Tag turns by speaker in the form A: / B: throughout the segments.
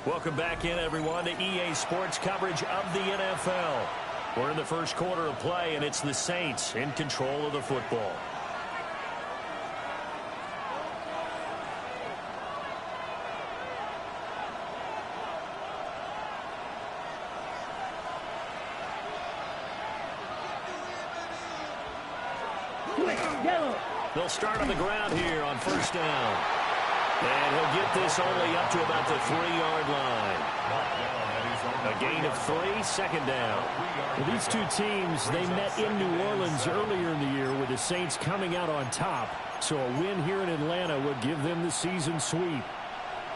A: Welcome back in, everyone, to EA Sports coverage of the NFL. We're in the first quarter of play, and it's the Saints in control of the football. They'll start on the ground here on first down. And he'll get this only up to about the 3-yard line. A gain of 3, second down.
B: Well, these two teams, they met in New Orleans earlier in the year with the Saints coming out on top. So a win here in Atlanta would give them the season sweep.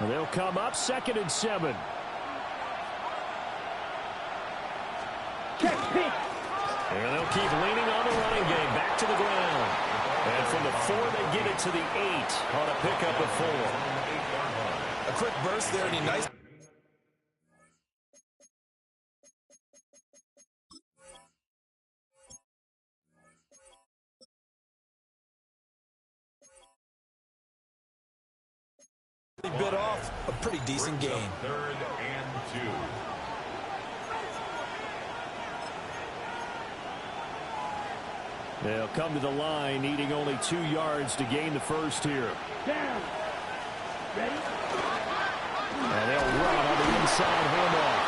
B: They'll come up 2nd and 7.
A: And they'll keep leaning on the running game. Back to the ground. And from the 4, they get it to the 8 on a pickup of 4.
C: A quick burst there, and he nice. He bit off a pretty decent gain.
D: 3rd and 2.
B: They'll come to the line, needing only 2 yards to gain the first here.
E: Down. Ready?
B: And they'll run on the inside handoff.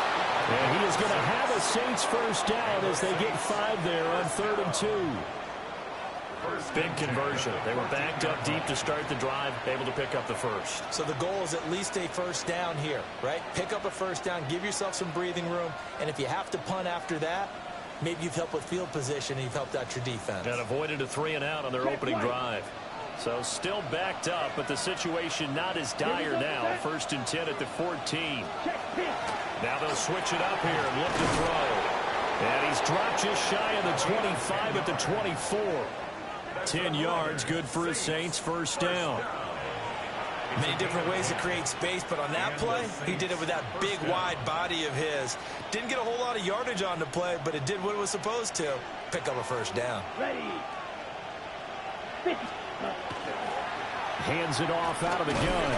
B: And he is going to have a Saints first down as they get 5 there on 3rd and 2.
A: Big conversion. They were backed up deep to start the drive, able to pick up the first.
C: So the goal is at least a first down here, right? Pick up a first down, give yourself some breathing room, and if you have to punt after that, maybe you've helped with field position and you've helped out your defense.
A: And avoided a 3 and out on their opening drive. So still backed up, but the situation not as dire now. 1st and 10 at the 14. Now they'll switch it up here and look to throw. And he's dropped just shy of the 25 at the 24. 10 yards, good for a Saints first down.
C: Many different ways to create space, but on that play, he did it with that big, wide body of his. Didn't get a whole lot of yardage on the play, but it did what it was supposed to. Pick up a first down.
E: Ready.
B: Hands it off out of the gun.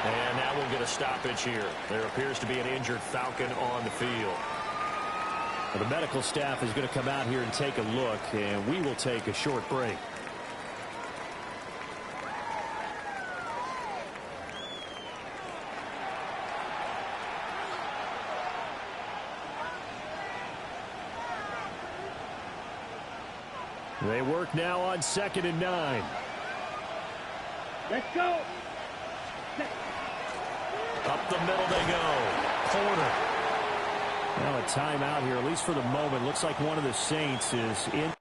A: And now we'll get a stoppage here. There appears to be an injured Falcon on the field.
B: Well, the medical staff is going to come out here and take a look, and we will take a short break. They work now on 2nd and 9.
E: Let's go.
A: Up the middle they go. Corner.
B: Well, a timeout here, at least for the moment. Looks like one of the Saints is in.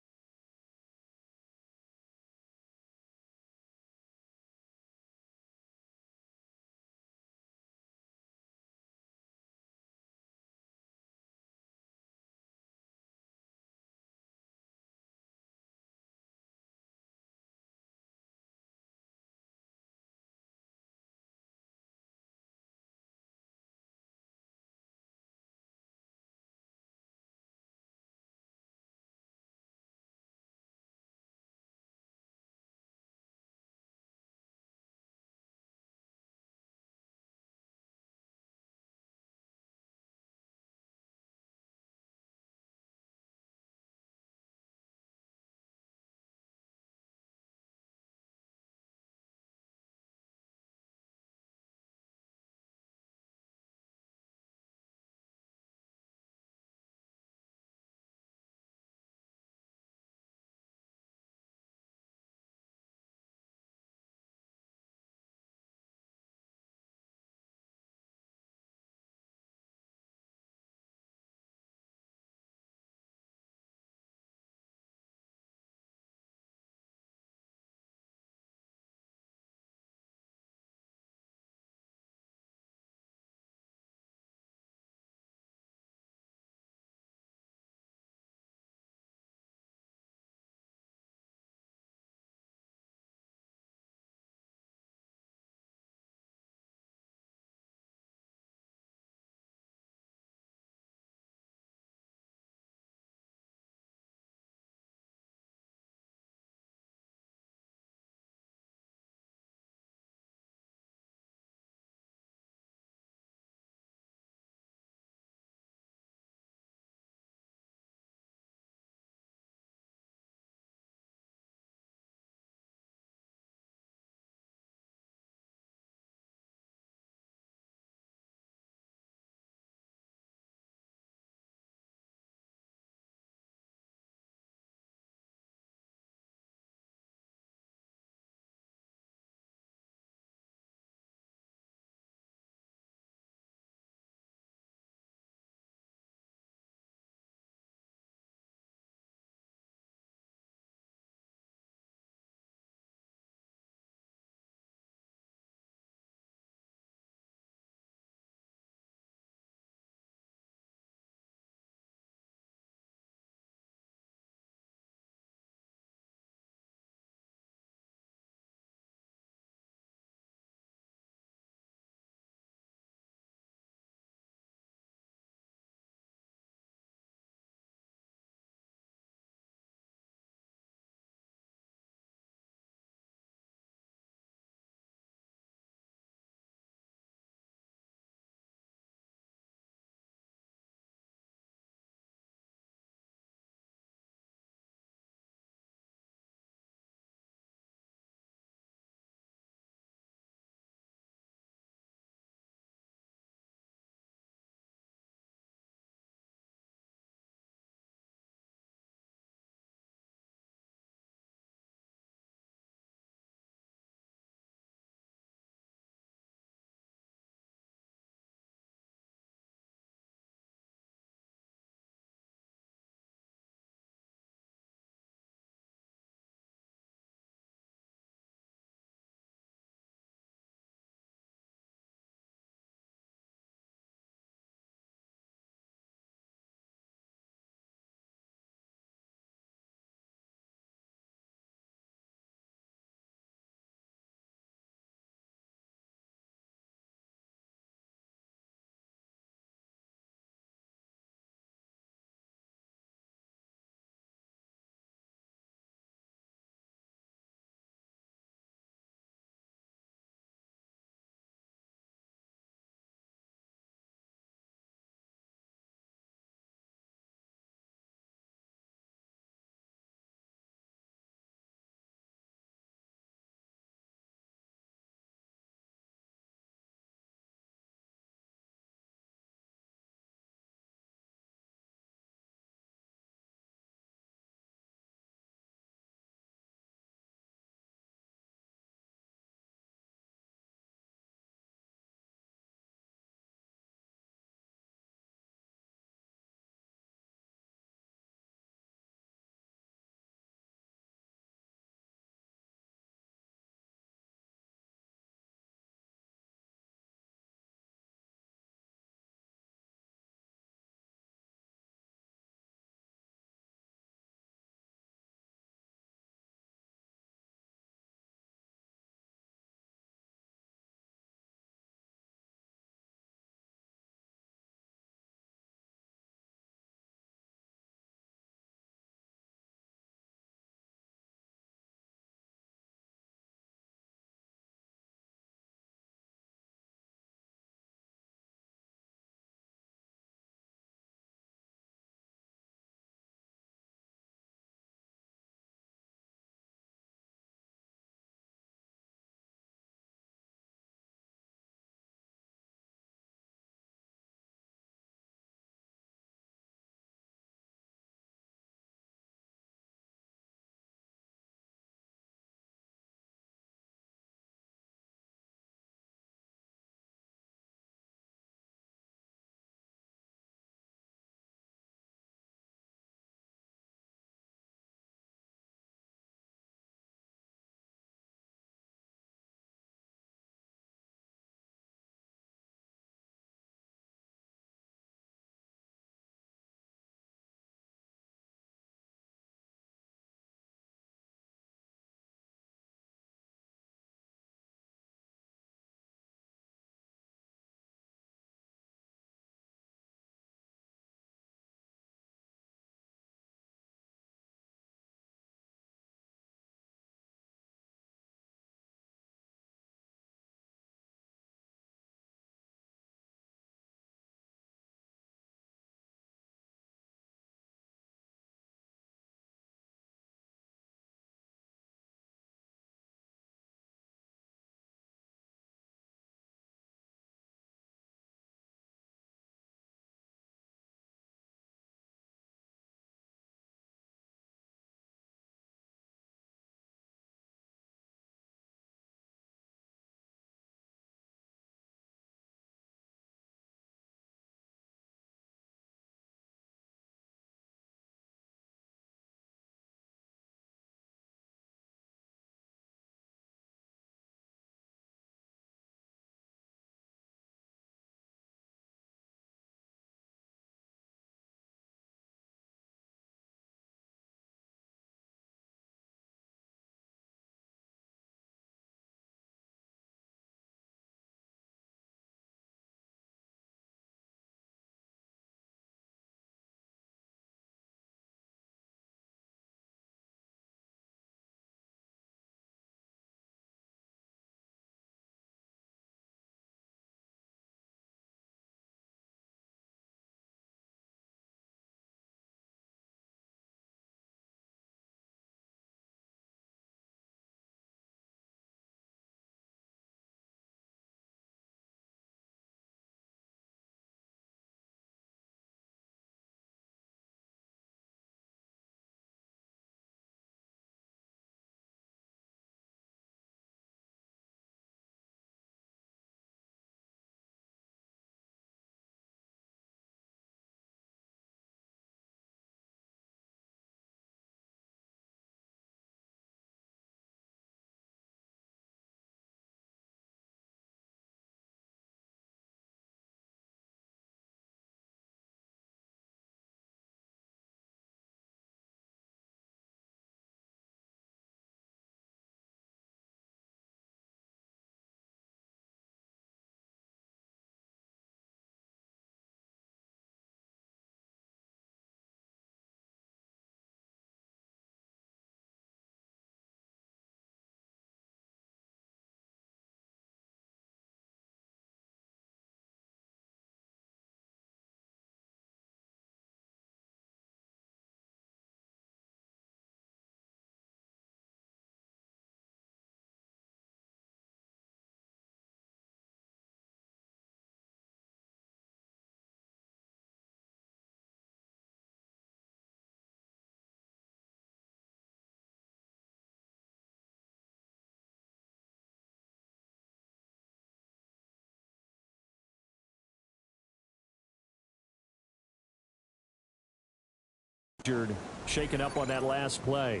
B: injured, shaken up on that last play.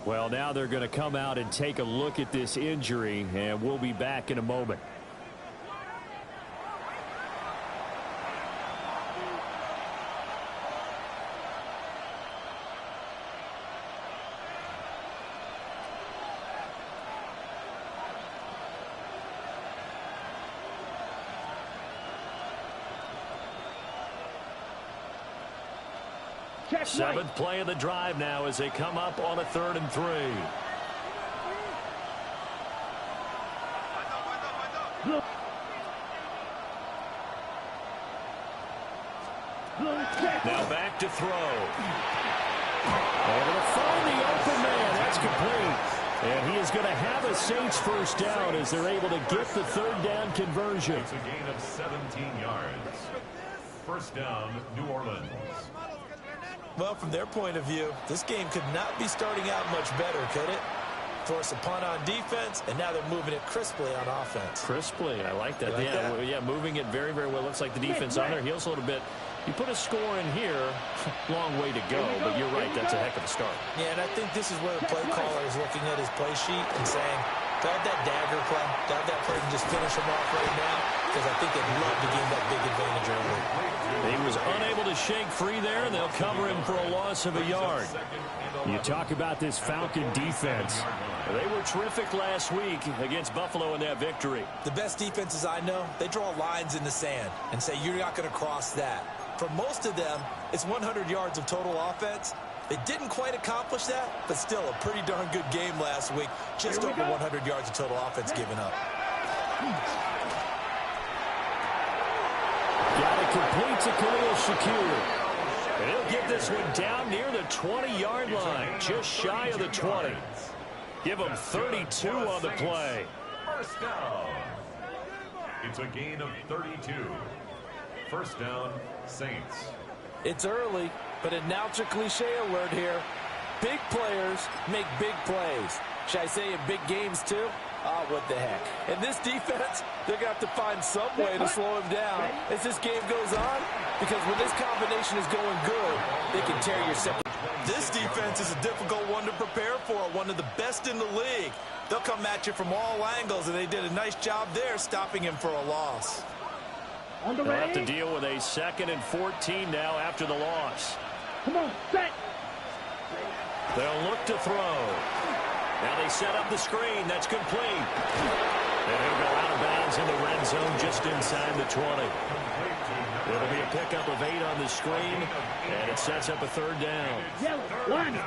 B: Well, now they're going to come out and take a look at this injury, and we'll be back in a moment. Seventh play of the drive now as they come up on a 3rd and 3. Now back to throw. Able to find the open man. That's complete. And he is going to have a Saints first down as they're able to get the 3rd down conversion.
D: It's a gain of 17 yards. First down, New Orleans.
C: Well, from their point of view, this game could not be starting out much better, could it? Force a punt on defense, and now they're moving it crisply on offense.
B: Crisply, I like that.
C: Like that?
B: Yeah, moving it very, very well. Looks like the defense on their heels a little bit. You put a score in here, long way to go, but you're right, that's a heck of a start.
C: Yeah, and I think this is where the play caller is looking at his play sheet and saying, do I have that dagger play? Do I have that play to just finish him off right now? Because I think they'd love to gain that big advantage early.
B: He was unable to shake free there, and they'll cover him for a loss of a yard. You talk about this Falcon defense. They were terrific last week against Buffalo in that victory.
C: The best defenses I know, they draw lines in the sand and say you're not going to cross that. For most of them, it's 100 yards of total offense. They didn't quite accomplish that, but still a pretty darn good game last week. Just over 100 yards of total offense given up.
B: Got it complete to Khalil Shakir. And he'll get this one down near the 20-yard line, just shy of the 20. Give him 32 on the play.
D: First down. It's a gain of 32. First down, Saints.
C: It's early, but announcer cliche alert here. Big players make big plays. Should I say in big games too? Oh, what the heck. And this defense, they're going to have to find some way to slow him down as this game goes on, because when this combination is going good, they can tear your second. This defense is a difficult one to prepare for, one of the best in the league. They'll come at you from all angles, and they did a nice job there stopping him for a loss.
B: They'll have to deal with a 2nd and 14 now after the loss.
E: Come on, set.
B: They'll look to throw. Now they set up the screen. That's complete. And he'll go out of bounds in the red zone just inside the 20. It'll be a pickup of 8 on the screen, and it sets up a 3rd down.
E: Yellow, line.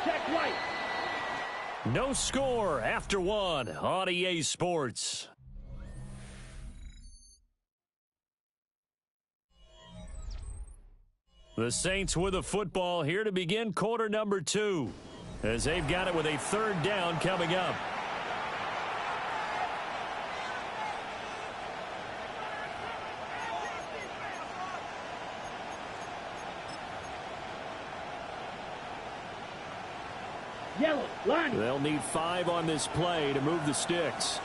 E: Check right.
B: No score after 1 on EA Sports. The Saints with the football here to begin quarter number 2, as they've got it with a 3rd down coming up.
E: Yellow, line.
B: They'll need 5 on this play to move the sticks.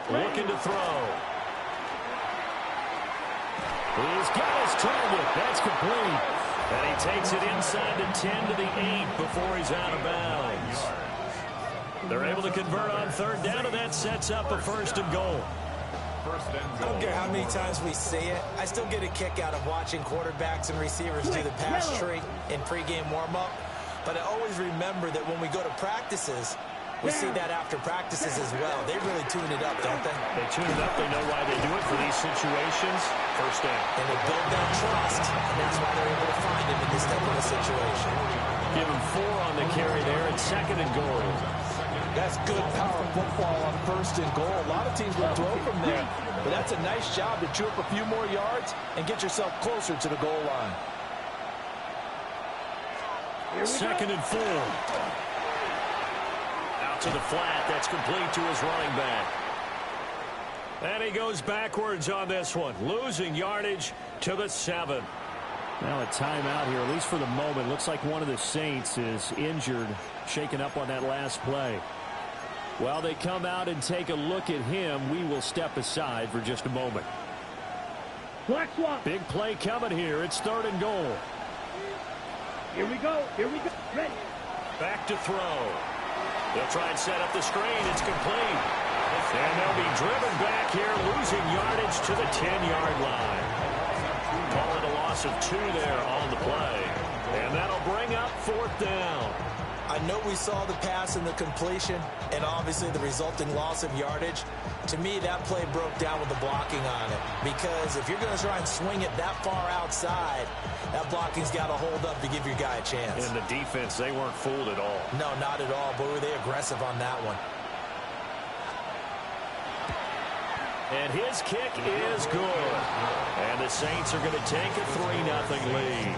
B: Looking to throw. He's got his target. That's complete. And he takes it inside the 10 to the 8 before he's out of bounds. They're able to convert on 3rd down, and that sets up a 1st and goal.
C: I don't care how many times we see it. I still get a kick out of watching quarterbacks and receivers do the pass tree in pregame warm-up. But I always remember that when we go to practices, we see that after practices as well. They really tune it up, don't they?
B: They tune it up. They know why they do it for these situations. 1st down.
C: And they build that trust, and that's why they're able to find him in this type of a situation.
B: Give him 4 on the carry there, and 2nd and goal.
C: That's good power football on 1st and goal. A lot of teams will throw from there, but that's a nice job to chew up a few more yards and get yourself closer to the goal line.
B: 2nd and 4. Out to the flat. That's complete to his running back. And he goes backwards on this one, losing yardage to the 7. Now a timeout here, at least for the moment. Looks like one of the Saints is injured, shaken up on that last play. While they come out and take a look at him, we will step aside for just a moment.
E: Black swap.
B: Big play coming here. It's 3rd and goal.
E: Here we go. Here we go. Ready.
A: Back to throw. They'll try and set up the screen. It's complete. And they'll be driven back here, losing yardage to the 10-yard line. Call it a loss of 2 there on the play. And that'll bring up 4th down.
C: I know we saw the pass and the completion and obviously the resulting loss of yardage. To me, that play broke down with the blocking on it. Because if you're going to try and swing it that far outside, that blocking's got to hold up to give your guy a chance.
A: And the defense, they weren't fooled at all.
C: No, not at all. Boy, were they aggressive on that one.
A: And his kick is good. And the Saints are going to take a 3-0 lead.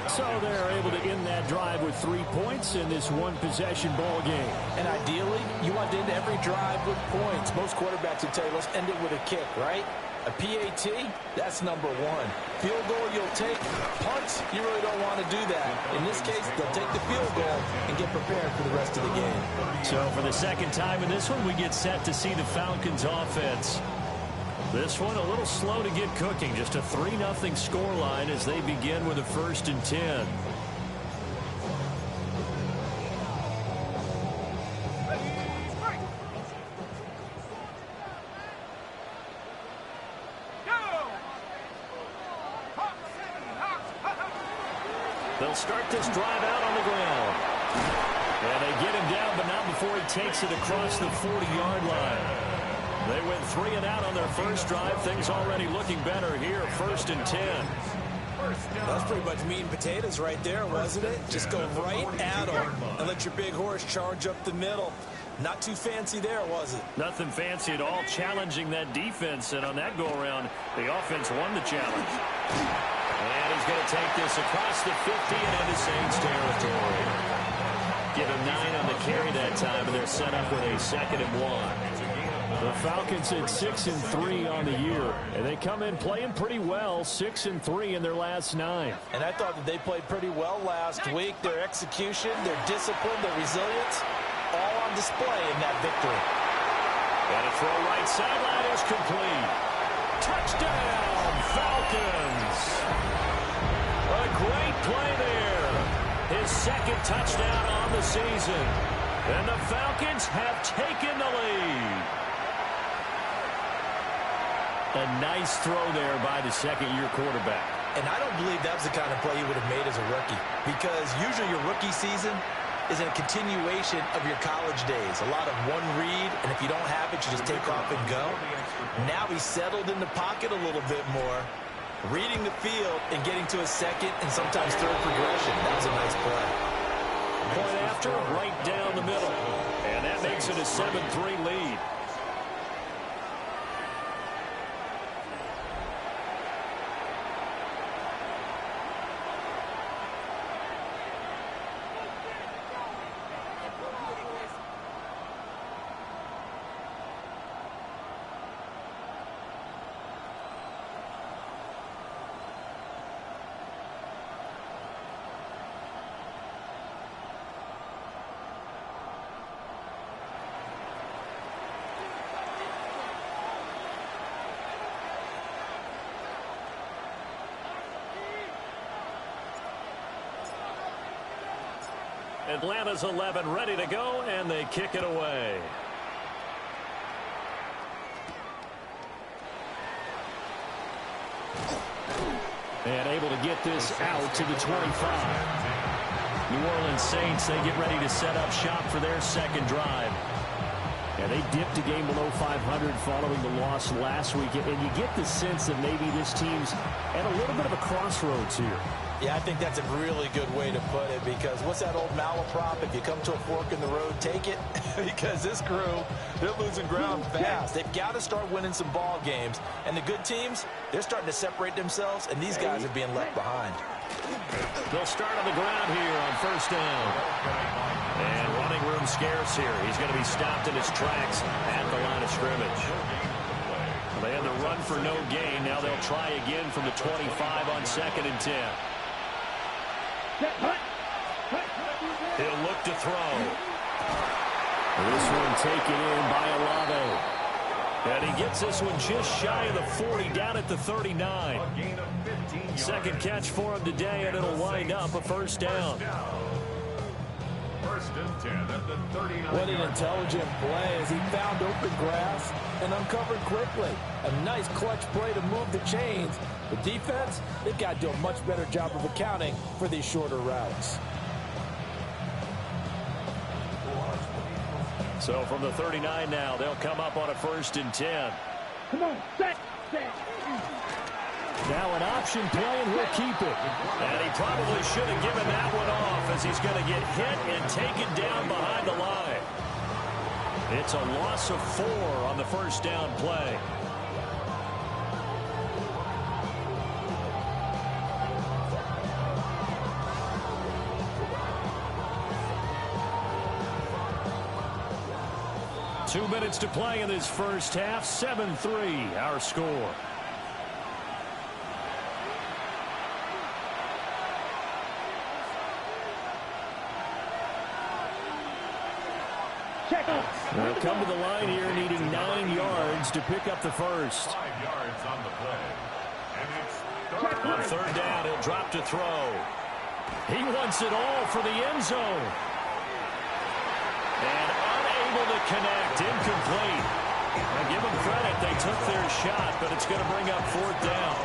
B: So they're able to end that drive with 3 points in this one-possession ball game.
C: And ideally, you want to end every drive with points. Most quarterbacks would tell you, let's end it with a kick, right? A PAT, that's number 1. Field goal you'll take. Punts, you really don't want to do that. In this case, they'll take the field goal and get prepared for the rest of the game.
A: So for the second time in this one, we get set to see the Falcons offense. This one a little slow to get cooking. Just a 3-0 scoreline as they begin with a 1st and 10. They'll start this drive out on the ground. And they get him down, but not before he takes it across the 40-yard line. They went 3 and out on their first drive. Things already looking better here. 1st and 10.
C: That's pretty much meat and potatoes right there, wasn't it? Just go right at them and let your big horse charge up the middle. Not too fancy there, was it?
A: Nothing fancy at all, challenging that defense. And on that go-around, the offense won the challenge. And he's going to take this across the 50 and into Saints territory. Give him 9 on the carry that time, and they're set up with a 2nd and 1.
B: The Falcons at 6-3 on the year, and they come in playing pretty well, 6-3 in their last 9.
C: And I thought that they played pretty well last week. Their execution, their discipline, their resilience, all on display in that victory.
A: And a throw right sideline is complete. Touchdown, Falcons! A great play there. His 2nd touchdown on the season. And the Falcons have taken the lead.
B: A nice throw there by the 2nd-year quarterback.
C: And I don't believe that was the kind of play you would have made as a rookie. Because usually your rookie season is a continuation of your college days. A lot of one read, and if you don't have it, you just take off and go. Now he's settled in the pocket a little bit more, reading the field and getting to a 2nd and sometimes 3rd progression. That was a nice play.
A: Point after, right down the middle. And that makes it a 7-3 lead. Atlanta's 11 ready to go, and they kick it away.
B: And able to get this out to the 25.
A: New Orleans Saints, they get ready to set up shop for their 2nd drive.
B: And they dipped a game below 500 following the loss last week. And you get the sense that maybe this team's at a little bit of a crossroads here.
C: Yeah, I think that's a really good way to put it, because what's that old malaprop? If you come to a fork in the road, take it. Because this crew, they're losing ground fast. They've got to start winning some ball games. And the good teams, they're starting to separate themselves, and these guys are being left behind.
A: They'll start on the ground here on 1st down. And running room scarce here. He's going to be stopped in his tracks at the line of scrimmage. They had the run for no gain. Now they'll try again from the 25 on 2nd and 10. He'll look to throw.
B: This one taken in by Olave.
A: And he gets this one just shy of the 40, down at the 39.
D: A gain of 15 yards.
A: Second catch for him today, and it'll wind up a first down.
D: First and 10 at the 39.
C: What an intelligent play as he found open grass and uncovered quickly. A nice clutch play to move the chains. The defense, they've got to do a much better job of accounting for these shorter routes.
A: So from the 39 now, they'll come up on a first and 10.
E: Come on, set.
B: Now an option play, and he'll keep it.
A: And he probably should have given that one off as he's going to get hit and taken down behind the line. It's a loss of 4 on the first down play. Two minutes to play in this first half. 7-3 our score.
B: They'll come to the line here needing 9 yards to pick up the first.
D: 5 yards on the play. And it's
A: On third down, he'll drop to throw. He wants it all for the end zone. And unable to connect, incomplete. I give them credit, they took their shot, but it's going to bring up 4th down.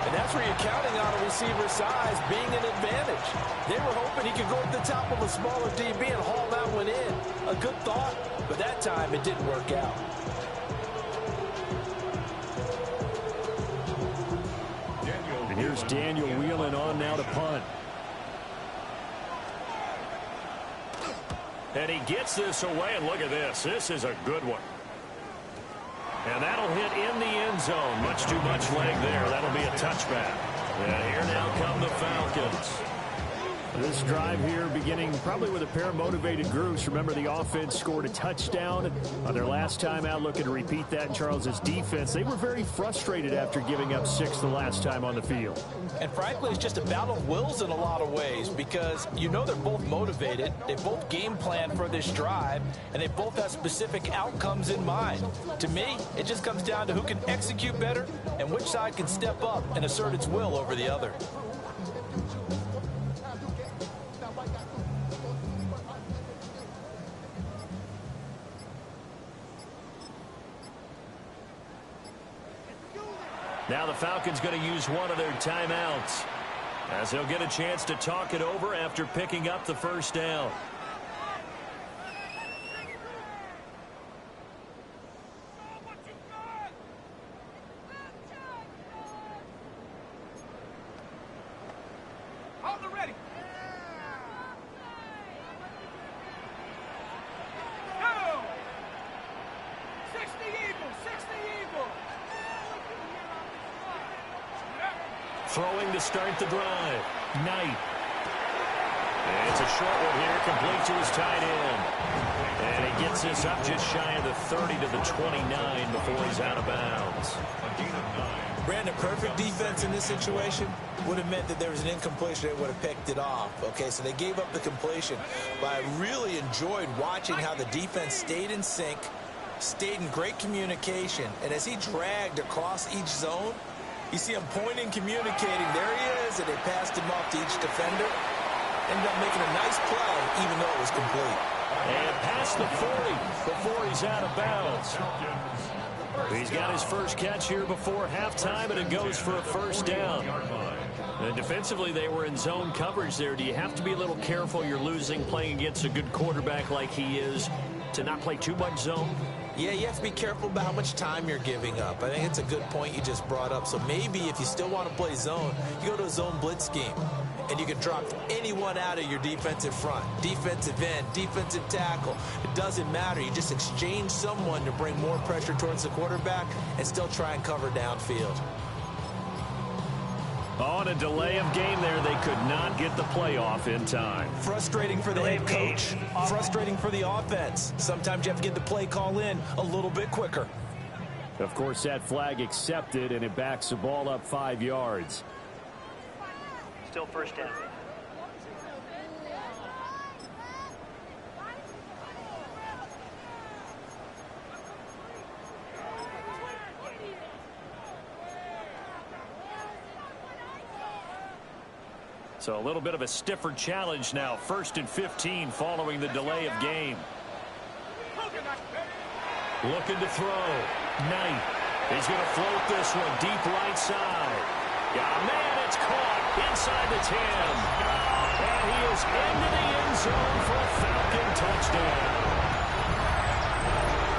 C: And that's where you're counting on a receiver's size being an advantage. They were hoping he could go to the top of a smaller DB and haul that one in. A good thought, but that time it didn't work out.
B: And here's Daniel Whelan on now to punt.
A: And he gets this away, and look at this. This is a good one. And that'll hit in the end zone. Much too much leg there. That'll be a touchback. And here now come the Falcons.
B: This drive here beginning probably with a pair of motivated groups. Remember, the offense scored a touchdown on their last time out, looking to repeat that in Charles's defense. They were very frustrated after giving up 6 the last time on the field.
C: And frankly, it's just a battle of wills in a lot of ways because you know they're both motivated, they both game plan for this drive, and they both have specific outcomes in mind. To me, it just comes down to who can execute better and which side can step up and assert its will over the other.
A: Now the Falcons going to use one of their timeouts as they'll get a chance to talk it over after picking up the first down.
F: On the ready. Go! 60 Eagles, 60 Eagles.
A: Throwing to start the drive. Knight. And it's a short one here, complete to his tight end. And he gets this up just shy of the 30 to the 29 before he's out of bounds.
C: Brandon, perfect defense in this situation would have meant that there was an incompletion. They would have picked it off. Okay, so they gave up the completion. But I really enjoyed watching how the defense stayed in sync, stayed in great communication. And as he dragged across each zone, you see him pointing, communicating. There he is, and they passed him off to each defender. Ended up making a nice play, even though it was complete.
A: And past the 40 before he's out of bounds. He's got his first catch here before halftime, and it goes for a first down. And defensively, they were in zone coverage there. Do you have to be a little careful? You're losing playing against a good quarterback like he is to not play too much zone?
C: Yeah, you have to be careful about how much time you're giving up. I think it's a good point you just brought up. So maybe if you still want to play zone, you go to a zone blitz scheme. And you can drop anyone out of your defensive front. Defensive end, defensive tackle. It doesn't matter. You just exchange someone to bring more pressure towards the quarterback and still try and cover downfield.
A: On a delay of game there, they could not get the playoff in time.
C: Frustrating for the head coach. Frustrating for the offense. Sometimes you have to get the play call in a little bit quicker.
B: Of course, that flag accepted, and it backs the ball up 5 yards.
G: Still first down.
A: So a little bit of a stiffer challenge now. 1st and 15 following the delay of game. Looking to throw. Knight. He's going to float this one deep right side. Yeah, man, it's caught inside the 10. And he is into the end zone for a Falcon touchdown.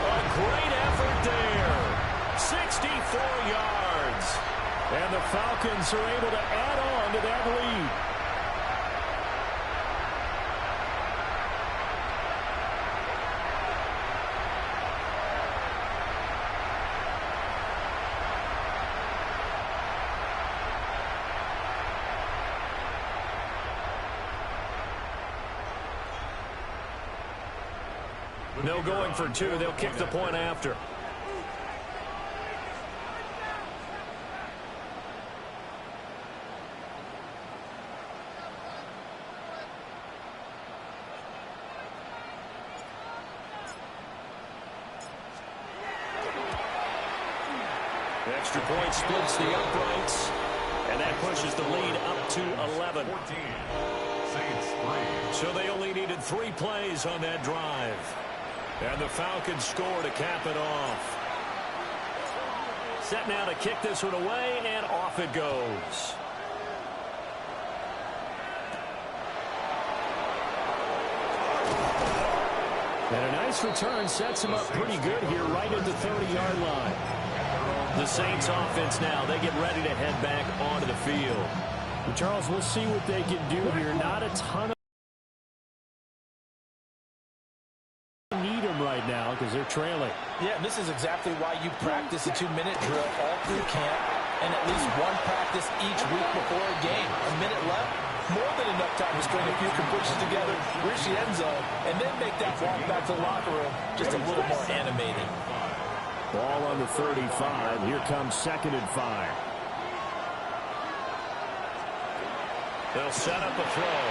A: A great effort there. 64 yards. And the Falcons are able to add on to that lead. No going for 2. They'll kick the point after. The extra point splits the uprights, and that pushes the lead up to 11.
D: 14. Saints 3.
A: So they only needed 3 plays on that drive. And the Falcons score to cap it off. Set now to kick this one away, and off it goes.
B: And a nice return sets him up pretty good here right at the 30-yard line.
A: The Saints offense now, they get ready to head back onto the field.
B: And Charles, we'll see what they can do here. Not a ton of need them right now because they're trailing.
C: Yeah, and this is exactly why you practice a 2-minute drill all through camp and at least one practice each week before a game. A minute left, more than enough time to string a few completions together, reach the end zone, and then make that walk back to the locker room just a little more animated.
B: Ball on the 35. Here comes 2nd and 5.
A: They'll set up a throw.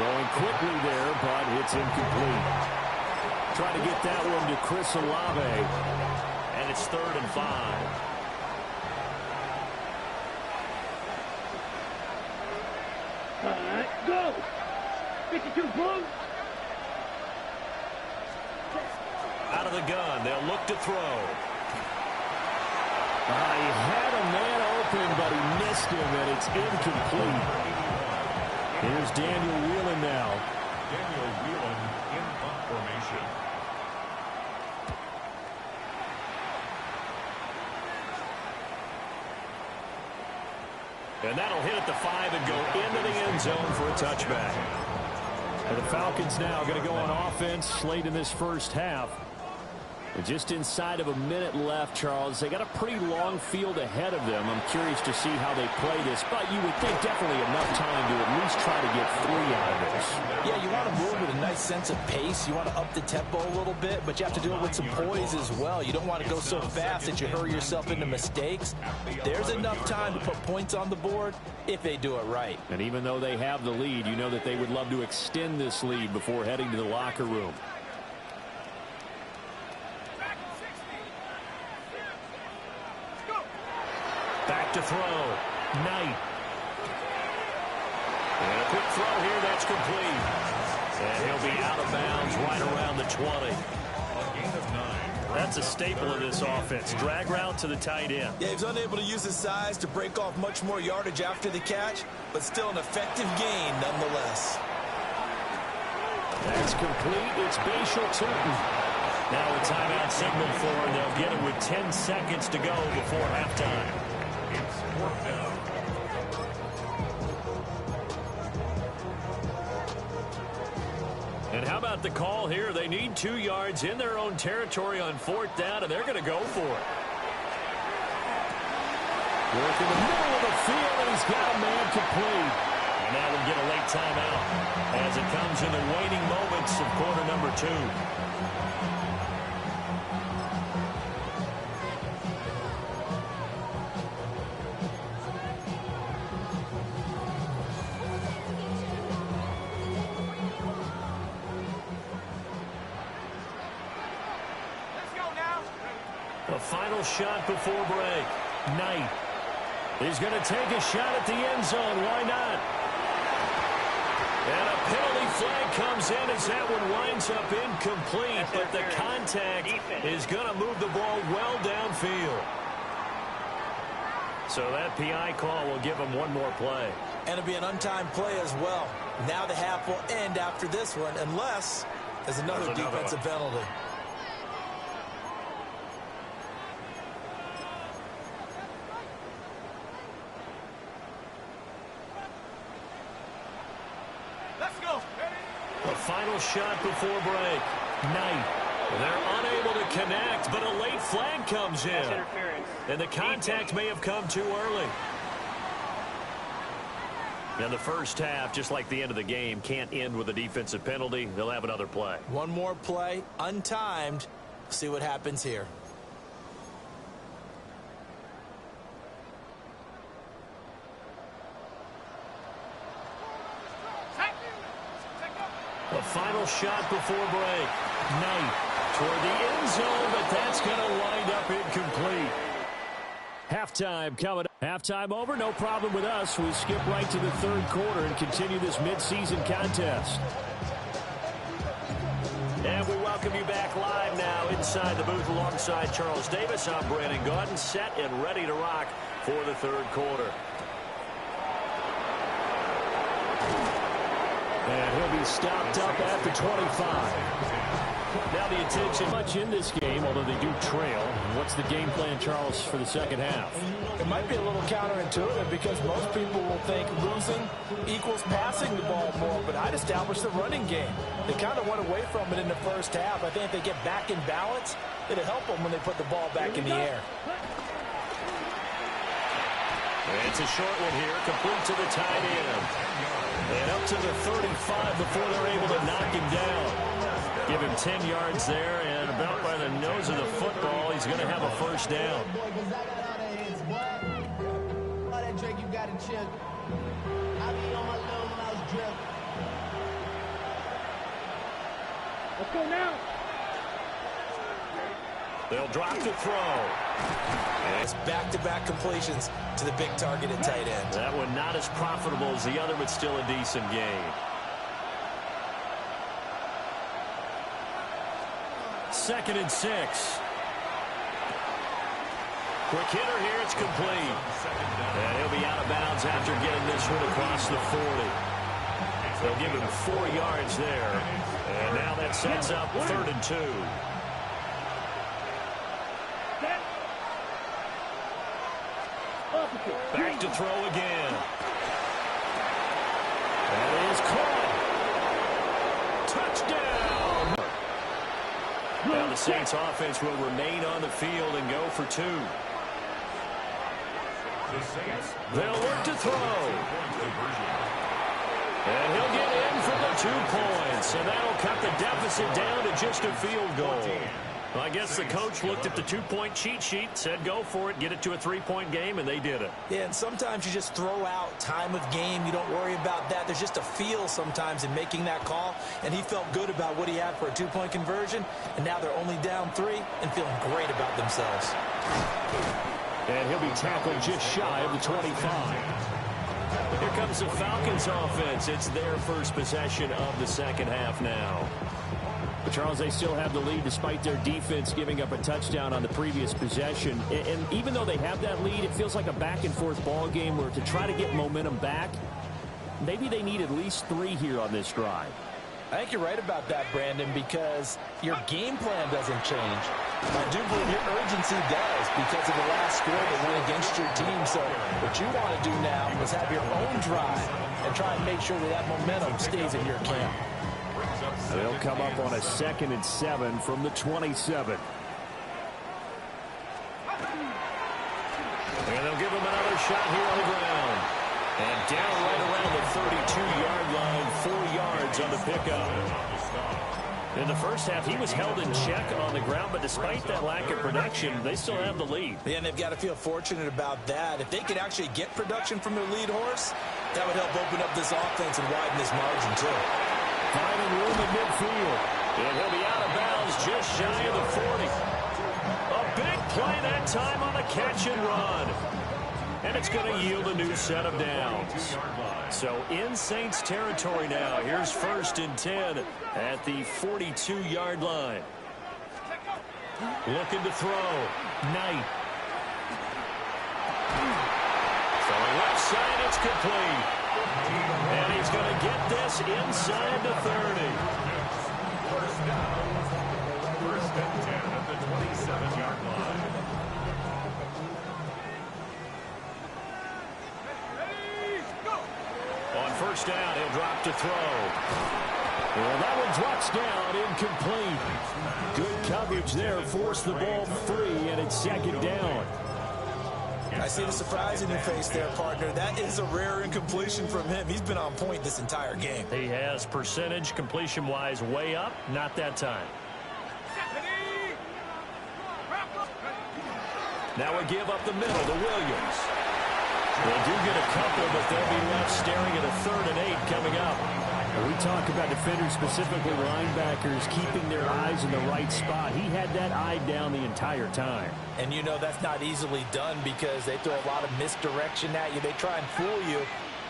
B: Throwing quickly there, but it's incomplete. Trying to get that one to Chris Olave.
A: And it's 3rd and 5.
E: All right, go. 52 Blue.
A: Out of the gun, they'll look to throw.
B: He had a man open, but he missed him, and it's incomplete. Here's Daniel Whelan now.
D: Daniel Whelan in punt formation.
A: And that'll hit at the 5 and go into the end zone for a touchback.
B: And the Falcons now going to go on offense late in this first half. And just inside of a minute left, Charles. They got a pretty long field ahead of them. I'm curious to see how they play this, but you would think definitely enough time to at least try to get 3 out of this.
C: Yeah, you want to move with a nice sense of pace. You want to up the tempo a little bit, but you have to do it with some poise as well. You don't want to go so fast that you hurry yourself into mistakes. There's enough time to put points on the board if they do it right.
B: And even though they have the lead, you know that they would love to extend this lead before heading to the locker room.
A: Back to throw. Knight. And a quick throw here, that's complete. And he'll be out of bounds right around the 20.
D: A gain of 9.
A: That's a staple of this offense. Drag route to the tight end.
H: Yeah, he's unable to use his size to break off much more yardage after the catch, but still an effective gain nonetheless.
B: That's complete. It's Bashal Tutin.
A: Now a timeout signal for him. They'll get it with 10 seconds to go before halftime.
D: It's 4th down.
A: And how about the call here? They need 2 yards in their own territory on 4th down, and they're going to go for it.
B: Work in the middle of the field, and he's got a man complete.
A: And now we'll get a late timeout as it comes in the waning moments of quarter number 2.
B: A final shot before break. Knight. He's going to take a shot at the end zone. Why not? And a penalty flag comes in as that one winds up incomplete, but the contact is going to move the ball well downfield. So that PI call will give him one more play.
H: And it'll be an untimed play as well. Now the half will end after this one, unless there's another defensive penalty.
F: Let's go.
B: A final shot before break. Knight. They're unable to connect, but a late flag comes in. And the contact may have come too early. In the first half, just like the end of the game, can't end with a defensive penalty. They'll have another play.
H: One more play, untimed. See what happens here.
B: A final shot before break. Knight toward the end zone, but that's going to wind up incomplete. Halftime coming up. Halftime over, no problem with us. We skip right to the third quarter and continue this midseason contest. And we welcome you back live now inside the booth alongside Charles Davis. I'm Brandon Gaudin, set and ready to rock for the third quarter. And he'll be stopped up at the 25. Now the attention much in this game, although they do trail. What's the game plan, Charles, for the second half?
C: It might be a little counterintuitive because most people will think losing equals passing the ball more, but I'd establish the running game. They kind of went away from it in the first half. I think if they get back in balance, it'll help them when they put the ball back in the air.
B: It's a short one here, complete to the tight end. And up to the 35 before they're able to knock him down. Give him 10 yards there, and about by the nose of the football, he's going to have a first down.
E: Let's go now.
B: They'll drop the throw.
H: And it's back-to-back completions to the big target at tight end.
B: That one not as profitable as the other, but still a decent game. Second and 6. Quick hitter here, it's complete. And he'll be out of bounds after getting this one across the 40. They'll give him 4 yards there. And now that sets up 3rd and 2. Back to throw again. That is caught. Touchdown. Now the Saints offense will remain on the field and go for 2. They'll work to throw. And he'll get in for the 2 points. And that'll cut the deficit down to just a field goal. Well, I guess the coach looked at the 2-point cheat sheet, said go for it, get it to a 3-point game, and they did it.
H: Yeah, and sometimes you just throw out time of game. You don't worry about that. There's just a feel sometimes in making that call, and he felt good about what he had for a 2-point conversion, and now they're only down 3 and feeling great about themselves.
B: And he'll be tackled just shy of the 25. Here comes the Falcons offense. It's their first possession of the second half now. But Charles, they still have the lead despite their defense giving up a touchdown on the previous possession. And even though they have that lead, it feels like a back-and-forth ball game where to try to get momentum back, maybe they need at least 3 here on this drive.
C: I think you're right about that, Brandon, because your game plan doesn't change. I do believe your urgency does because of the last score that went against your team. So what you want to do now is have your own drive and try and make sure that that momentum stays in your camp.
B: They'll come up on a 2nd and 7 from the 27. And they'll give him another shot here on the ground. And down right around the 32-yard line, 4 yards on the pickup. In the first half, he was held in check on the ground, but despite that lack of production, they still have the lead.
H: Yeah, and they've got to feel fortunate about that. If they could actually get production from their lead horse, that would help open up this offense and widen this margin, too.
B: Finding room in midfield. And he'll be out of bounds just shy of the 40. A
A: big play that time on the catch and run. And it's going to yield a new set of downs. So in Saints territory now. Here's 1st and 10 at the 42-yard line. Looking to throw. Knight. Throwing left side, it's complete. And he's going to get this inside the 30.
D: First down. 1st and 10 at the 27-yard line.
A: On 1st down, he'll drop to throw. Well, that one drops down, incomplete. Good coverage there, forced the ball free, and it's 2nd down.
H: I see the surprise in your face there, partner. That is a rare incompletion from him. He's been on point this entire game.
A: He has percentage completion-wise way up, not that time. Now a give up the middle to Williams. They do get a couple, but they'll be left staring at a 3rd and 8 coming up.
B: We talk about defenders, specifically linebackers, keeping their eyes in the right spot. He had that eye down the entire time.
C: And you know that's not easily done because they throw a lot of misdirection at you. They try and fool you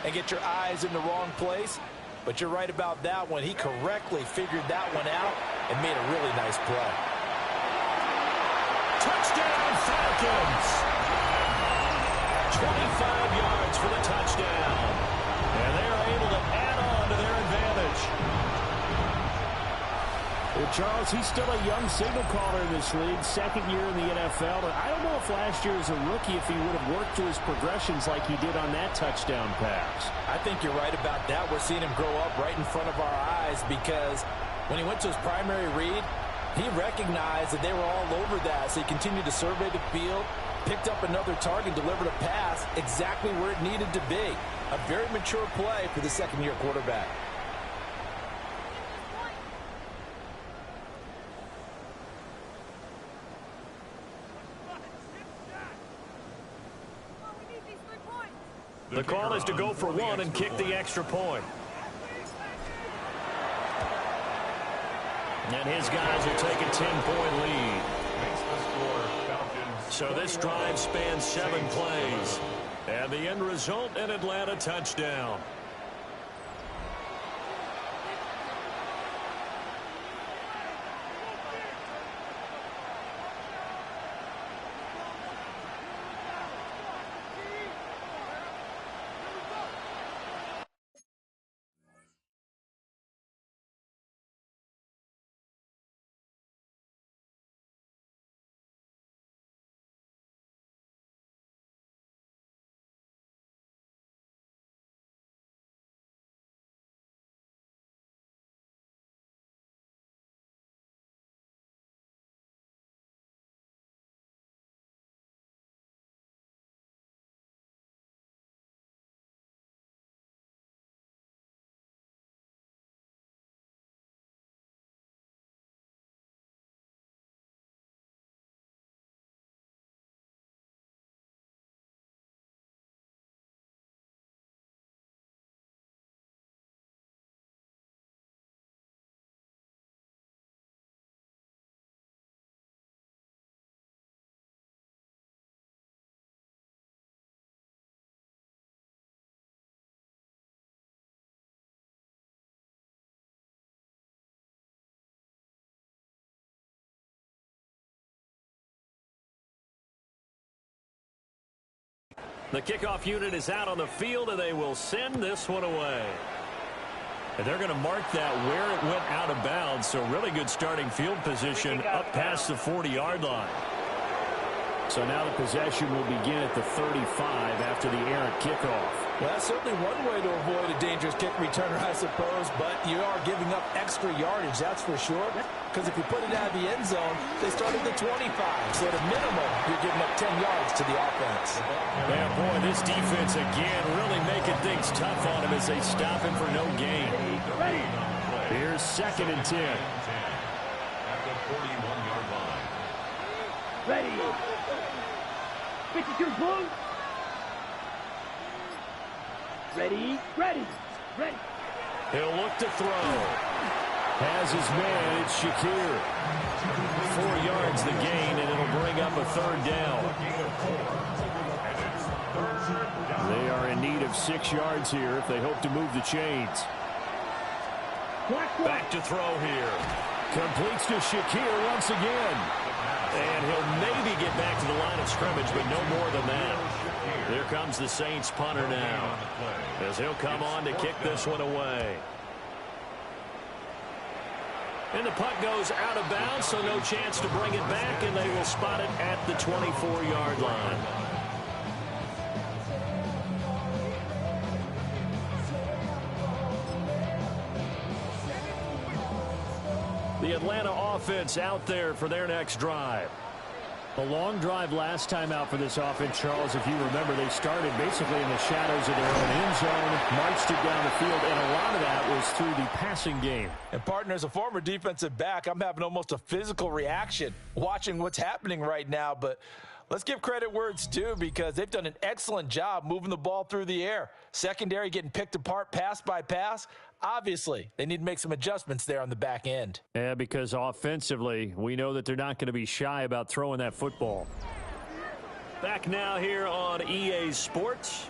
C: and get your eyes in the wrong place. But you're right about that one. He correctly figured that one out and made a really nice play.
A: Touchdown, Falcons! 25 yards for the touchdown. And they are able to add on to their advantage.
B: Well, Charles, he's still a young signal caller in this league, 2nd year in the NFL. And I don't know if last year as a rookie if he would have worked through his progressions like he did on that touchdown pass.
C: I think you're right about that. We're seeing him grow up right in front of our eyes because when he went to his primary read, he recognized that they were all over that. So he continued to survey the field, picked up another target, delivered a pass exactly where it needed to be. A very mature play for the 2nd-year quarterback.
A: The call is to go for 1 and kick the extra point. And his guys will take a 10-point lead. So this drive spans 7 plays. And the end result, an Atlanta touchdown. The kickoff unit is out on the field, and they will send this one away. And they're going to mark that where it went out of bounds, so really good starting field position up past the 40-yard line.
B: So now the possession will begin at the 35 after the errant kickoff.
C: Well, that's certainly one way to avoid a dangerous kick returner, I suppose, but you are giving up extra yardage, that's for sure. Because if you put it out of the end zone, they start at the 25. So at a minimum, you're giving up 10 yards to the offense.
A: Man, boy, this defense again really making things tough on him as they stop him for no gain.
B: Here's 2nd and 10.
D: At the 41-yard line.
E: Ready. 52 Blue. Ready. Ready. Ready.
A: He'll look to throw.
B: Has his man, it's Shakir. 4 yards the gain, and it'll bring up a third down. They are in need of 6 yards here if they hope to move the chains.
A: Back to throw here.
B: Completes to Shakir once again.
A: And he'll maybe get back to the line of scrimmage, but no more than that. Here comes the Saints punter now, as he'll come on to kick this one away. And the punt goes out of bounds, so no chance to bring it back, and they will spot it at the 24-yard line. The Atlanta offense out there for their next drive.
B: A long drive last time out for this offense, Charles. If you remember, they started basically in the shadows of their own end zone, marched it down the field, and a lot of that was through the passing game.
C: And, partner, as a former defensive back, I'm having almost a physical reaction watching what's happening right now. But let's give credit where it's due, because they've done an excellent job moving the ball through the air. Secondary getting picked apart pass by pass. Obviously, they need to make some adjustments there on the back end.
B: Yeah, because offensively, we know that they're not going to be shy about throwing that football.
A: Back now here on EA Sports.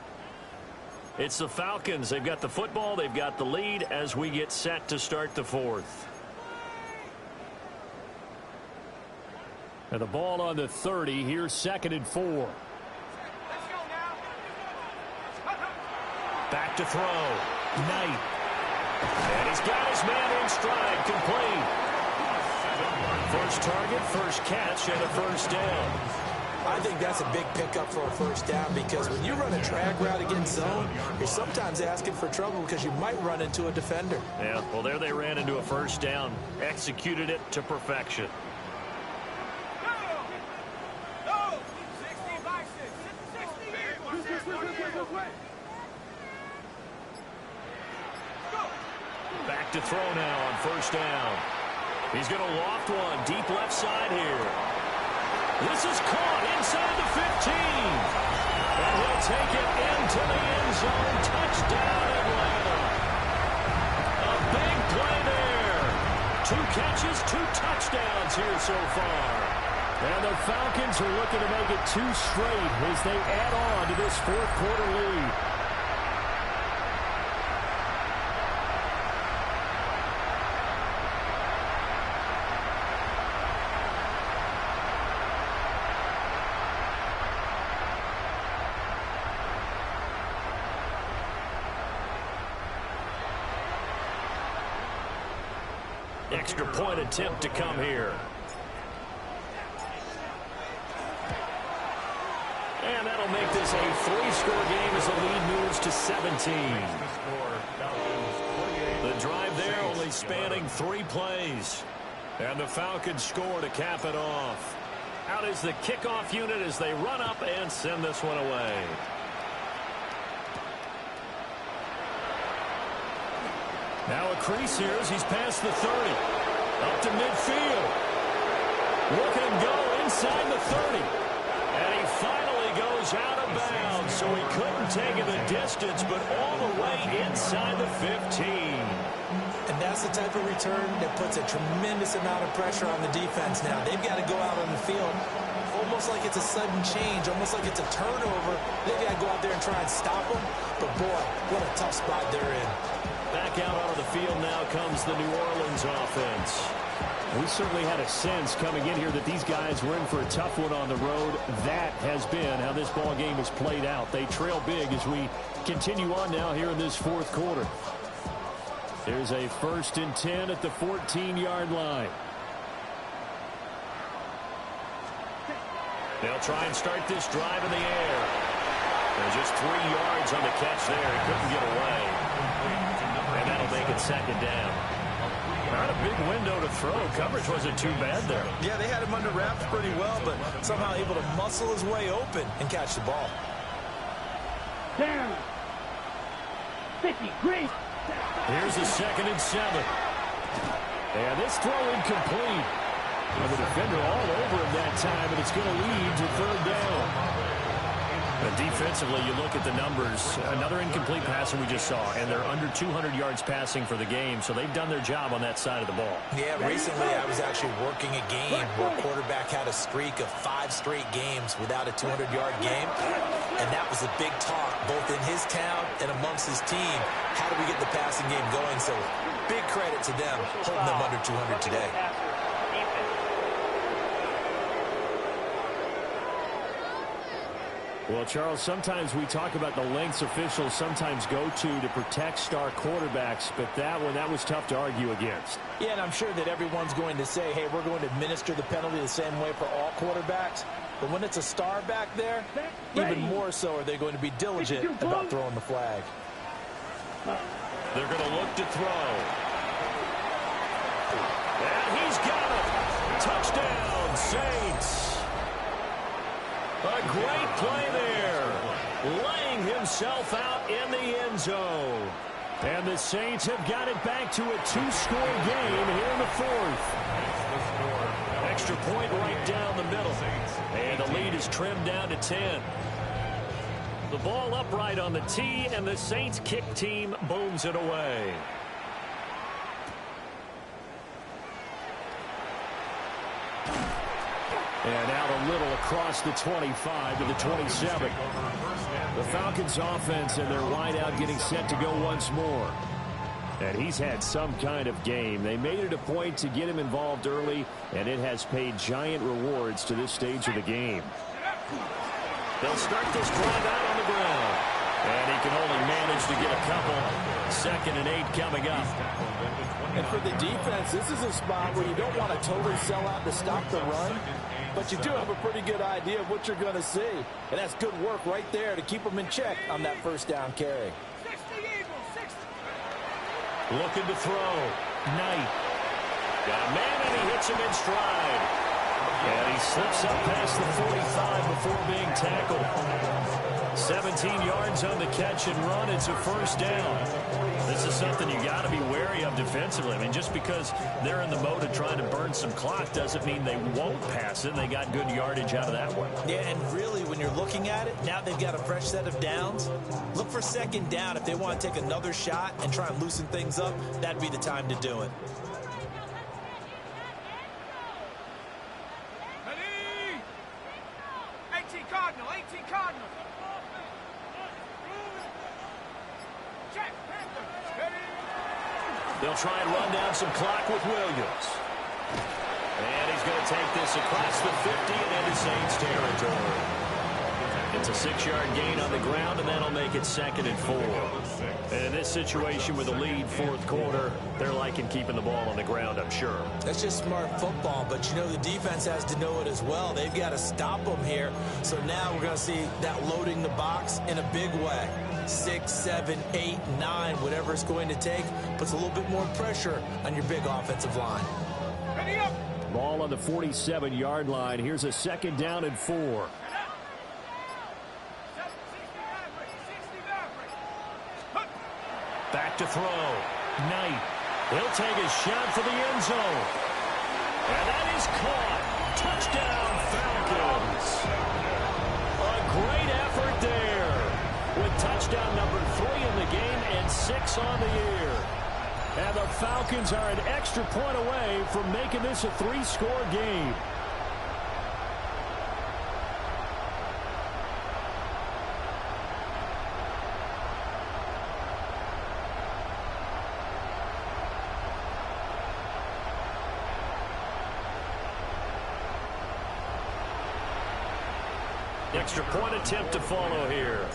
A: It's the Falcons. They've got the football. They've got the lead as we get set to start the fourth.
B: And the ball on the 30. Here's 2nd and 4.
A: Back to throw. Knight. And he's got his man in stride, complete. First target, first catch, and a first down.
H: I think that's a big pickup for a first down, because when you run a drag route against zone, you're sometimes asking for trouble because you might run into a defender.
A: Yeah, well, there they ran into a first down, executed it to perfection. Back to throw now on first down. He's going to loft one deep left side here. This is caught inside the 15. And he'll take it into the end zone. Touchdown, Atlanta. A big play there. 2 catches, 2 touchdowns here so far.
B: And the Falcons are looking to make it 2 straight as they add on to this fourth quarter lead.
A: Extra point attempt to come here. And that'll make this a 3-score game as the lead moves to 17. The drive there only spanning 3 plays. And the Falcons score to cap it off. Out is the kickoff unit as they run up and send this one away.
B: Now a crease here as he's past the 30. Up to midfield. Look at him go inside the 30.
A: And he finally goes out of bounds, so he couldn't take it the distance, but all the way inside the 15.
H: And that's the type of return that puts a tremendous amount of pressure on the defense now. They've got to go out on the field almost like it's a sudden change, almost like it's a turnover. They've got to go out there and try and stop them. But, boy, what a tough spot they're in.
A: Back out onto the field now comes the New Orleans offense.
B: We certainly had a sense coming in here that these guys were in for a tough one on the road. That has been how this ball game has played out. They trail big as we continue on now here in this fourth quarter. There's a 1st and 10 at the 14-yard line.
A: They'll try and start this drive in the air. There's just 3 yards on the catch there. He couldn't get away. And that'll make it 2nd down.
B: Not a big window to throw. Coverage wasn't too bad there.
H: Yeah, they had him under wraps pretty well, but somehow able to muscle his way open and catch the ball.
E: Down. 50, green.
B: Here's the 2nd and 7. And this throw incomplete. And the defender all over him that time, and it's going to lead to 3rd down. But defensively, you look at the numbers. Another incomplete passer we just saw, and they're under 200 yards passing for the game, so they've done their job on that side of the ball.
H: Yeah, recently I was actually working a game where a quarterback had a streak of 5 straight games without a 200-yard game, and that was a big talk both in his town and amongst his team. How do we get the passing game going? So big credit to them holding them under 200 today.
B: Well, Charles, sometimes we talk about the lengths officials sometimes go to protect star quarterbacks, but that was tough to argue against.
C: Yeah, and I'm sure that everyone's going to say, hey, we're going to administer the penalty the same way for all quarterbacks. But when it's a star back there, even more so are they going to be diligent about throwing the flag.
A: They're going to look to throw. And he's got it. Touchdown, Saints. A great play there. Laying himself out in the end zone.
B: And the Saints have got it back to a 2-score game here in the fourth.
A: Extra point right down the middle. And the lead is trimmed down to 10. The ball upright on the tee, and the Saints kick team booms it away.
B: And out a little across the 25 to the 27. The Falcons offense and their wideout getting set to go once more. And he's had some kind of game. They made it a point to get him involved early, and it has paid giant rewards to this stage of the game.
A: They'll start this drive out on the ground. And he can only manage to get a couple. 2nd and 8 coming up.
C: And for the defense, this is a spot where you don't want to totally sell out to stop the run, but you do have a pretty good idea of what you're going to see. And that's good work right there to keep them in check on that first down carry.
F: 60 Eagles, 60.
A: Looking to throw. Knight. Got a man, and he hits him in stride. And he slips up past the 45 before being tackled. 17 yards on the catch and run. It's a first down. This is something you got to be wary of defensively. I mean, just because they're in the mode of trying to burn some clock doesn't mean they won't pass it. They got good yardage out of that one.
H: Yeah, and really, when you're looking at it, now they've got a fresh set of downs. Look for 2nd down. If they want to take another shot and try and loosen things up, that'd be the time to do it.
F: Ready? 18 Cardinal, 18 Cardinal. Check, Panther. Ready?
A: They'll try and run down some clock with Williams. And he's going to take this across the 50 and into Saints territory. It's a 6-yard gain on the ground, and that'll make it 2nd and 4. And in this situation with the lead, 4th quarter, they're liking keeping the ball on the ground, I'm sure.
H: That's just smart football, but you know the defense has to know it as well. They've got to stop them here. So now we're going to see that loading the box in a big way. 6, 7, 8, 9, whatever it's going to take, puts a little bit more pressure on your big offensive line.
F: Ready up.
B: Ball on the 47-yard line. Here's a 2nd down and 4.
A: Back to throw. Knight. He'll take a shot for the end zone. And that is caught. Touchdown, Falcons. A great effort there. With touchdown number 3 in the game and 6 on the year. And the Falcons are an extra point away from making this a 3-score game. Extra point attempt to follow here.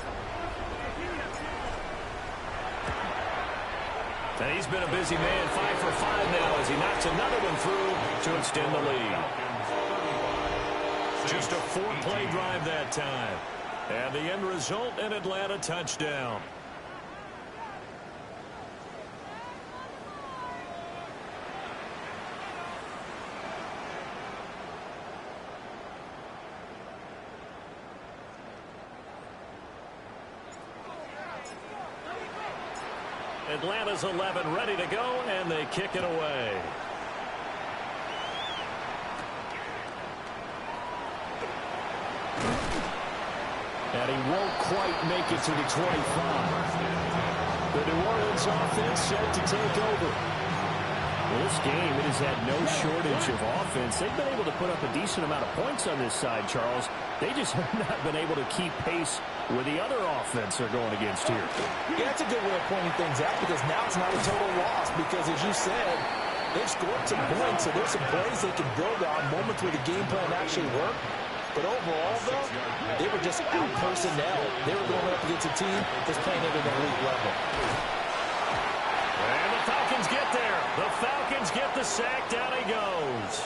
A: And he's been a busy man, 5 for 5 now as he knocks another one through to extend the lead. Just a 4-play drive that time. And the end result, an Atlanta touchdown. Atlanta's 11 ready to go, and they kick it away.
B: And he won't quite make it to the 25. The New Orleans offense set to take over. Well, this game, it has had no shortage of offense. They've been able to put up a decent amount of points on this side, Charles. They just have not been able to keep pace with the other offense they're going against here.
H: Yeah, that's a good way of pointing things out because now it's not a total loss because, as you said, they've scored some points, so there's some plays they can build on, moments where the game plan actually worked. But overall, though, they were just out-personnel. They were going up against a team that's playing at an elite level.
A: And the Falcons get there. The Falcons get the sack. Down he goes.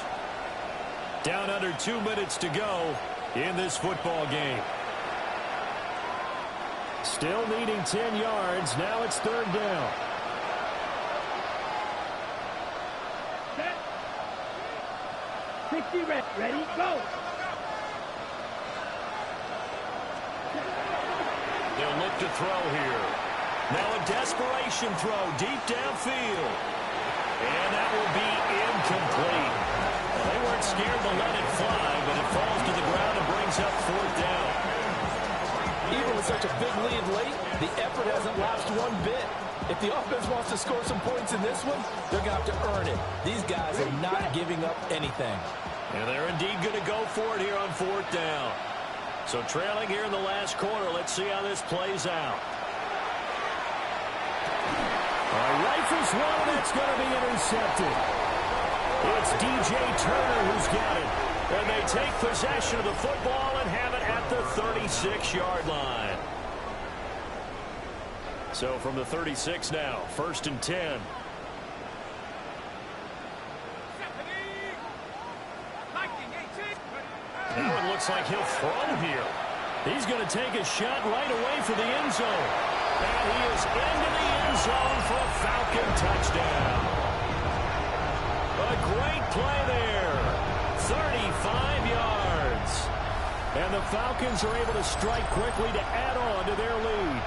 A: Down under 2 minutes to go in this football game.
B: Still needing 10 yards. Now it's third down.
E: Set. 60 ready, go.
A: They'll look to throw here. Now a desperation throw deep downfield. And that will be incomplete. Well, they weren't scared to let it fly, but it falls to the ground and brings up fourth down.
C: Even with such a big lead late, the effort hasn't lapsed one bit. If the offense wants to score some points in this one, they're going to have to earn it. These guys are not giving up anything.
A: And they're indeed going to go for it here on fourth down. So trailing here in the last quarter, let's see how this plays out.
B: Rifles one, and it's going to be intercepted. It's DJ Turner who's got it.
A: And they take possession of the football and have it at the 36-yard line. So from the 36 now, 1st and 10. Now it looks like he'll throw here.
B: He's going to take a shot right away for the end zone.
A: And he is into the end zone for a Falcon touchdown. A great play there. 35 yards.
B: And the Falcons are able to strike quickly to add on to their lead.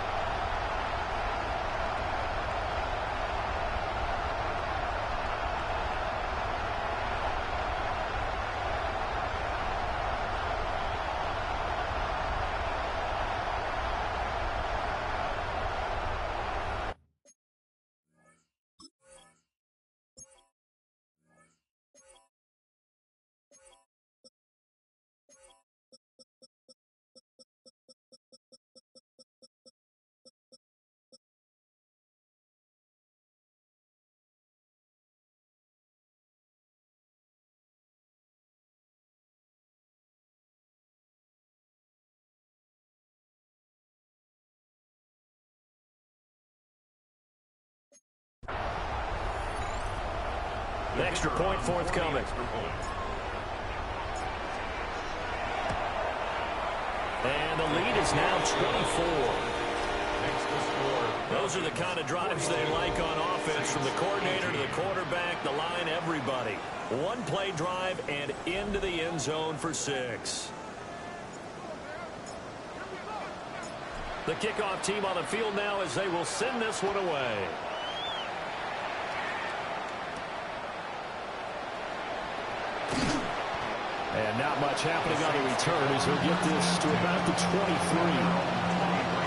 A: An extra point forthcoming. And the lead is now 24. Those are the kind of drives they like on offense, from the coordinator to the quarterback, the line, everybody. One play drive and into the end zone for 6. The kickoff team on the field now as they will send this one away.
B: And not much happening on the return as he'll get this to about the 23.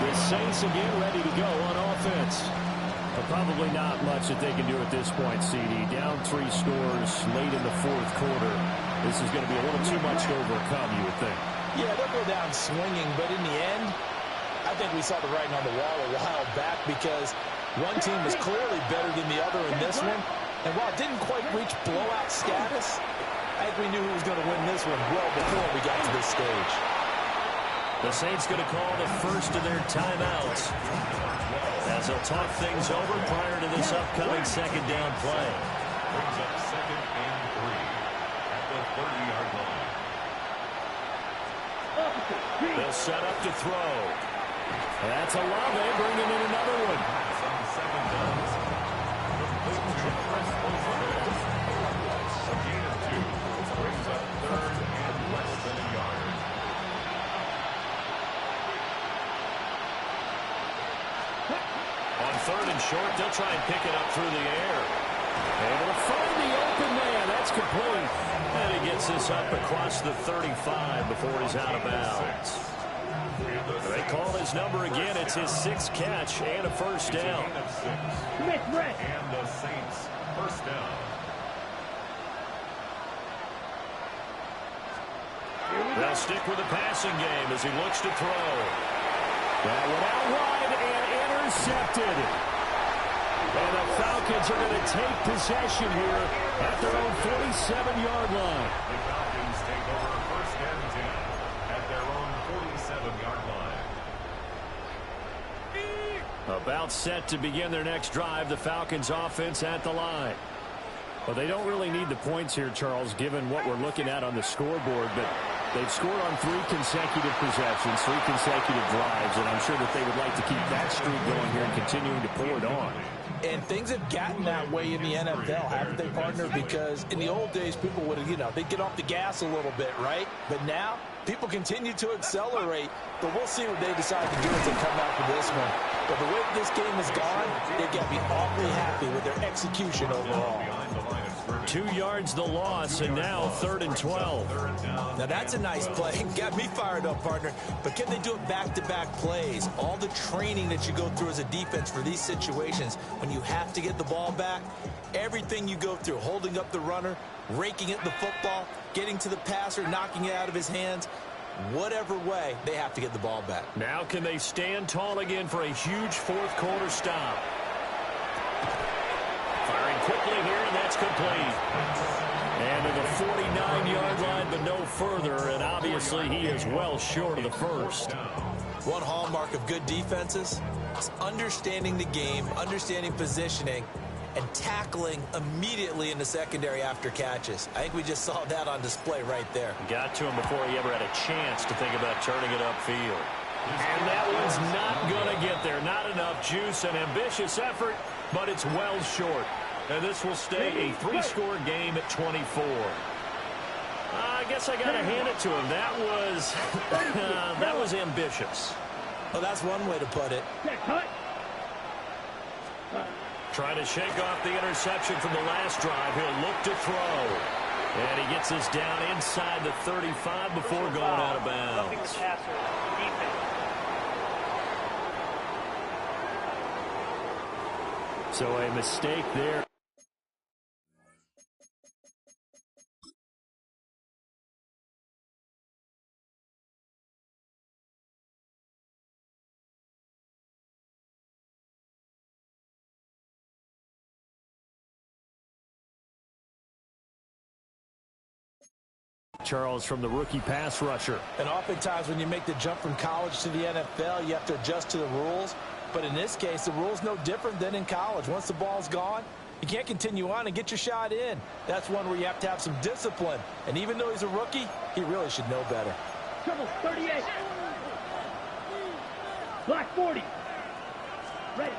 B: The Saints again ready to go on offense.
A: But probably not much that they can do at this point, CD. Down 3 scores late in the fourth quarter. This is going to be a little too much to overcome, you would think.
H: Yeah, they'll go down swinging, but in the end, I think we saw the writing on the wall a while back because one team was clearly better than the other in this one. And while it didn't quite reach blowout status, I think we knew who was going to win this one well before we got to this stage.
A: The Saints going to call the first of their timeouts as they'll talk things over prior to this upcoming second down play.
D: Brings up 2nd and 3 at the 30-yard line.
A: They'll set up to throw. That's Olave bringing in another one.
D: On 2nd downs. A gain of 2 brings up 3rd and less than a yard.
A: On 3rd and short, they'll try and pick it up through the air. Able to find the open man. That's complete. And he gets this up across the 35 before he's out of bounds. They call his number again. It's his 6th catch and a first down.
D: And the Saints first down.
A: They'll stick with the passing game as he looks to throw. That went out wide and intercepted. And the Falcons are going to take possession here at their own 47-yard line.
D: The Falcons take over first and 10 at their own 47-yard line.
A: About set to begin their next drive. The Falcons offense at the line.
B: Well, they don't really need the points here, Charles, given what we're looking at on the scoreboard, but they've scored on 3 consecutive possessions, 3 consecutive drives, and I'm sure that they would like to keep that streak going here and continuing to pour it on.
H: And things have gotten that way in the NFL, haven't they, partner? Because in the old days, people would have, they'd get off the gas a little bit, right? But now, people continue to accelerate, but we'll see what they decide to do as they come out for this one. But the way this game has gone, they've got to be awfully happy with their execution overall.
A: 2 yards the loss, and now 3rd and 12.
H: Now that's a nice play. Got me fired up, partner. But can they do it back-to-back plays? All the training that you go through as a defense for these situations, when you have to get the ball back, everything you go through, holding up the runner, raking at the football, getting to the passer, knocking it out of his hands, whatever way, they have to get the ball back.
A: Now can they stand tall again for a huge 4th quarter stop? Firing quickly here, and that's complete. And to the 49-yard line, but no further, and obviously he is well short of the first.
H: One hallmark of good defenses is understanding the game, understanding positioning, and tackling immediately in the secondary after catches. I think we just saw that on display right there.
A: Got to him before he ever had a chance to think about turning it upfield. And that one's not going to get there. Not enough juice, an ambitious effort, but it's well short. And this will stay a 3-score game at 24. I guess I got to hand it to him. That was ambitious.
H: Well, that's one way to put it.
A: Trying to shake off the interception from the last drive. He'll look to throw. And he gets this down inside the 35 before going out of bounds.
B: So a mistake there. Charles, from the rookie pass rusher.
H: And oftentimes when you make the jump from college to the NFL, you have to adjust to the rules. But in this case, the rule's no different than in college. Once the ball's gone, you can't continue on and get your shot in. That's one where you have to have some discipline. And even though he's a rookie, he really should know better.
E: Trouble, 38. Block 40. Ready.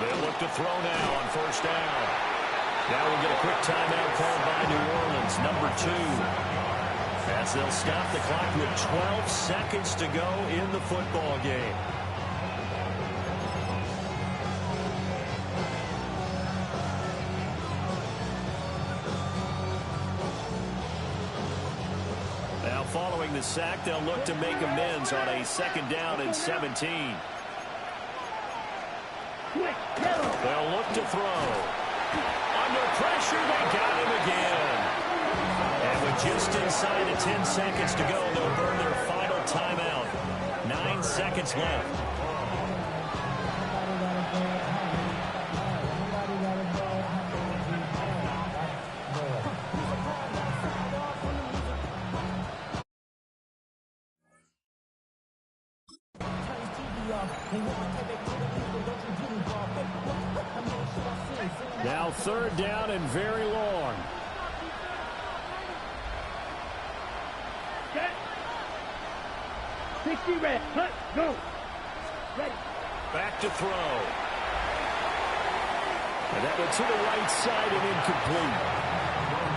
A: They look to throw now on first down. Now we'll get a quick timeout called by New Orleans, number 2. As they'll stop the clock with 12 seconds to go in the football game. Now following the sack, they'll look to make amends on a 2nd down and 17. They'll look to throw. Under pressure, they got him again. And with just inside of 10 seconds to go, they'll burn their final timeout. 9 seconds left.
B: Now 3rd down and very long.
E: Set. 60 red. Cut. Go. Ready.
A: Back to throw.
B: And that went to the right side and incomplete.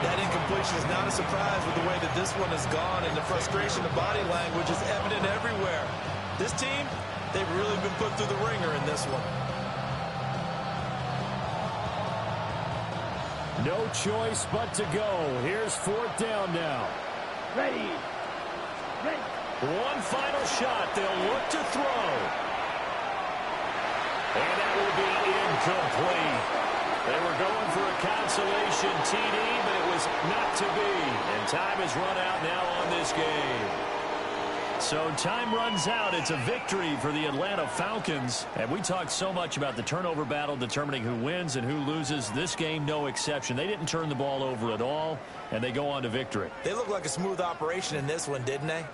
H: That incompletion is not a surprise with the way that this one has gone, and the frustration of body language is evident everywhere. This team, they've really been put through the ringer in this one.
B: No choice but to go. Here's 4th down now.
E: Ready. Ready.
B: One final shot. They'll look to throw. And that will be incomplete. They were going for a consolation TD, but it was not to be. And time has run out now on this game. So time runs out. It's a victory for the Atlanta Falcons. And we talked so much about the turnover battle determining who wins and who loses. This game, no exception. They didn't turn the ball over at all, and they go on to victory.
H: They look like a smooth operation in this one, didn't they?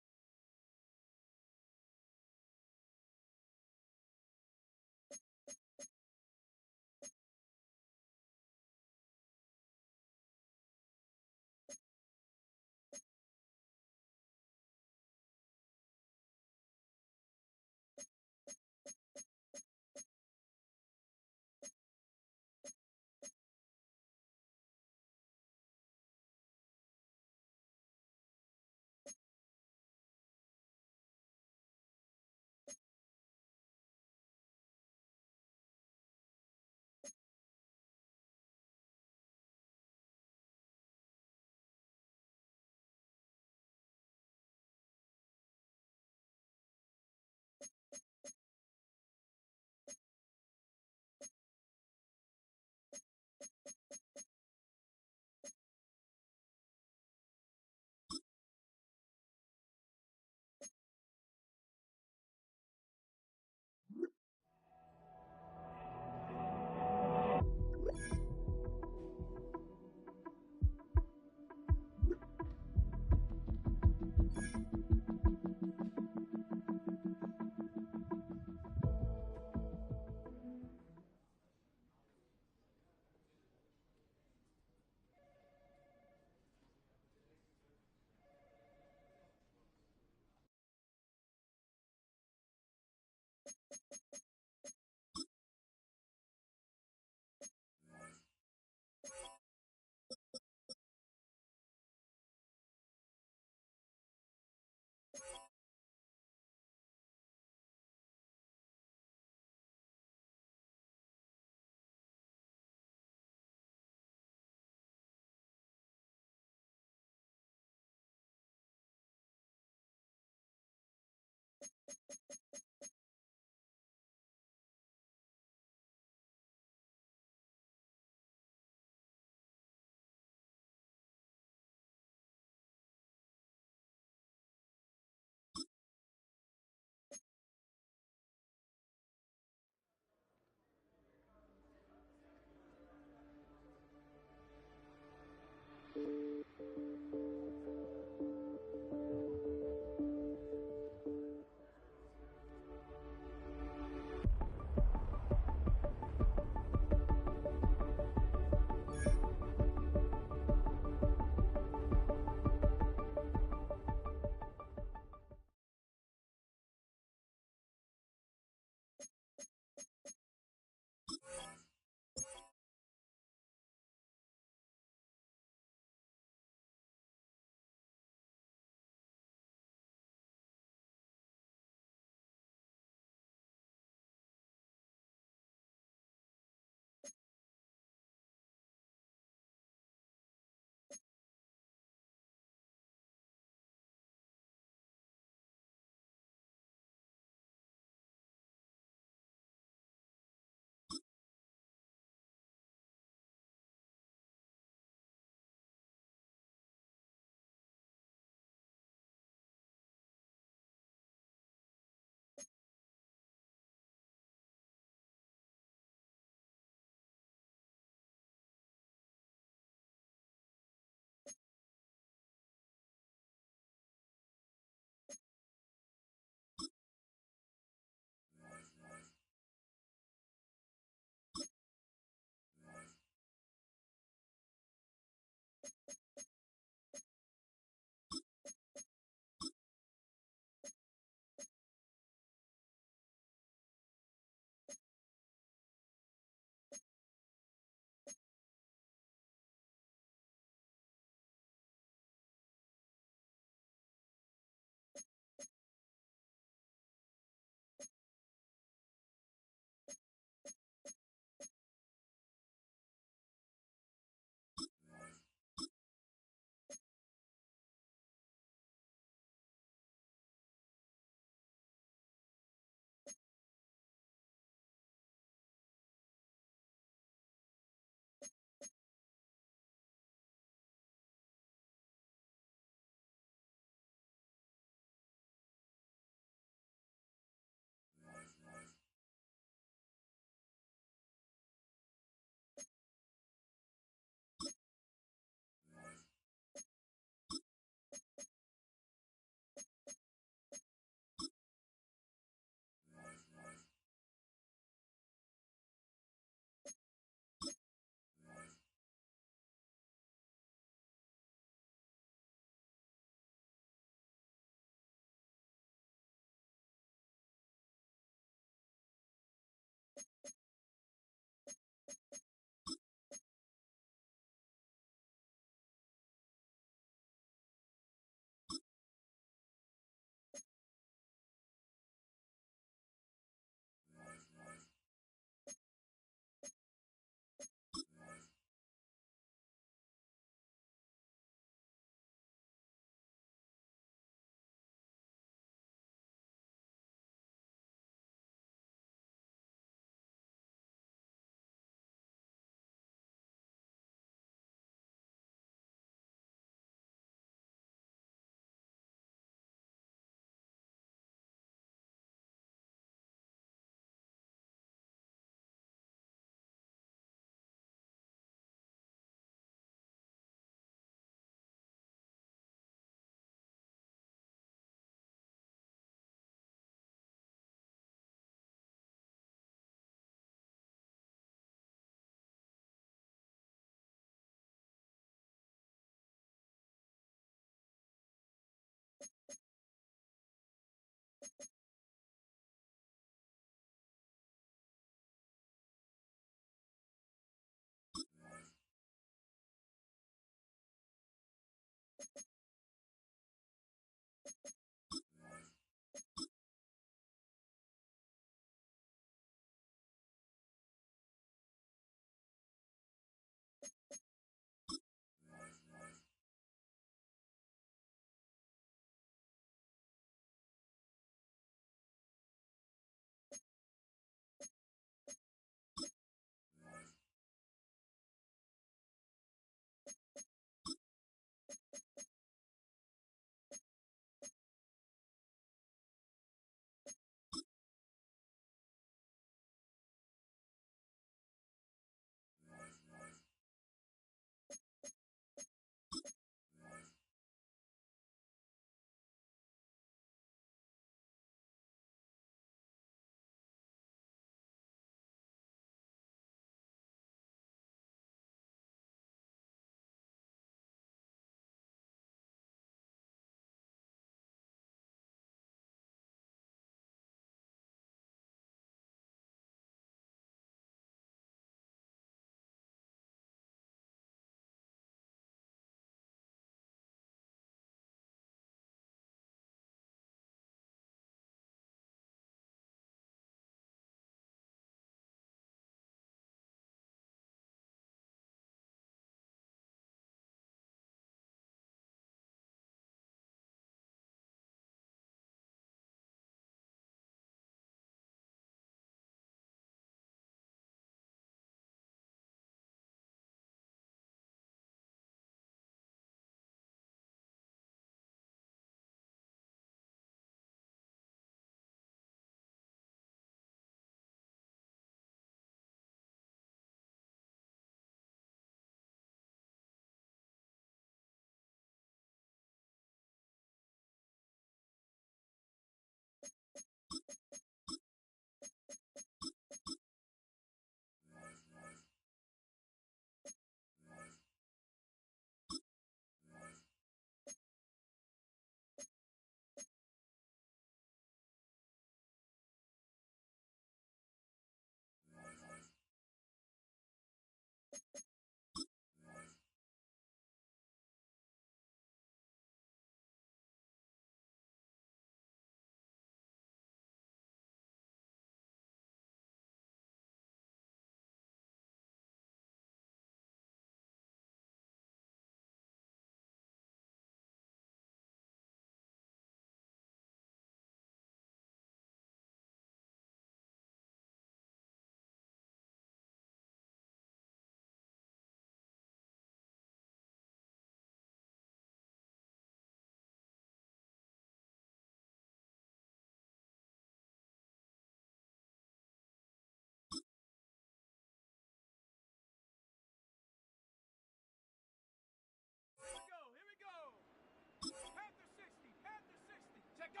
F: go!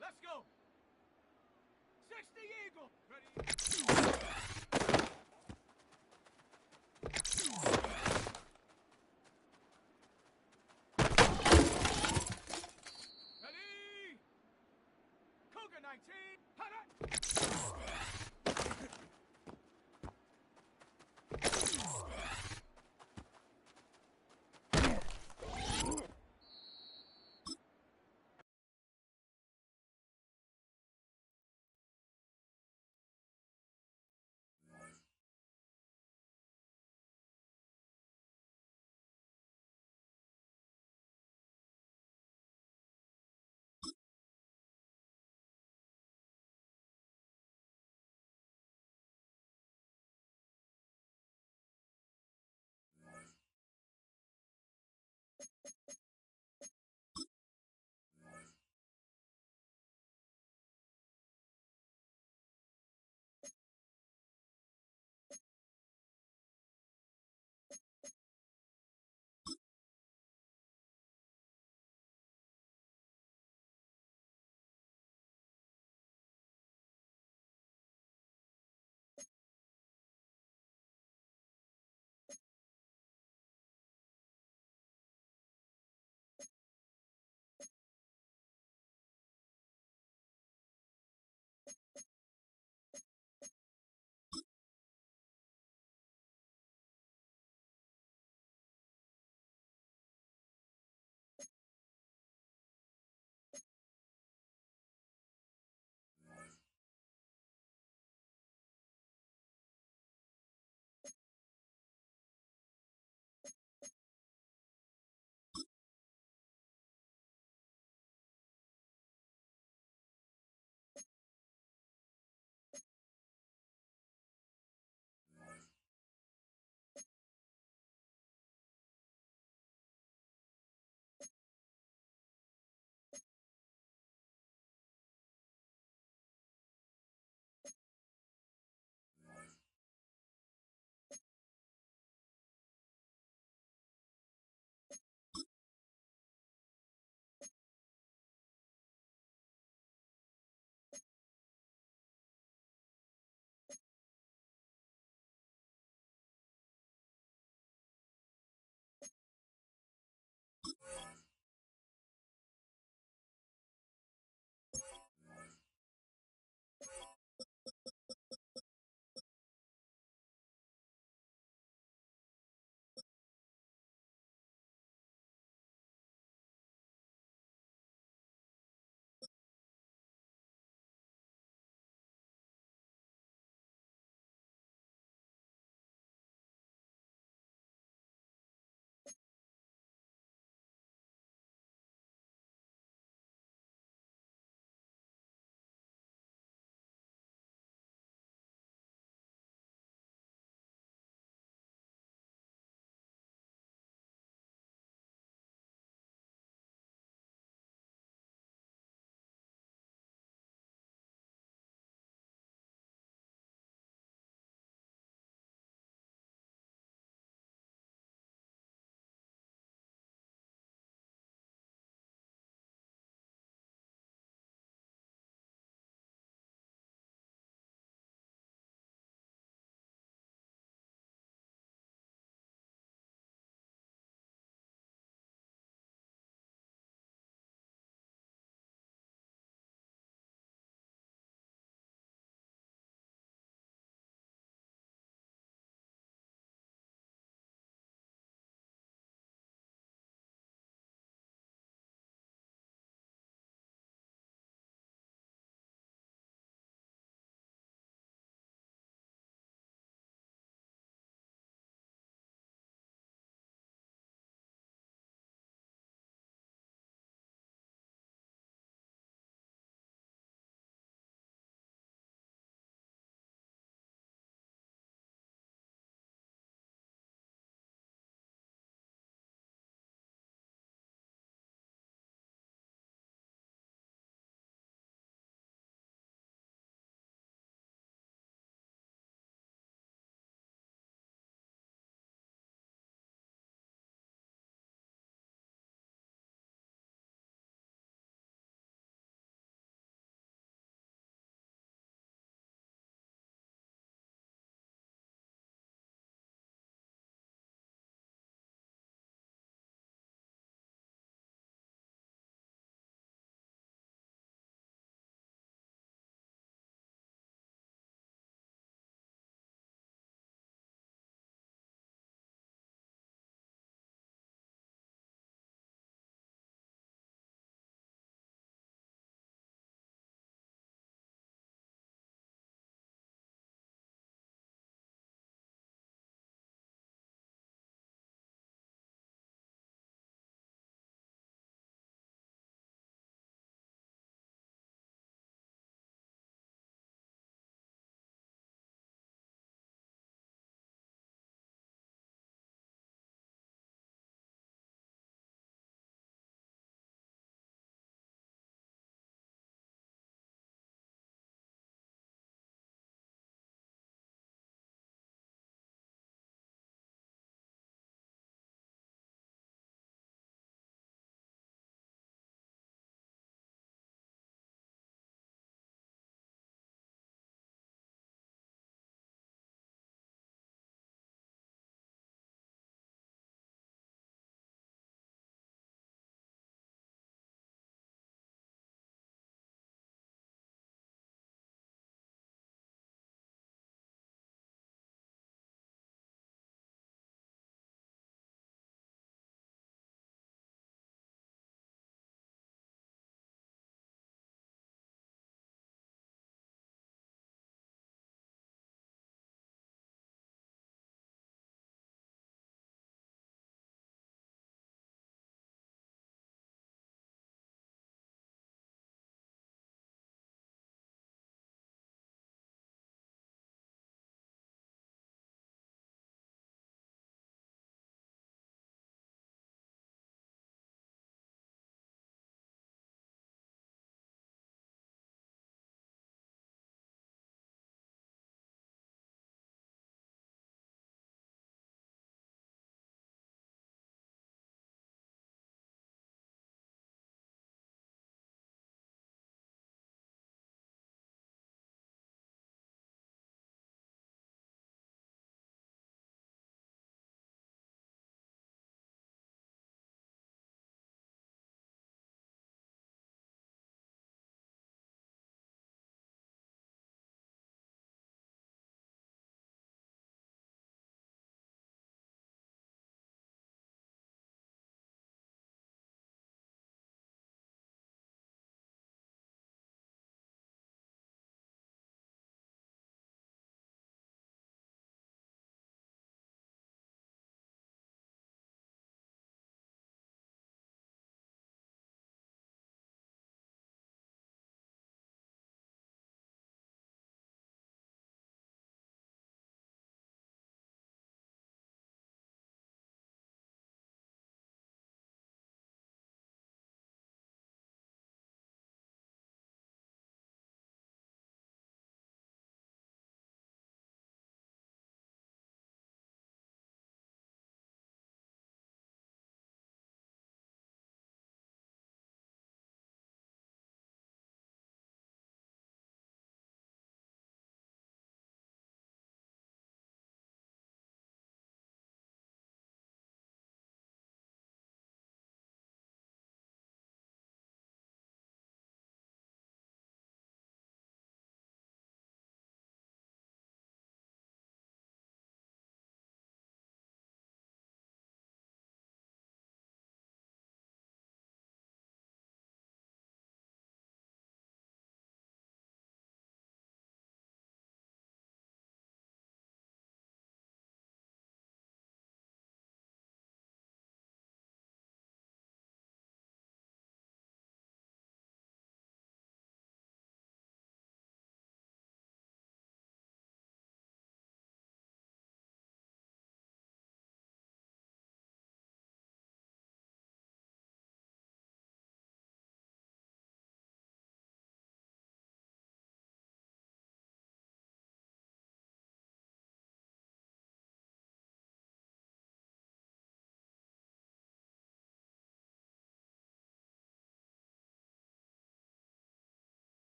F: Let's go. 60 Eagle. Ready. Ready. Cougar 19. Hot.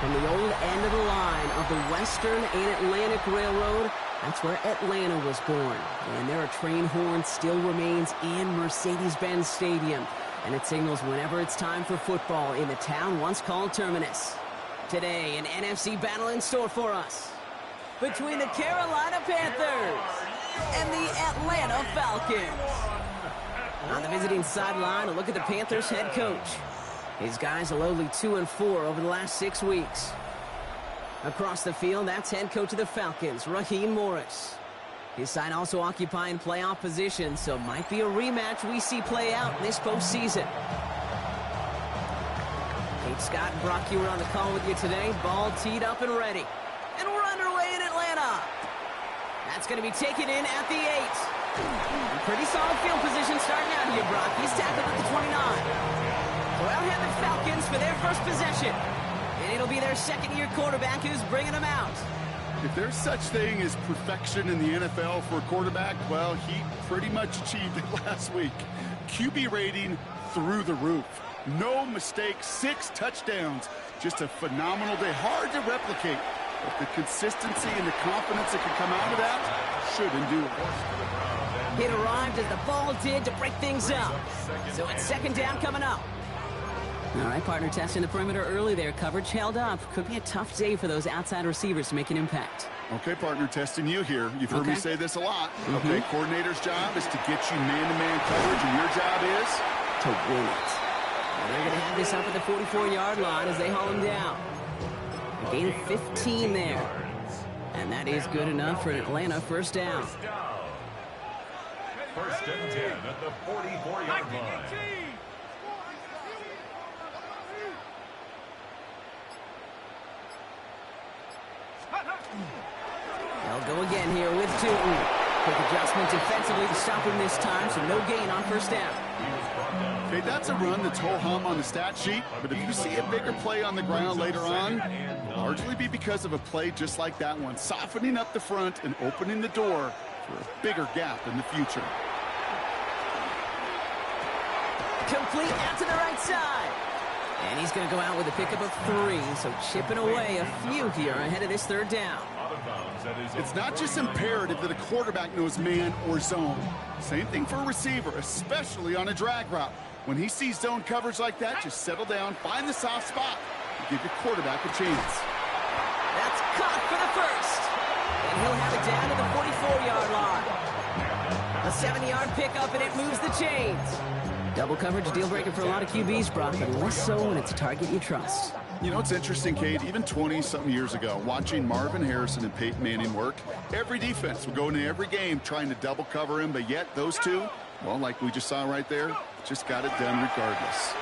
I: From the old end of the line of the Western and Atlantic Railroad, that's where Atlanta was born. And there are train horns still remains in Mercedes-Benz Stadium. And it signals whenever it's time for football in the town once called Terminus. Today, an NFC battle in store for us between the Carolina Panthers and the Atlanta Falcons. On the visiting sideline, a look at the Panthers head coach. His guys are lowly 2-4 over the last 6 weeks. Across the field, that's head coach of the Falcons, Raheem Morris. His side also occupying playoff position, so it might be a rematch we see play out this postseason. Kate Scott and Brock Hewitt on the call with you today. Ball teed up and ready. And we're underway in Atlanta. That's going to be taken in at the 8. Pretty solid field position starting out here, Brock. He's tackled at the 29. So out have the Falcons for their first possession. And it'll be their second-year quarterback who's bringing them out.
J: If there's such thing as perfection in the NFL for a quarterback, well, he pretty much achieved it last week. QB rating through the roof. No mistakes, 6 touchdowns. Just a phenomenal day. Hard to replicate. But the consistency and the confidence that can come out of that should endure.
I: It arrived as the ball did to break things up. So it's second down coming up. All right, partner, testing the perimeter early there. Coverage held up. Could be a tough day for those outside receivers to make an impact.
J: Okay, partner, testing you here. You've heard me say this a lot. Okay, coordinator's job is to get you man-to-man coverage, and your job is
I: to win it. And they're going to have this up at the 44-yard line as they haul him down. A gain of 15 there. And that is good enough for an Atlanta first down.
D: First and 10 at the 44-yard line.
I: They'll go again here with Tootin. Quick adjustment defensively to stop him this time, so no gain on first down.
J: Okay, that's a run that's ho-hum on the stat sheet, but if you see a bigger play on the ground later on, it'll largely be because of a play just like that one, softening up the front and opening the door for a bigger gap in the future.
I: Complete out to the right side. And he's going to go out with a pickup of 3, so chipping away a few here ahead of this third down.
J: It's not just imperative that a quarterback knows man or zone. Same thing for a receiver, especially on a drag route. When he sees zone coverage like that, just settle down, find the soft spot, and give your quarterback a chance.
I: That's caught for the first. And he'll have it down to the 44-yard line. A 7-yard pickup, and it moves the chains. Double coverage, deal breaker for a lot of QBs, Brock, but less so when it's a target you trust.
J: You know, it's interesting, Kate, even 20-something years ago, watching Marvin Harrison and Peyton Manning work, every defense would go into every game trying to double cover him, but yet those two, well, like we just saw right there, just got it done regardless.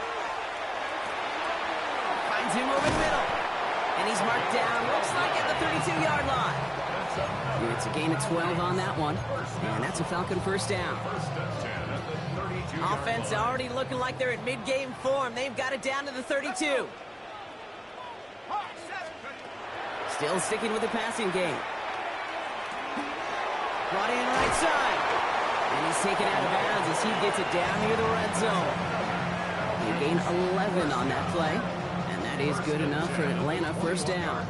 I: Finds him over the middle, and he's marked down, looks like at the 32-yard line. It's a gain of 12 on that one, and that's a Falcon first down. Offense already looking like they're in mid-game form. They've got it down to the 32. Still sticking with the passing game. Brought in right side. And he's taken out of bounds as he gets it down near the red zone. He gained 11 on that play. And that is good enough for Atlanta first down.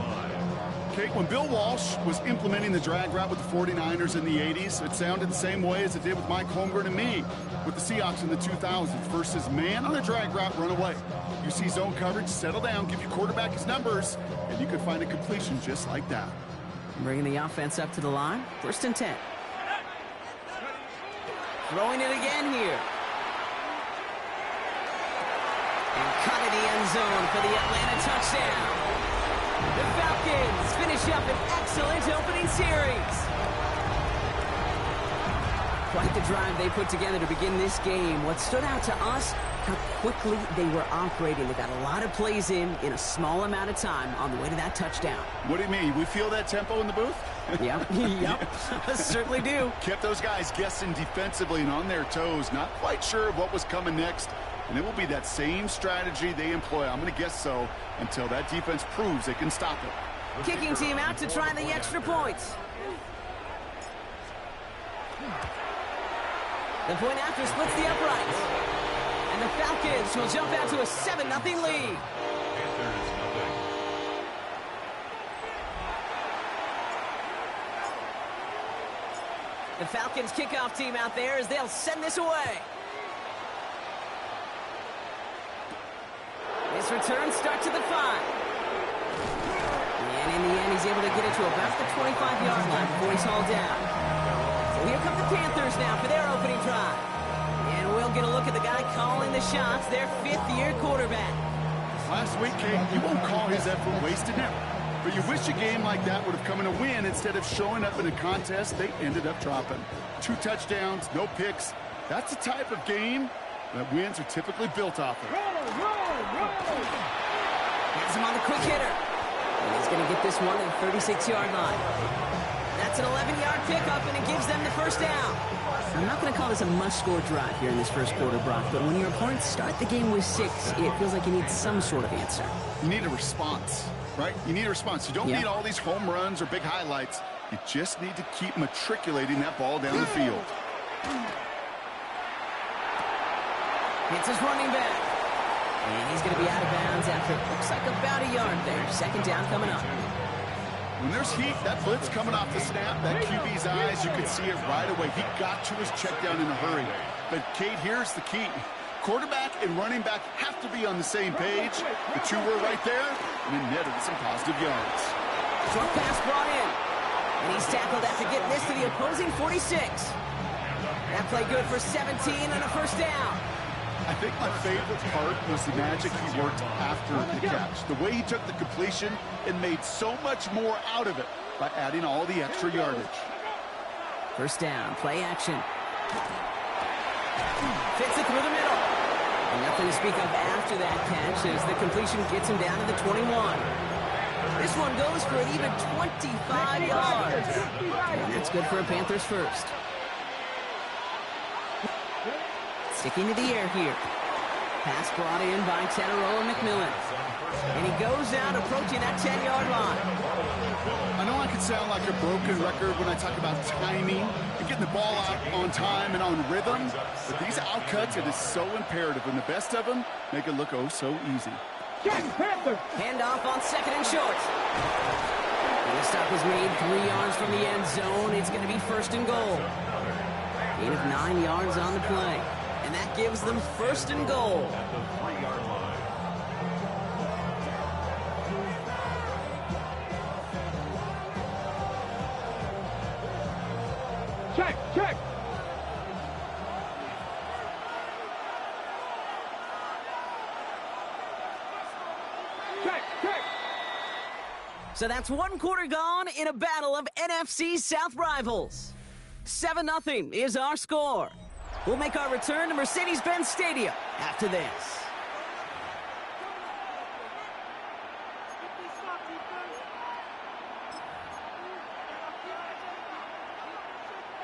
J: Okay, when Bill Walsh was implementing the drag route with the 49ers in the 80s, it sounded the same way as it did with Mike Holmgren and me with the Seahawks in the 2000s. Versus man on a drag route, run away. You see zone coverage, settle down, give your quarterback his numbers, and you could find a completion just like that.
I: Bringing the offense up to the line. First and 10. Throwing it again here. And cut in the end zone for the Atlanta touchdown. The Falcons finish up an excellent opening series. Quite the drive they put together to begin this game. What stood out to us, how quickly they were operating. They got a lot of plays in a small amount of time on the way to that touchdown.
J: What do you mean? We feel that tempo in the booth?
I: Yep. Certainly do.
J: Kept those guys guessing defensively and on their toes, not quite sure of what was coming next. And it will be that same strategy they employ, I'm going to guess so, until that defense proves they can stop it.
I: Kicking team out to try the extra points. The point after splits the uprights. And the Falcons will jump out to a 7-0 lead. The Falcons kickoff team out there as they'll send this away. This return starts at the 5. And in the end, he's able to get it to about the 25-yard line before he's hauled down. So here come the Panthers now for their opening drive. And we'll get a look at the guy calling the shots, their 5th-year quarterback.
J: Last week, Kate, you won't call his effort wasted now. But you wish a game like that would have come in a win instead of showing up in a contest they ended up dropping. 2 touchdowns, no picks. That's the type of game that wins are typically built off of.
I: Has him on the quick hitter. And he's going to get this one at the 36-yard line. That's an 11-yard pickup, and it gives them the first down. I'm not going to call this a must-score drive here in this first quarter, Brock, but when your opponents start the game with 6, it feels like you need some sort of answer.
J: You need a response, right? You need a response. You don't need all these home runs or big highlights. You just need to keep matriculating that ball down the field.
I: It's his running back. And he's going to be out of bounds after it looks like about a yard there. Second down coming up.
J: When there's heat, that blitz coming off the snap, that QB's eyes, you could see it right away. He got to his check down in a hurry. But, Kate, here's the key. Quarterback and running back have to be on the same page. The 2 were right there, and it netted some positive yards.
I: Short pass brought in. And he's tackled after getting this to the opposing 46. That play good for 17 and a first down.
J: I think my favorite part was the magic he worked after the catch. The way he took the completion and made so much more out of it by adding all the extra yardage.
I: First down, play action. Fits it through the middle. And nothing to speak of after that catch as the completion gets him down to the 21. This one goes for an even 25 yards. And that's good for a Panthers first. Sticking to the air here. Pass brought in by Teteroa McMillan. And he goes out approaching that 10-yard line.
J: I know I could sound like a broken record when I talk about timing and getting the ball out on time and on rhythm, but these outcuts, it is so imperative, and the best of them make it look oh so easy.
I: Handoff on 2nd and short. And the stop was made 3 yards from the end zone. It's going to be 1st and goal. Gain of 9 yards on the play. And that gives them 1st and goal.
D: At the 3-yard line.
E: Check.
I: So that's 1 quarter gone in a battle of NFC South rivals. 7-0 is our score. We'll make our return to Mercedes-Benz Stadium after this.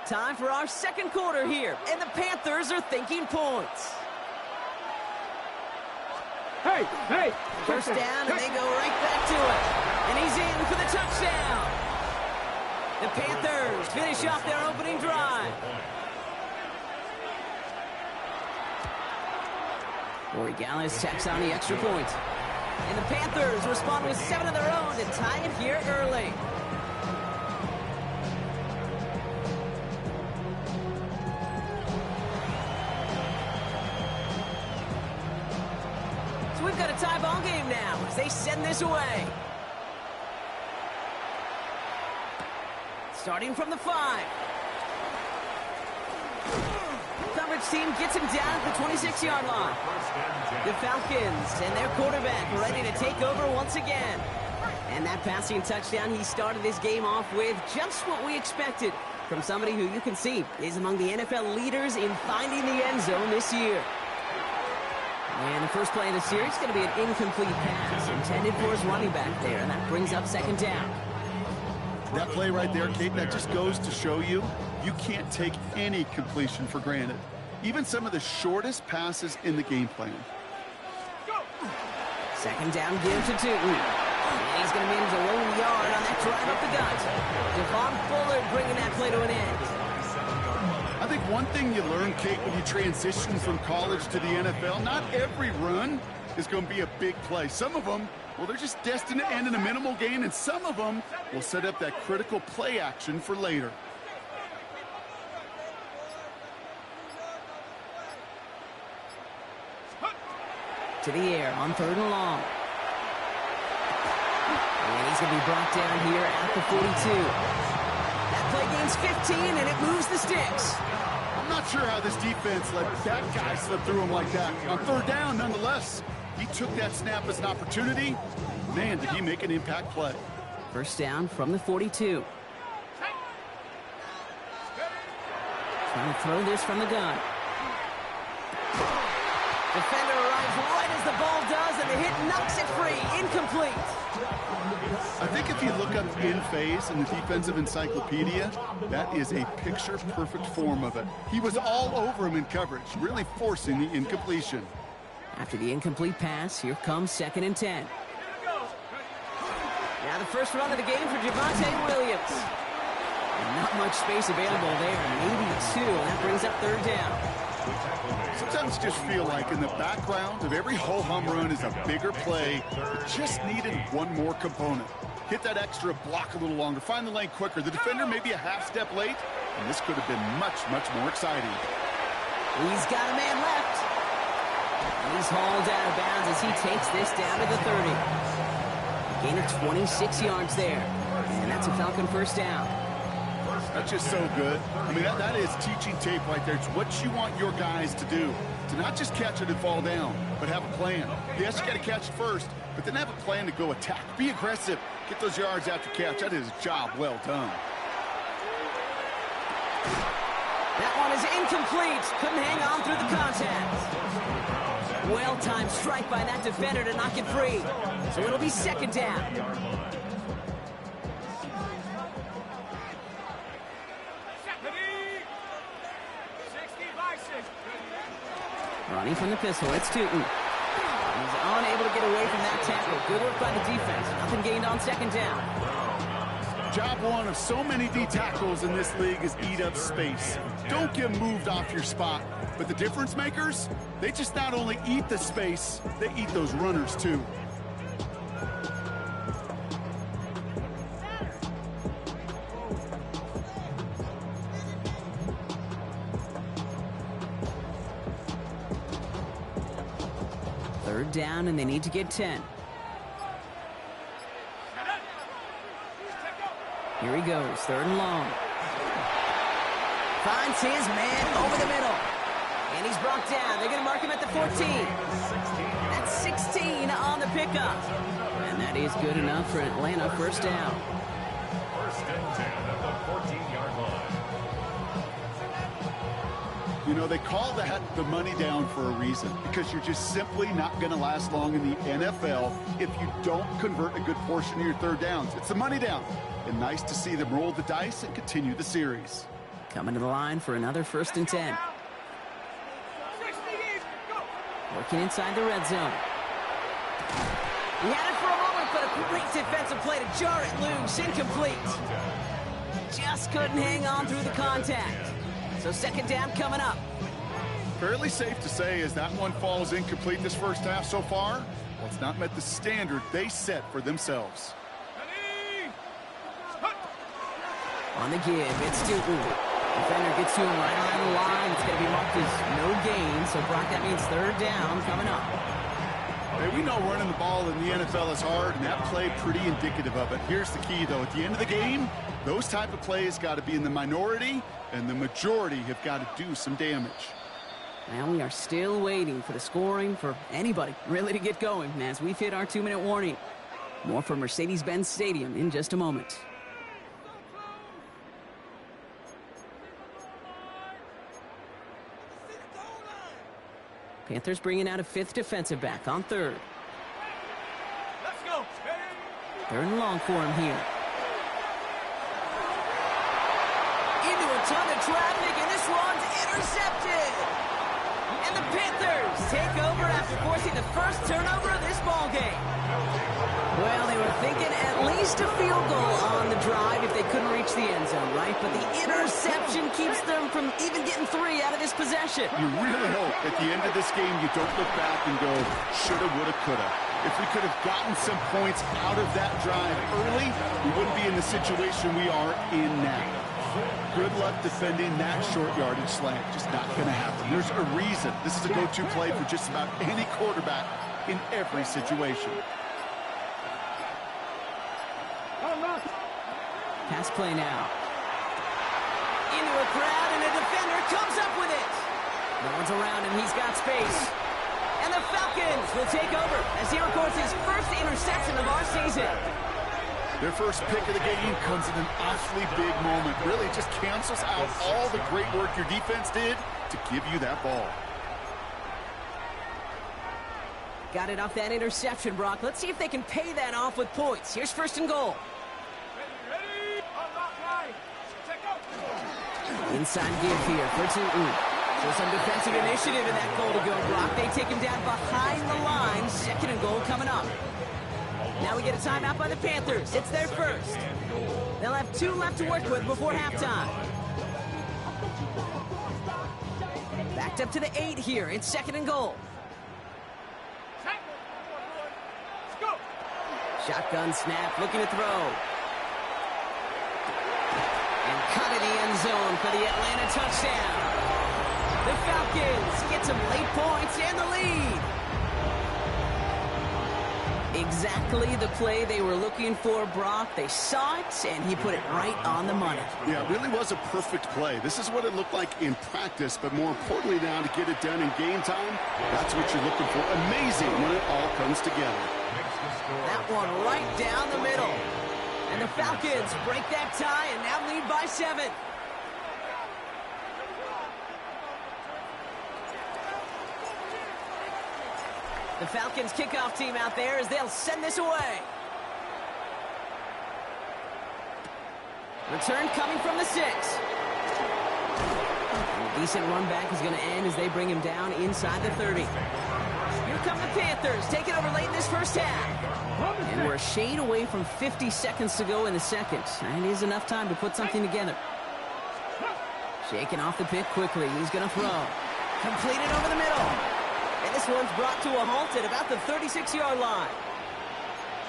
I: Time for our 2nd quarter here, and the Panthers are thinking points.
E: Hey!
I: First down, and they go right back to it. And he's in for the touchdown. The Panthers finish off their opening drive. Corey Gallis tacks on the extra point. And the Panthers respond with 7 of their own to tie it here early. So we've got a tie ball game now as they send this away. Starting from the 5. Coverage team gets him down at the 26-yard line. The Falcons and their quarterback ready to take over once again. And that passing touchdown he started this game off with just what we expected from somebody who you can see is among the NFL leaders in finding the end zone this year. And the first play of the series is going to be an incomplete pass intended for his running back there, and that brings up 2nd down.
J: That play right there, Kate, that just goes to show you can't take any completion for granted. Even some of the shortest passes in the game plan.
I: 2nd down give to Tootin. And he's going to manage a lone yard on that drive up the gut. Devon Bullard bringing that play to an end.
J: I think one thing you learn, Kate, when you transition from college to the NFL, not every run is going to be a big play. Some of them, well, they're just destined to end in a minimal gain, and some of them will set up that critical play action for later.
I: to the air on 3rd and long. And he's going to be brought down here at the 42. That play gains 15, and it moves the sticks.
J: I'm not sure how this defense let that guy slip through him like that. On 3rd down, nonetheless, he took that snap as an opportunity. Man, did he make an impact play.
I: 1st down from the 42. Trying to throw this from the gun. Defender arrives right as the ball does, and the hit knocks it free. Incomplete.
J: I think if you look up in phase in the defensive encyclopedia, that is a picture-perfect form of it. He was all over him in coverage, really forcing the incompletion.
I: After the incomplete pass, here comes 2nd and 10. Now the first run of the game for Javonte Williams. And not much space available there, maybe 2. That brings up 3rd down.
J: Sometimes you just feel like in the background of every ho-hum run is a bigger play. It just needed one more component. Hit that extra block a little longer, find the lane quicker. The defender may be a half step late, and this could have been much, much more exciting.
I: He's got a man left. He's hauled out of bounds as he takes this down to the 30. A gain of 26 yards there. And that's a Falcon 1st down.
J: That's just so good. I mean, that is teaching tape right there. It's what you want your guys to do. To not just catch it and fall down, but have a plan. Yes, you got to catch it first, but then have a plan to go attack. Be aggressive. Get those yards after catch. That is a job well done.
I: That one is incomplete. Couldn't hang on through the contact. Well-timed strike by that defender to knock it free. So it'll be 2nd down. Running from the pistol, it's Tootin. He's unable to get away from that tackle. Good work by the defense. Nothing gained on 2nd down.
J: Job one of so many D tackles in this league is eat up space. Don't get moved off your spot. But the difference makers, they just not only eat the space, they eat those runners too.
I: Down, and they need to get 10. Here he goes, 3rd and long. Finds his man over the middle. And he's brought down. They're going to mark him at the 14. That's 16 on the pickup. And that is good enough for Atlanta. 1st down.
D: 1st and 10 at the 14-yard line.
J: You know, they call that the money down for a reason, because you're just simply not going to last long in the NFL if you don't convert a good portion of your 3rd downs. It's the money down. And nice to see them roll the dice and continue the series.
I: Coming to the line for another 1st and 10. Working inside the red zone. He had it for a moment, but a great defensive play to jar it loose. Incomplete. Just couldn't hang on through the contact. So 2nd down coming up.
J: Fairly safe to say as that one falls incomplete this 1st half so far, well, it's not met the standard they set for themselves.
I: On the give, it's Tootin. Defender gets to him right around the line. It's going to be marked as no gain. So, Brock, that means 3rd down coming up.
J: Hey, we know running the ball in the NFL is hard, and that play pretty indicative of it. Here's the key, though. At the end of the game, those type of plays got to be in the minority, and the majority have got to do some damage.
I: Now we are still waiting for the scoring for anybody really to get going as we've hit our 2-minute warning. More from Mercedes-Benz Stadium in just a moment. Panthers bringing out a 5th defensive back on 3rd.
F: Let's go.
I: 3rd and long for him here. Into a ton of traffic, and this one's intercepted. And the Panthers take over after forcing the first turnover of this ballgame. Well, they were thinking at least a field goal on the drive if they couldn't reach the end zone, right? But the interception keeps them from even getting 3 out of this possession.
J: You really hope at the end of this game you don't look back and go, shoulda, woulda, coulda. If we could have gotten some points out of that drive early, we wouldn't be in the situation we are in now. Good luck defending that short yardage slant. Just not going to happen. There's a reason. This is a go-to play for just about any quarterback in every situation.
I: Pass play now. Into a crowd, and a defender comes up with it. No one's around him. He's got space. And the Falcons will take over as he records his first interception of our season.
J: Their first pick of the game comes in an awfully big moment. Really just cancels out all the great work your defense did to give you that ball.
I: Got it off that interception, Brock. Let's see if they can pay that off with points. Here's first and goal. Inside give here for Tootin. So some defensive initiative in that goal to go, Brock. They take him down behind the line. Second and goal coming up. Now we get a timeout by the Panthers. It's their first. They'll have 2 left to work with before halftime. Backed up to the 8 here. It's second and goal. Shotgun snap, looking to throw. And cut in the end zone for the Atlanta touchdown. The Falcons get some late points and the lead. Exactly the play they were looking for, Brock. They saw it, and he put it right on the money.
J: Yeah, it really was a perfect play. This is what it looked like in practice, but more importantly now to get it done in game time, that's what you're looking for. Amazing when it all comes together.
I: That one right down the middle. And the Falcons break that tie and now lead by 7. The Falcons kickoff team out there as they'll send this away. Return coming from the 6. And a decent run back is going to end as they bring him down inside the 30. Here come the Panthers, taking over late in this first half. And we're a shade away from 50 seconds to go in the second. And it is enough time to put something together. Shaking off the pick quickly. He's going to throw. Completed over the middle. And this one's brought to a halt at about the 36-yard line.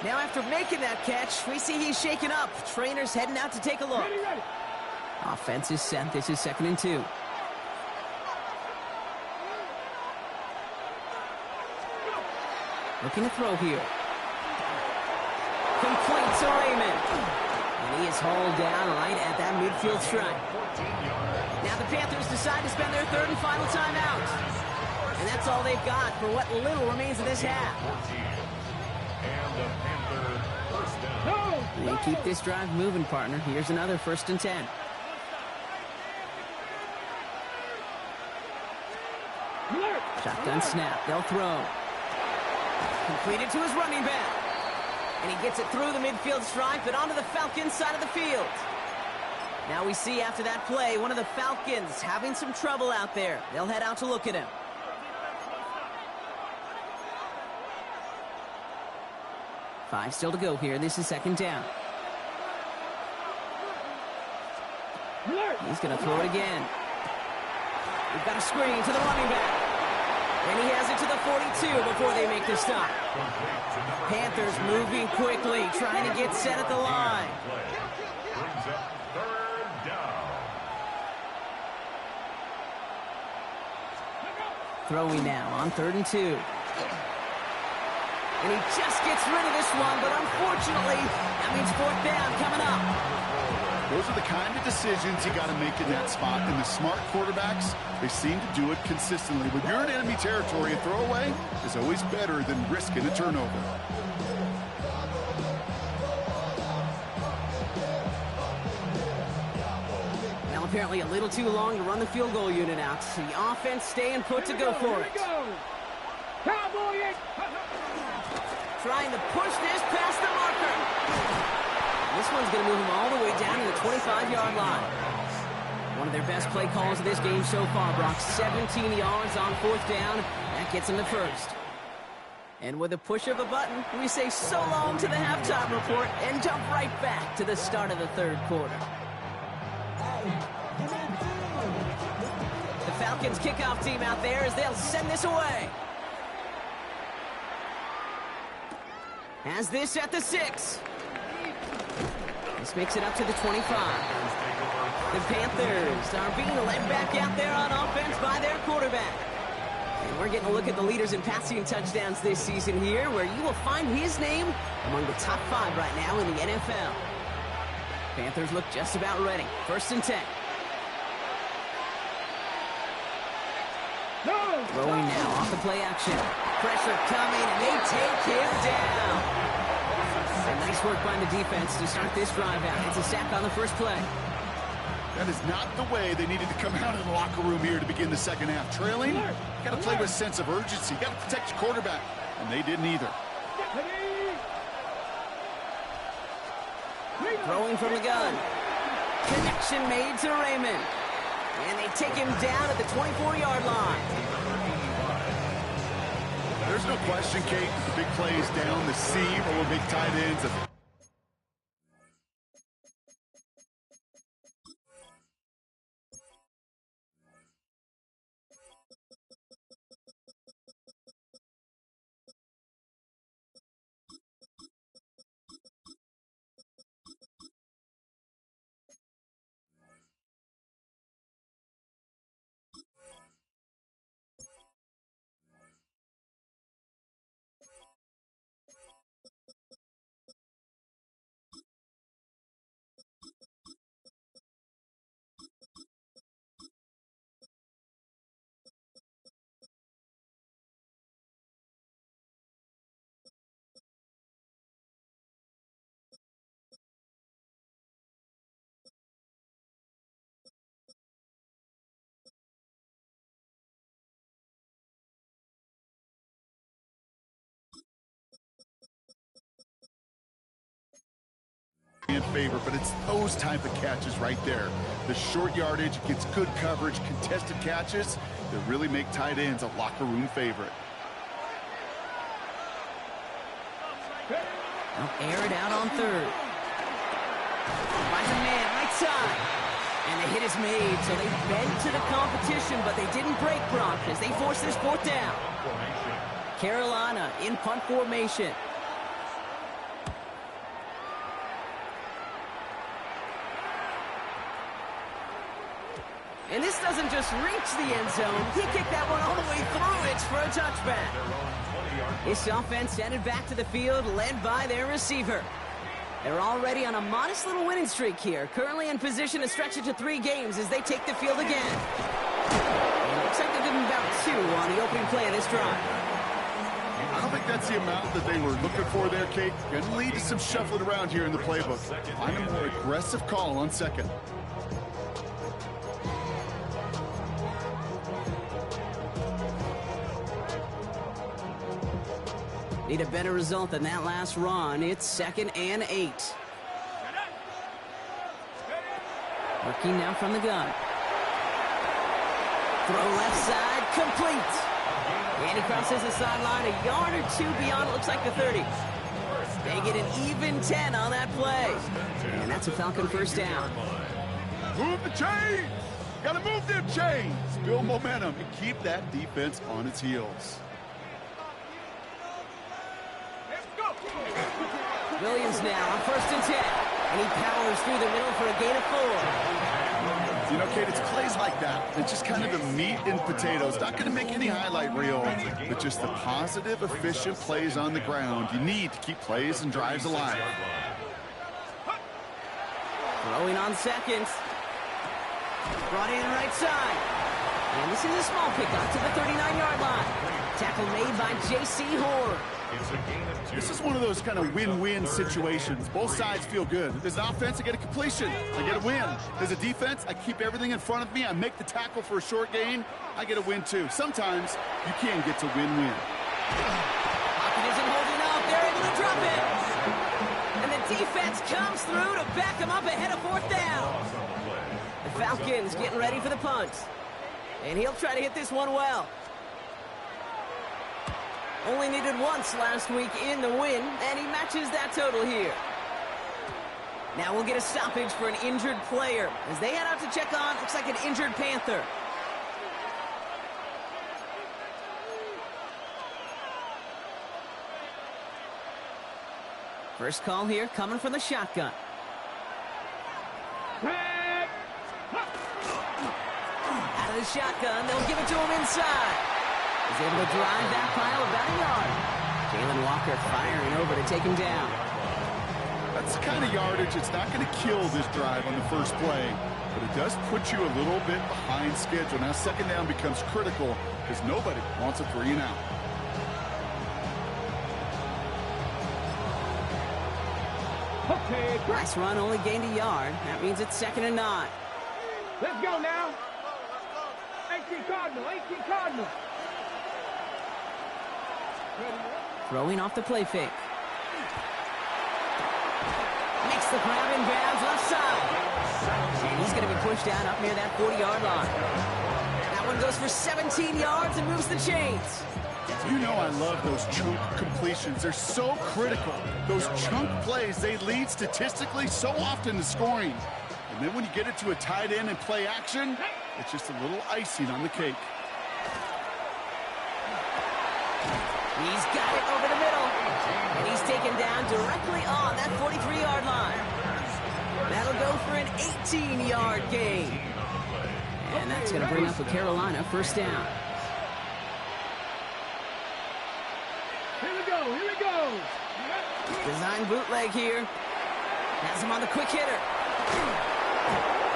I: Now after making that catch, we see he's shaken up. Trainer's heading out to take a look. Offense is set. This is second and 2. Looking to throw here. Complete to Raymond. And he is hauled down right at that midfield stripe. Now the Panthers decide to spend their third and final timeout. And that's all they've got for what little remains of this half. They keep this drive moving, partner. Here's another first and 10. Shotgun snap. They'll throw. Completed to his running back. And he gets it through the midfield stripe and onto the Falcons side of the field. Now we see after that play, one of the Falcons having some trouble out there. They'll head out to look at him. Five still to go here. This is second down. He's going to throw it again. We've got a screen to the running back. And he has it to the 42 before they make the stop. Panthers moving quickly, trying to get set at the line. Throwing now on 3rd and 2. And he just gets rid of this one, but unfortunately, that means 4th down coming up.
J: Those are the kind of decisions you got to make in that spot. And the smart quarterbacks, they seem to do it consistently. When you're in enemy territory, a throwaway is always better than risking a turnover.
I: Now apparently a little too long to run the field goal unit out. The offense staying put to go for it. Trying to push this past the marker. This one's going to move him all the way down to the 25-yard line. One of their best play calls of this game so far, Brock. 17 yards on 4th down. That gets him the first. And with a push of a button, we say so long to the halftime report and jump right back to the start of the 3rd quarter. The Falcons kickoff team out there as they'll send this away. Has this at the 6. This makes it up to the 25. The Panthers are being led back out there on offense by their quarterback. And we're getting a look at the leaders in passing touchdowns this season here, where you will find his name among the top 5 right now in the NFL. Panthers look just about ready. 1st and 10. Throwing now off the play action. Pressure coming, and they take him down. And nice work by the defense to start this drive out. It's a sack on the first play.
J: That is not the way they needed to come out of the locker room here to begin the second half. Trailing, you got to play with a sense of urgency. You got to protect your quarterback, and they didn't either.
I: Throwing from the gun. Connection made to Raymond. And they take him down at the 24-yard line.
J: There's no question, Kate, the big plays down the seam or big tight ends. In favor, but it's those type of catches right there. The short yardage gets good coverage, contested catches that really make tight ends a locker room favorite.
I: They'll air it out on 3rd. Finds a man right side. And the hit is made, so they bent to the competition, but they didn't break Brock as they force this 4th down. Carolina in punt formation. And this doesn't just reach the end zone. He kicked that one all the way through. It's for a touchback. This offense headed back to the field, led by their receiver. They're already on a modest little winning streak here. Currently in position to stretch it to 3 games as they take the field again. And it looks like they're giving about 2 on the opening play of this drive.
J: I don't think that's the amount that they were looking for there, Kate. Going to lead to some shuffling around here in the playbook. Find a more aggressive call on 2nd.
I: Need a better result than that last run. It's 2nd and 8. Working now from the gun. Throw left side, complete. And he crosses the sideline a yard or 2 beyond, it looks like the 30. They get an even 10 on that play. And that's a Falcon 1st down.
J: Move the chains! Gotta move them chains! Build momentum and keep that defense on its heels.
I: Williams now on 1st and 10. And he powers through the middle for a gain of 4.
J: You know, Kate, it's plays like that. It's just kind of the meat and potatoes. Not going to make any highlight reel, but just the positive, efficient plays on the ground. You need to keep plays and drives alive.
I: Throwing on 2nd. Brought in right side. And this is a small pickup to the 39-yard line. Tackle made by J.C. Horn.
J: This is one of those kind of win-win situations. Both sides feel good. As an offense, I get a completion. I get a win. As a defense, I keep everything in front of me. I make the tackle for a short gain. I get a win, too. Sometimes you can get to win-win.
I: Pocket isn't holding up. They're able to drop it. And the defense comes through to back them up ahead of 4th down. The Falcons getting ready for the punt. And he'll try to hit this one well. Only needed once last week in the win, and he matches that total here. Now we'll get a stoppage for an injured player as they head out to check on, looks like an injured Panther. First call here coming from the shotgun. Out of the shotgun, they'll give it to him inside. He's able to drive that pile about a yard. Jalen Walker firing over to take him down.
J: That's the kind of yardage. It's not going to kill this drive on the first play, but it does put you a little bit behind schedule. Now second down becomes critical because nobody wants a 3 and out.
E: Okay,
I: Nice run, only gained a yard. That means it's 2nd and 9.
E: let's go now. 18 Cardinal, 18 Cardinal.
I: Throwing off the play fake. Makes the grab in bounds left side. And he's going to be pushed down up near that 40-yard line. That one goes for 17 yards and moves the chains.
J: You know I love those chunk completions. They're so critical. Those chunk plays, they lead statistically so often to scoring. And then when you get it to a tight end and play action, it's just a little icing on the cake.
I: He's got it over the middle. And he's taken down directly on that 43-yard line. That'll go for an 18-yard gain. And that's going to bring up a Carolina first down.
E: Here we go, here we go.
I: Design bootleg here. Has him on the quick hitter.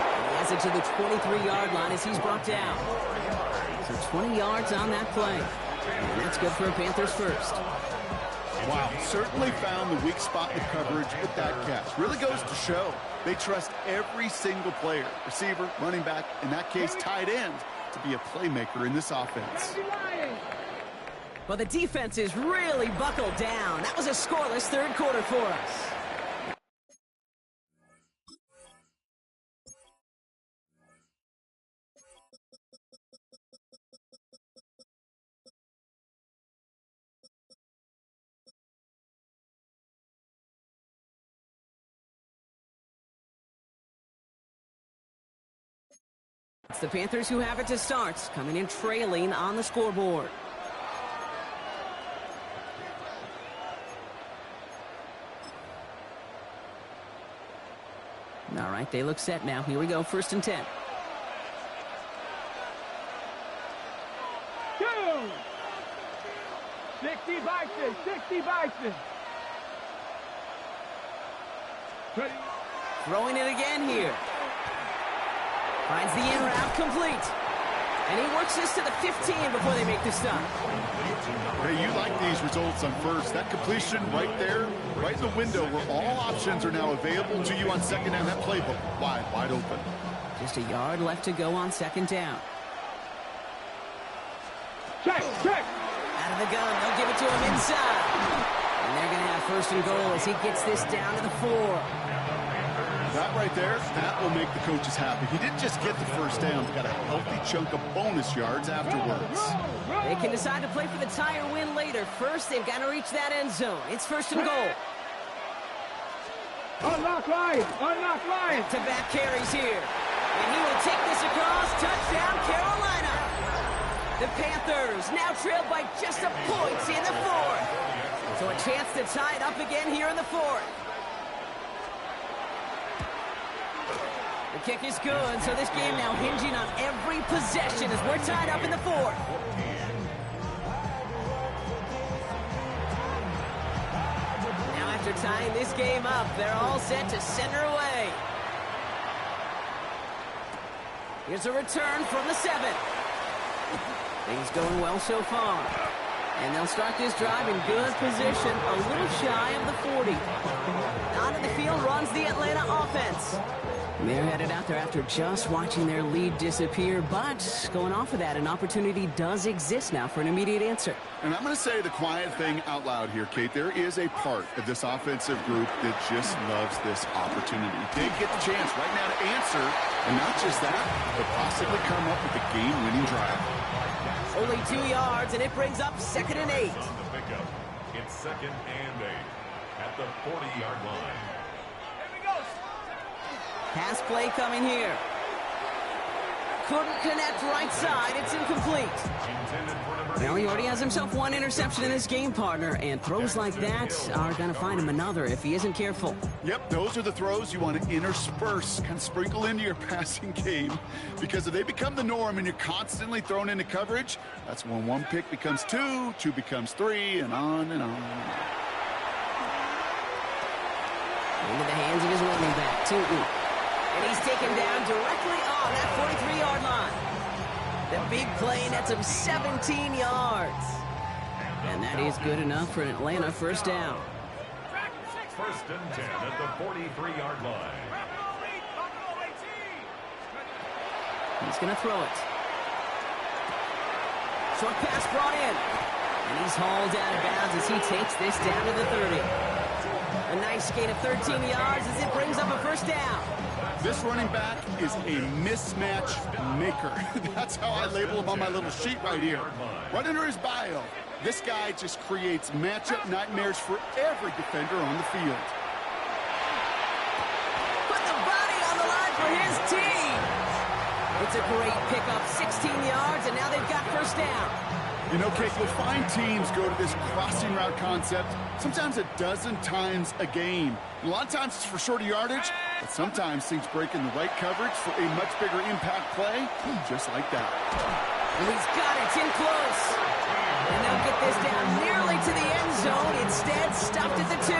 I: And he has it to the 23-yard line as he's brought down. So 20 yards on that play. And that's good for a Panthers first.
J: Wow, certainly found the weak spot in the coverage with that catch. Really goes to show they trust every single player, receiver, running back, in that case, tight end, to be a playmaker in this offense.
I: Well, the defense is really buckled down. That was a scoreless third quarter for us. It's the Panthers who have it to start, coming in trailing on the scoreboard. All right, they look set now. Here we go, 1st and 10.
E: 2. 60 Bison, 60 Bison.
I: Throwing it again here. Finds the in route complete. And he works this to the 15 before they make the stop.
J: Hey, you like these results on first. That completion right there, right in the window where all options are now available to you on second down. That playbook wide open.
I: Just a yard left to go on 2nd down.
E: Check.
I: Out of the gun, they'll give it to him inside. And they're going to have 1st and goal as he gets this down to the 4.
J: That right there, that will make the coaches happy. He didn't just get the first down, he got a healthy chunk of bonus yards afterwards.
I: They can decide to play for the tie or win later. First, they've got to reach that end zone. It's 1st and goal.
E: Unlock line.
I: Back-to-back carries here. And he will take this across. Touchdown, Carolina. The Panthers now trailed by just a point in the 4th. So a chance to tie it up again here in the 4th. The kick is good, so this game now hinging on every possession as we're tied up in the 4th. Now after tying this game up, they're all set to center away. Here's a return from the 7. Things going well so far. And they'll start this drive in good position, a little shy of the 40. Onto the field runs the Atlanta offense. They're headed out there after just watching their lead disappear, but going off of that, an opportunity does exist now for an immediate answer.
J: And I'm going to say the quiet thing out loud here, Kate. There is a part of this offensive group that just loves this opportunity. They get the chance right now to answer, and not just that, but possibly come up with a game-winning drive.
I: Only 2 yards, and it brings up 2nd and 8.
D: It's 2nd and 8 at the 40-yard line.
I: Pass play coming here. Couldn't connect right side. It's incomplete.
D: Intended for number
I: Well, he already has himself one interception in this game, partner, and throws like that are going to find him another if he isn't careful.
J: Yep, those are the throws you want to intersperse, kind of sprinkle into your passing game, because if they become the norm and you're constantly thrown into coverage, that's when one pick becomes two, two becomes three, and on and on.
I: Into the hands of his running back, Tootin. And he's taken down directly on that 43-yard line. The big play nets him 17 yards. And that is good enough for an Atlanta first down.
D: First and 10 at the 43-yard line.
I: He's going to throw it. Short pass brought in. And he's hauled out of bounds as he takes this down to the 30. A nice gain of 13 yards as it brings up a first down.
J: This running back is a mismatch maker. That's how I label him on my little sheet right here. Right under his bio, this guy just creates matchup nightmares for every defender on the field.
I: Put the body on the line for his team. It's a great pickup, 16 yards, and now they've got first down.
J: You know, Kate, you'll find teams go to this crossing route concept sometimes a dozen times a game. And a lot of times it's for shorter yardage, but sometimes things break in the right coverage for a much bigger impact play, just like that.
I: And he's got it in close. And they'll get this down nearly to the end zone. Instead, stopped at the 2.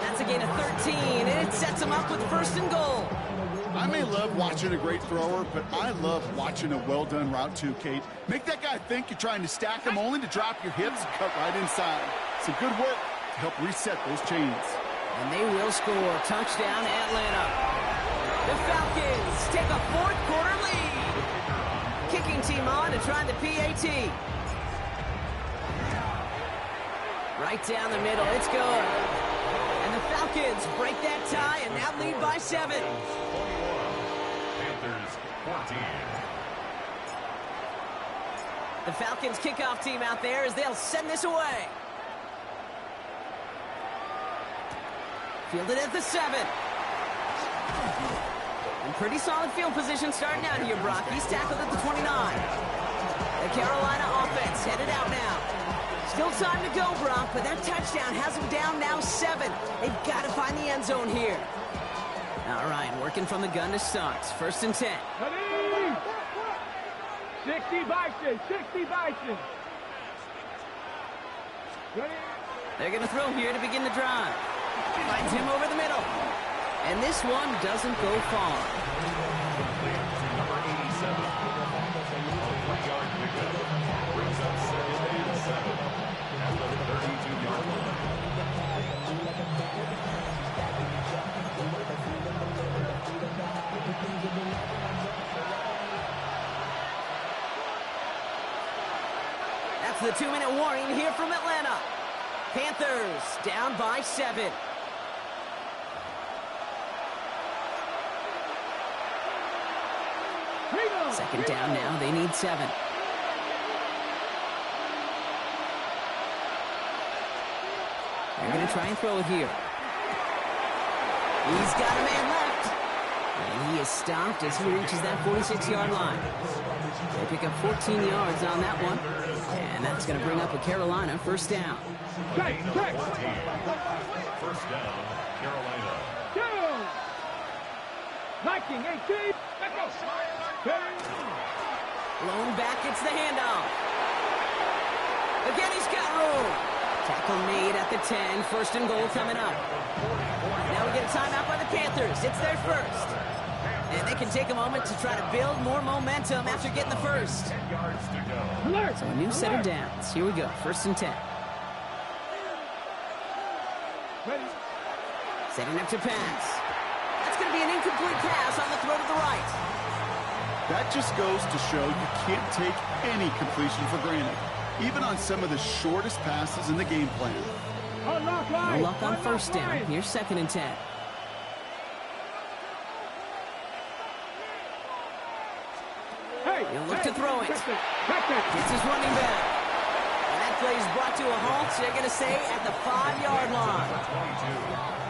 I: That's a gain of 13, and it sets him up with first and goal.
J: I may love watching a great thrower, but I love watching a well-done route too, Kate. Make that guy think you're trying to stack him only to drop your hips and cut right inside. Some good work to help reset those chains.
I: And they will score. Touchdown, Atlanta. The Falcons take a fourth-quarter lead. Kicking team on to try the PAT. Right down the middle. It's good. And the Falcons break that tie and now lead by 7.
D: Panthers 14.
I: The Falcons kickoff team out there as they'll send this away. Fielded at the 7. And pretty solid field position starting out here, Brock. He's tackled at the 29. The Carolina offense headed out now. Still time to go, Brock, but that touchdown has them down now 7. They've got to find the end zone here. All right, working from the gun to start. First and 10.
E: 60 Bison, 60 Bison.
I: They're going to throw here to begin the drive. Finds him over the middle. And this one doesn't go far.
D: Number 87. A 3-yard pickup. Brings up second and 7 at the 32-yard line.
I: That's the 2-minute warning here from Atlanta. Panthers down by 7. Second down now. They need 7. They're going to try and throw it here. He's got a man left. And he is stopped as he reaches that 46-yard line. They pick up 14 yards on that one. And that's going to bring up a Carolina first down.
D: First down, Carolina.
E: Viking 18.
I: Blown back, it's the handoff. Again, he's got room. Tackle made at the 10. First and goal coming up. Now we get a timeout by the Panthers. It's their first. And they can take a moment to try to build more momentum after getting the first.
D: 10 yards to go.
I: So a new set of downs. Here we go. First and 10. Setting up to pass. That's going to be an incomplete pass on the throw to the right.
J: That just goes to show you can't take any completion for granted, even on some of the shortest passes in the game plan.
I: No luck on first down. Here's second and 10. He'll look to throw it. It's his running back. And that play is brought to a halt, so they're going to stay at the 5-yard line.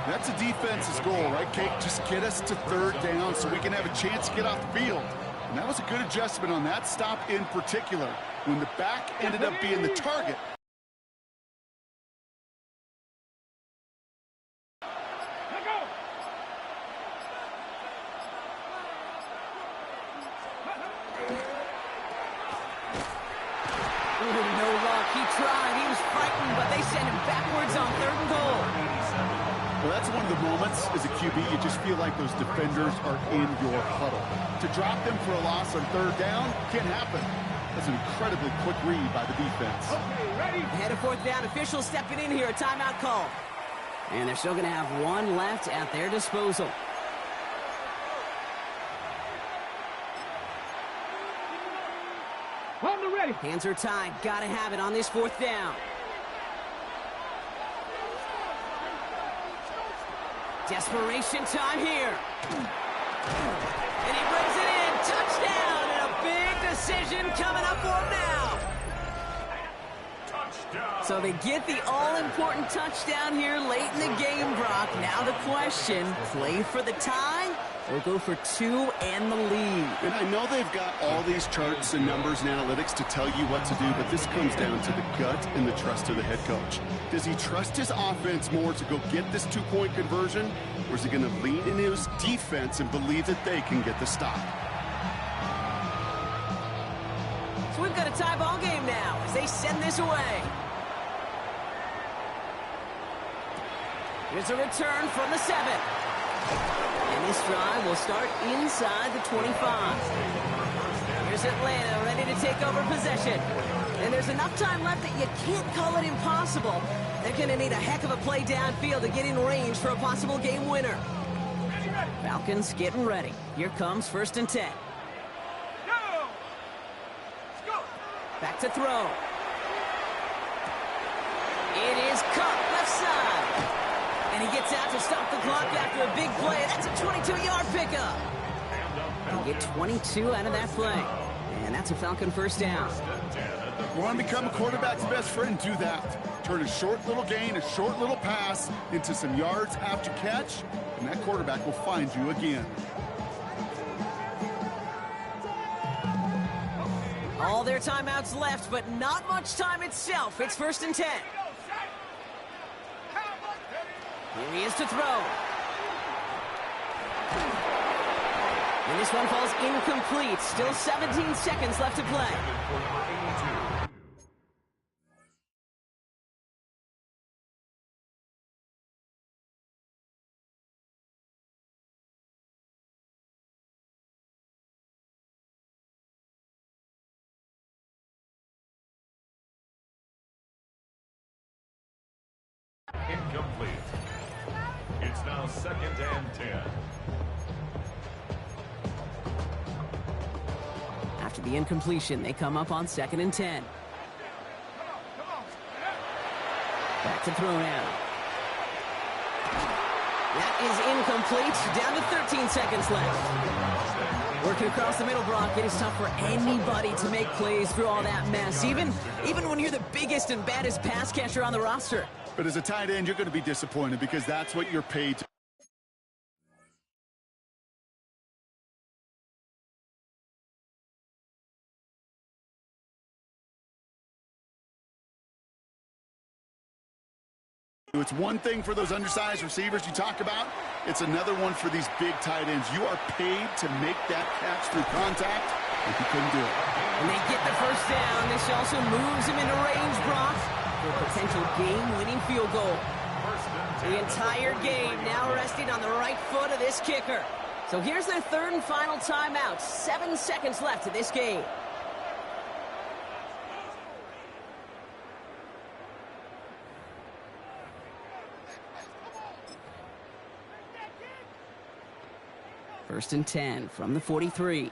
J: That's a defense's goal, right, Kate? Just get us to third down so we can have a chance to get off the field. And that was a good adjustment on that stop in particular. when the back ended up being the target.
I: No luck. He tried. He was frightened, but they sent him backwards on 3rd and goal.
J: Well, that's one of the moments as a QB, you just feel like those defenders are in your huddle. To drop them for a loss on 3rd down can't happen. That's an incredibly quick read by the defense.
E: Okay, ready?
I: Ahead of 4th down, officials stepping in here, a timeout call. And they're still going to have one left at their disposal.
E: On the ready.
I: Hands are tied. Got to have it on this 4th down. Desperation time here. And he brings it in. Touchdown. And a big decision coming up for him now. So they get the all-important touchdown here late in the game, Brock. Now the question, play for the tie or go for 2 and the lead?
J: And I know they've got all these charts and numbers and analytics to tell you what to do, but this comes down to the gut and the trust of the head coach. Does he trust his offense more to go get this 2-point conversion, or is he going to lean into his defense and believe that they can get the stop?
I: So we've got a tie ball game now as they send this away. Here's a return from the 7. And this drive will start inside the 25. Here's Atlanta ready to take over possession. And there's enough time left that you can't call it impossible. They're going to need a heck of a play downfield to get in range for a possible game winner. Falcons getting ready. Here comes 1st and 10. Back to throw. It is caught left side. And he gets out to stop the clock after a big play. That's a 22-yard pickup. They get 22 out of that play. And that's a Falcon 1st down.
J: You want to become a quarterback's best friend? Do that. Turn a short little gain, a short little pass into some yards after catch, and that quarterback will find you again.
I: All their timeouts left, but not much time itself. It's 1st and 10. Here he is to throw. And this one falls incomplete. Still 17 seconds left to play.
D: Incomplete. It's now 2nd and 10.
I: After the incompletion, they come up on 2nd and 10. Back to throw now. That is incomplete. Down to 13 seconds left. Working across the middle, Brock, it is tough for anybody to make plays through all that mess, even when you're the biggest and baddest pass catcher on the roster.
J: But as a tight end, you're going to be disappointed because that's what you're paid to. It's one thing for those undersized receivers you talk about. It's another one for these big tight ends. You are paid to make that catch through contact, and he couldn't do it.
I: And they get the 1st down. This also moves him into range, Brock, for a potential game-winning field goal. The entire game now resting on the right foot of this kicker. So here's their 3rd and final timeout. 7 seconds left in this game. First and 10 from the 43.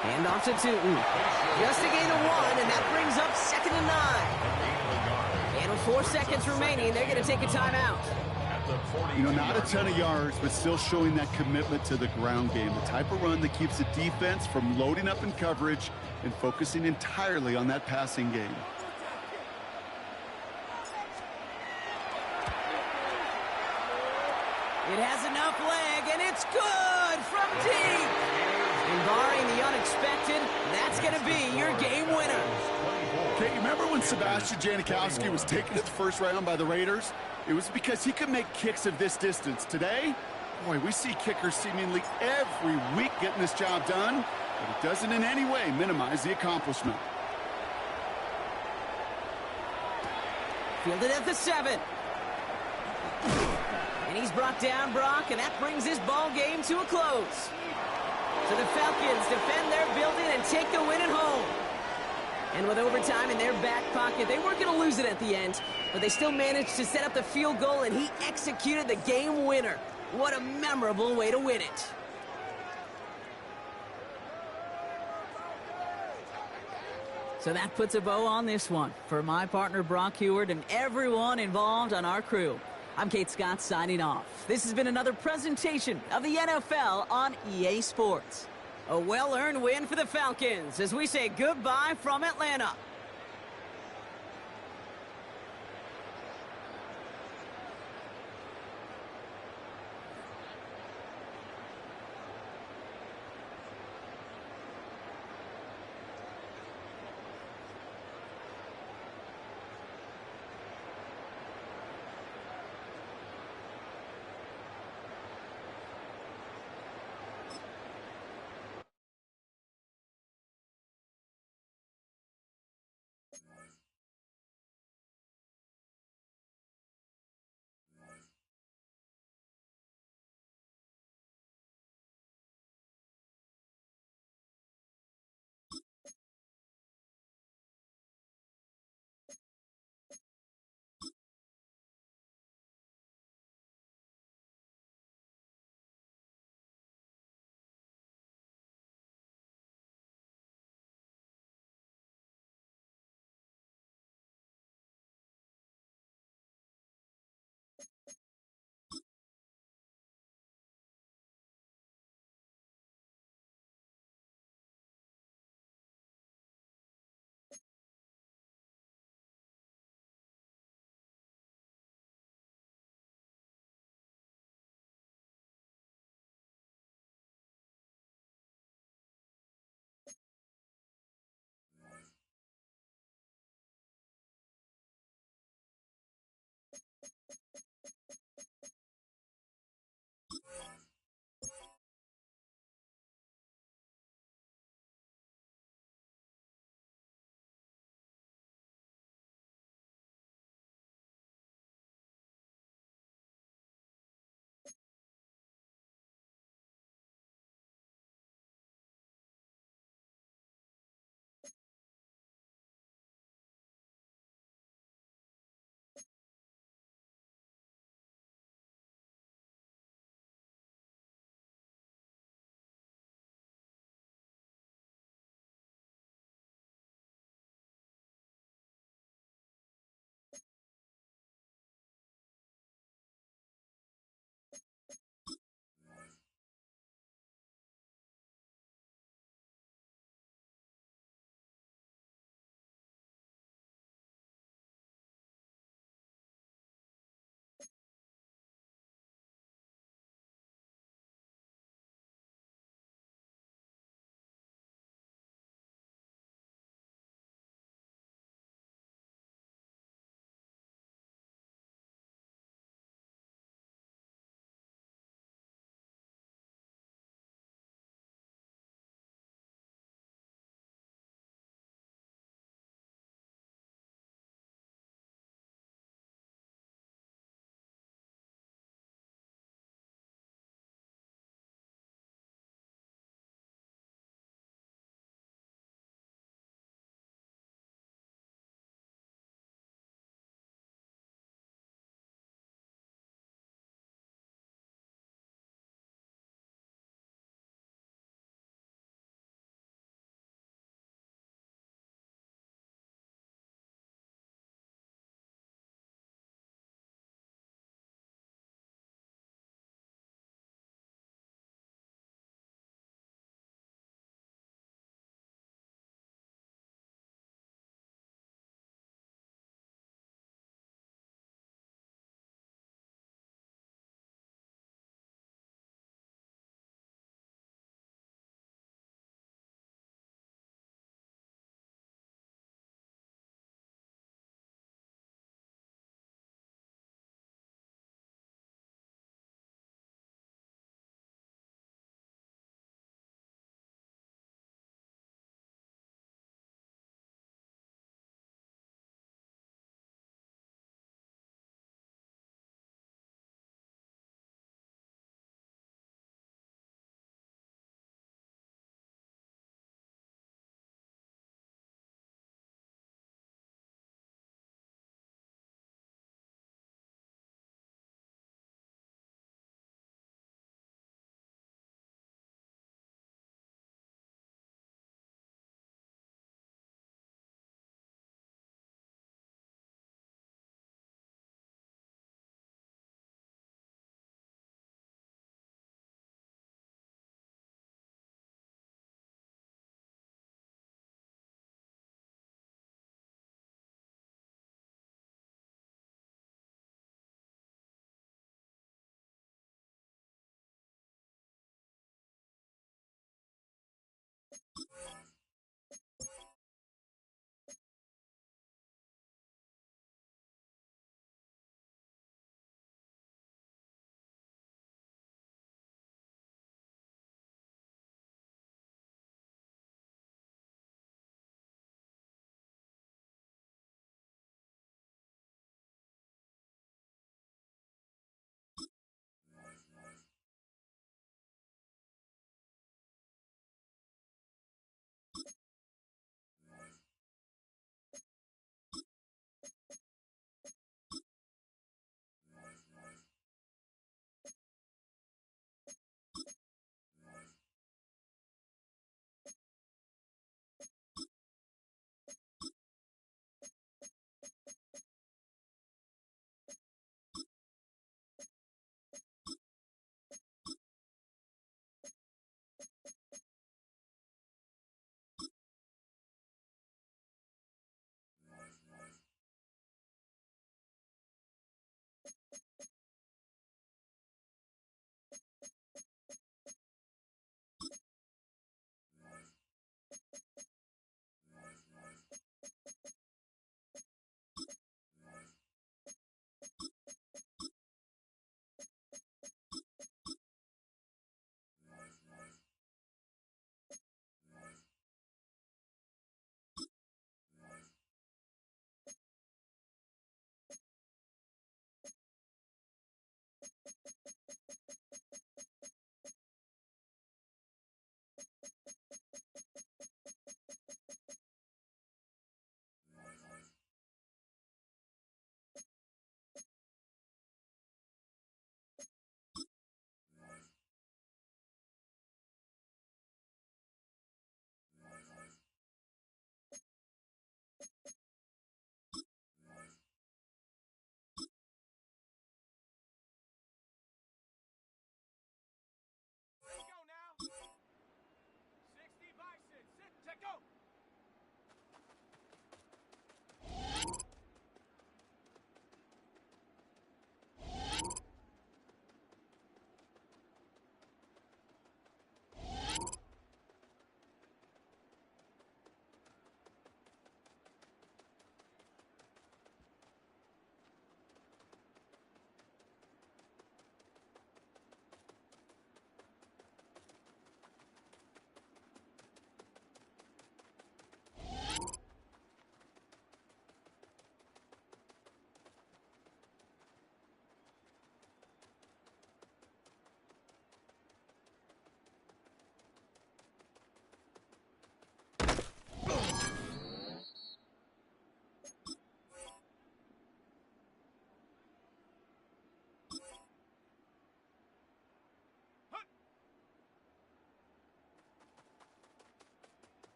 I: Hand off to Tootin. Just a gain of 1, and that brings up 2nd and 9. And with 4 seconds remaining, they're going to take a timeout.
J: You know, not a ton of yards, but still showing that commitment to the ground game. The type of run that keeps the defense from loading up in coverage and focusing entirely on that passing game.
I: It has enough leg, and it's good from deep. And barring the unexpected, that's going to be your game winner.
J: Okay, you remember when Sebastian Janikowski was taken at the first round by the Raiders? It was because he could make kicks of this distance. Today, boy, we see kickers seemingly every week getting this job done, but it doesn't in any way minimize the accomplishment.
I: Fielded at the 7. And he's brought down, Brock, and that brings this ball game to a close. So the Falcons defend their building and take the win at home. And with overtime in their back pocket, they weren't going to lose it at the end, but they still managed to set up the field goal, and he executed the game winner. What a memorable way to win it. So that puts a bow on this one. For my partner, Brock Heward, and everyone involved on our crew, I'm Kate Scott signing off. This has been another presentation of the NFL on EA Sports. A well-earned win for the Falcons as we say goodbye from Atlanta.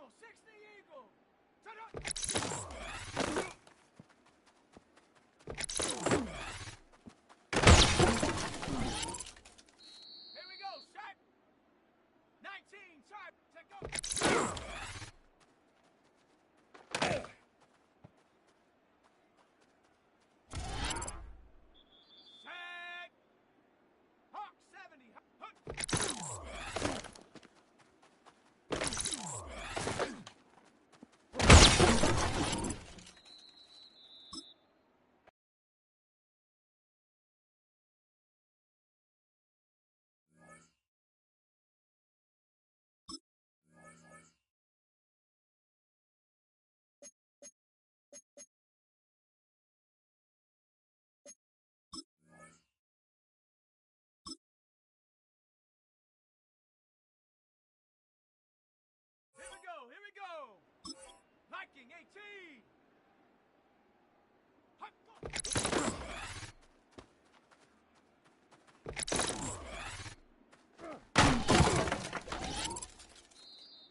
F: Eagle, 60 Eagle. To the... Here we go, sharp. 19, sharp. Take go. Set. Hawk 70. Hook. Here we go. Viking 18. Hop, go.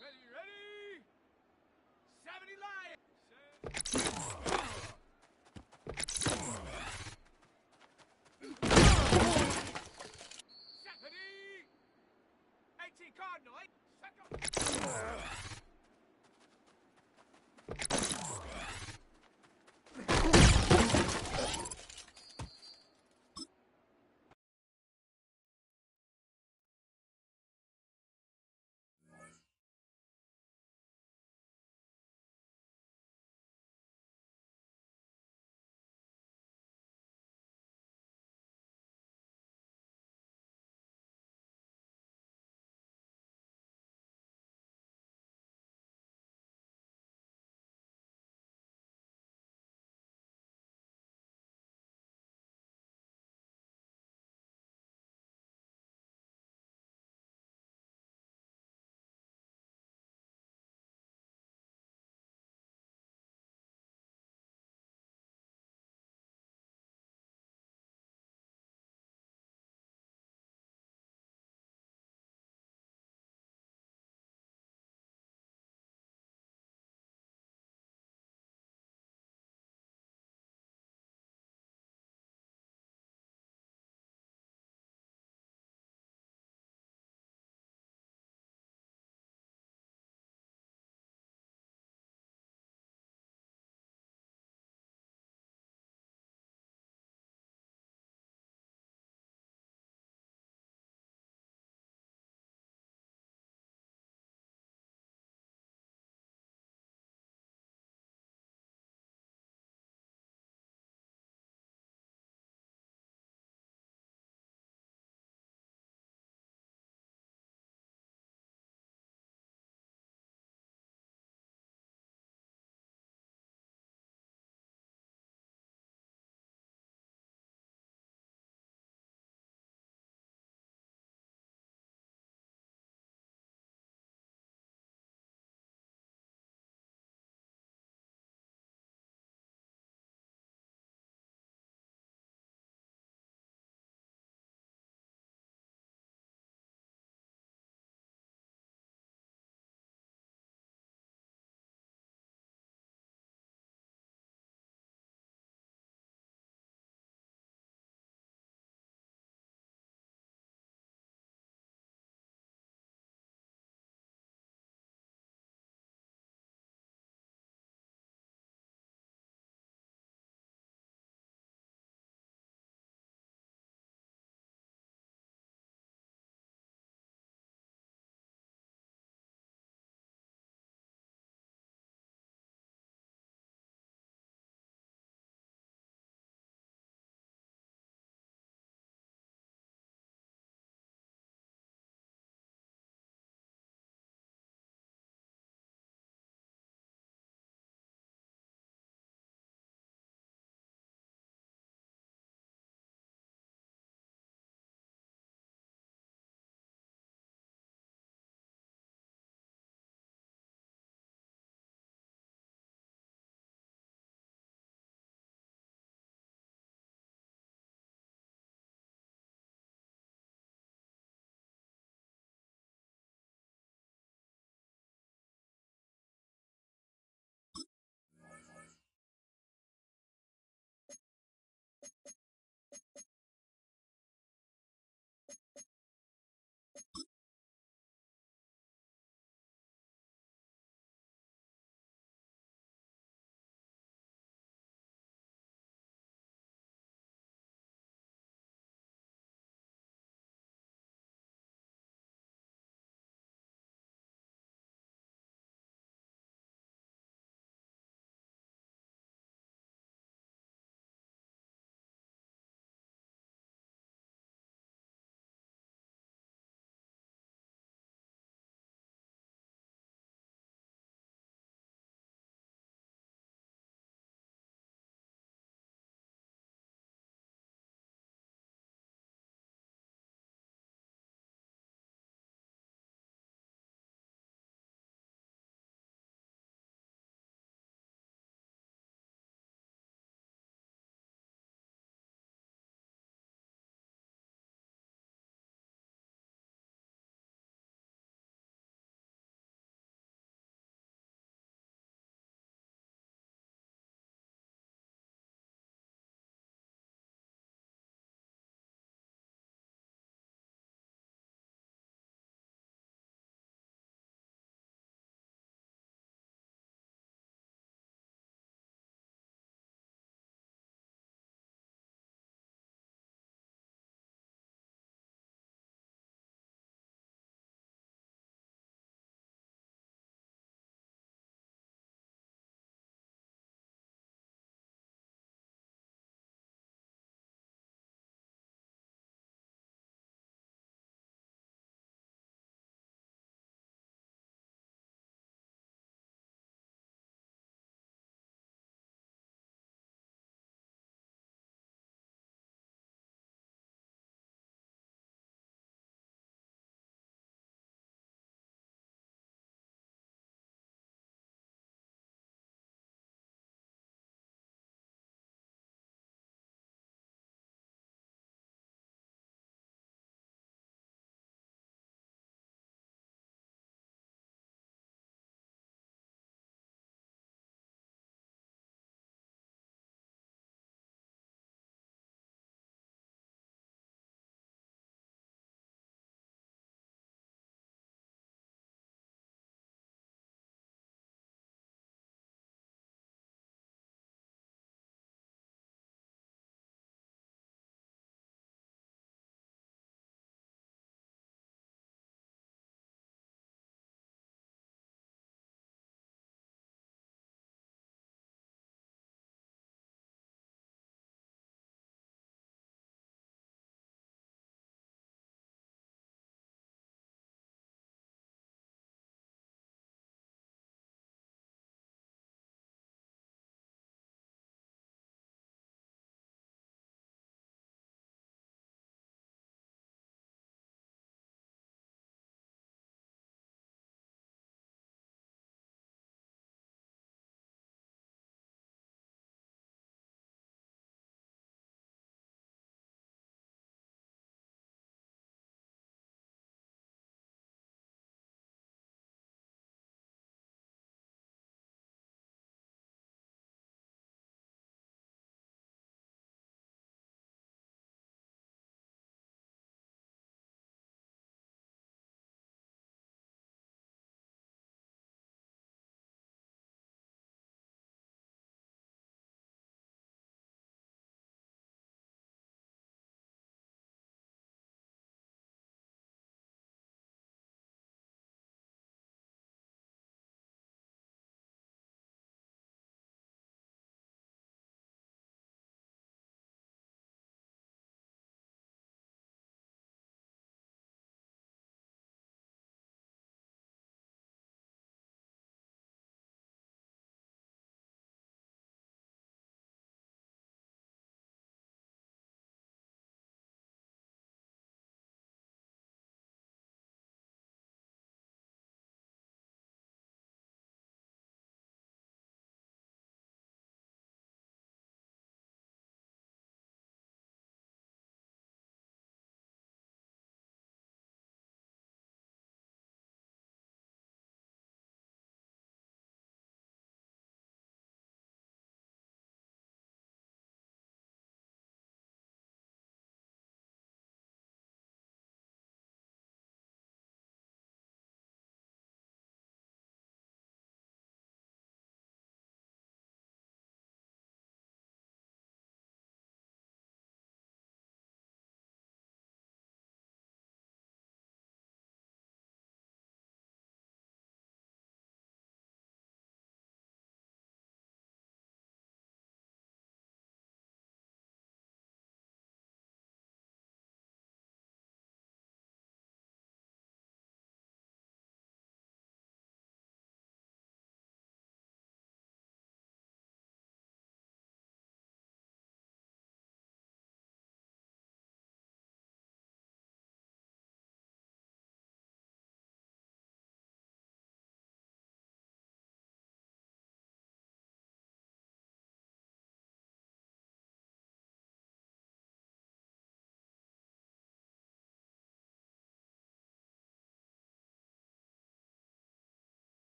F: Ready, ready. 70 Lion. 70. 18 Cardinal. 8 second.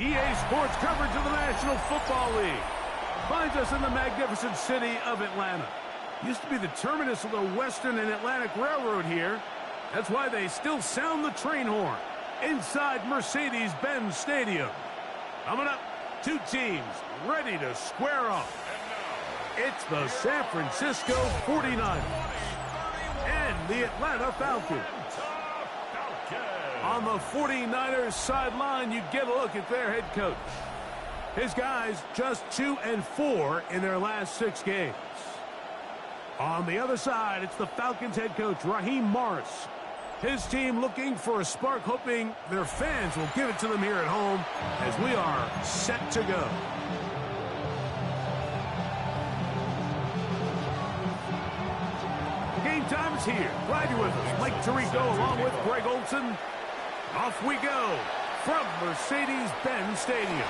K: EA Sports coverage of the National Football League finds us in the magnificent city of Atlanta. Used to be the terminus of the Western and Atlantic Railroad here. That's why they still sound the train horn inside Mercedes-Benz Stadium. Coming up, two teams ready to square off. It's the San Francisco 49ers and the Atlanta Falcons. On the 49ers sideline, you get a look at their head coach. His guys just 2-4 in their last 6 games. On the other side, it's the Falcons head coach, Raheem Morris. His team looking for a spark, hoping their fans will give it to them here at home as we are set to go. Game time is here. Glad you're with us. Mike Tirico along with Greg Olson. Off we go from Mercedes-Benz Stadium.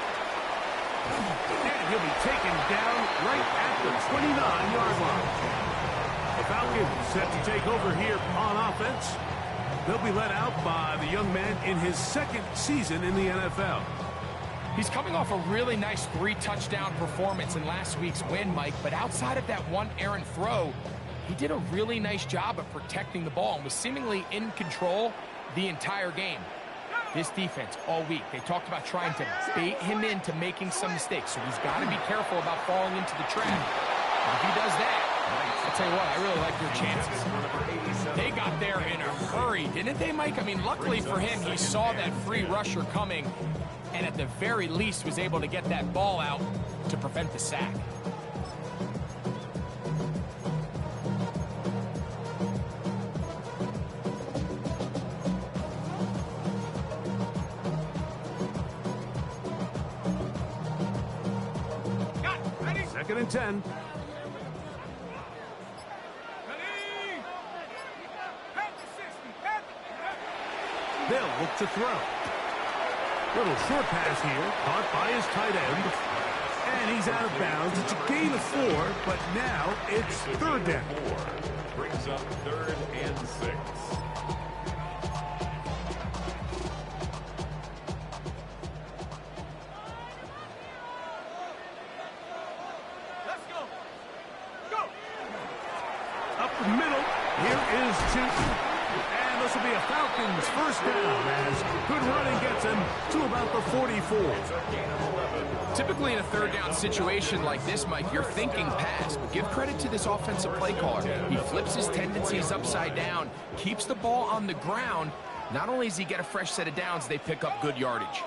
K: And he'll be taken down right at the 29-yard line. The Falcons set to take over here on offense. They'll be led out by the young man in his 2nd season in the NFL.
L: He's coming off a really nice 3-touchdown performance in last week's win, Mike, but outside of that one errant throw, he did a really nice job of protecting the ball and was seemingly in control the entire game. This defense all week, they talked about trying to bait him into making some mistakes, so he's got to be careful about falling into the trap. And if he does that, I'll tell you what, I really like their chances. They got there in a hurry, didn't they, Mike? I mean, luckily for him, he saw that free rusher coming and at the very least was able to get that ball out to prevent the sack.
K: Second and 10. They'll look to throw. Little short pass here, caught by his tight end. And he's out of bounds. It's a gain of 4, but now it's 3rd down.
D: 4 brings up 3rd and 6.
K: The middle. Here is Tootin. And this will be a Falcons first down as good running gets him to about the 44.
L: Typically in a 3rd down situation like this, Mike, you're thinking pass, but give credit to this offensive play caller. He flips his tendencies upside down, keeps the ball on the ground. Not only does he get a fresh set of downs, they pick up good yardage.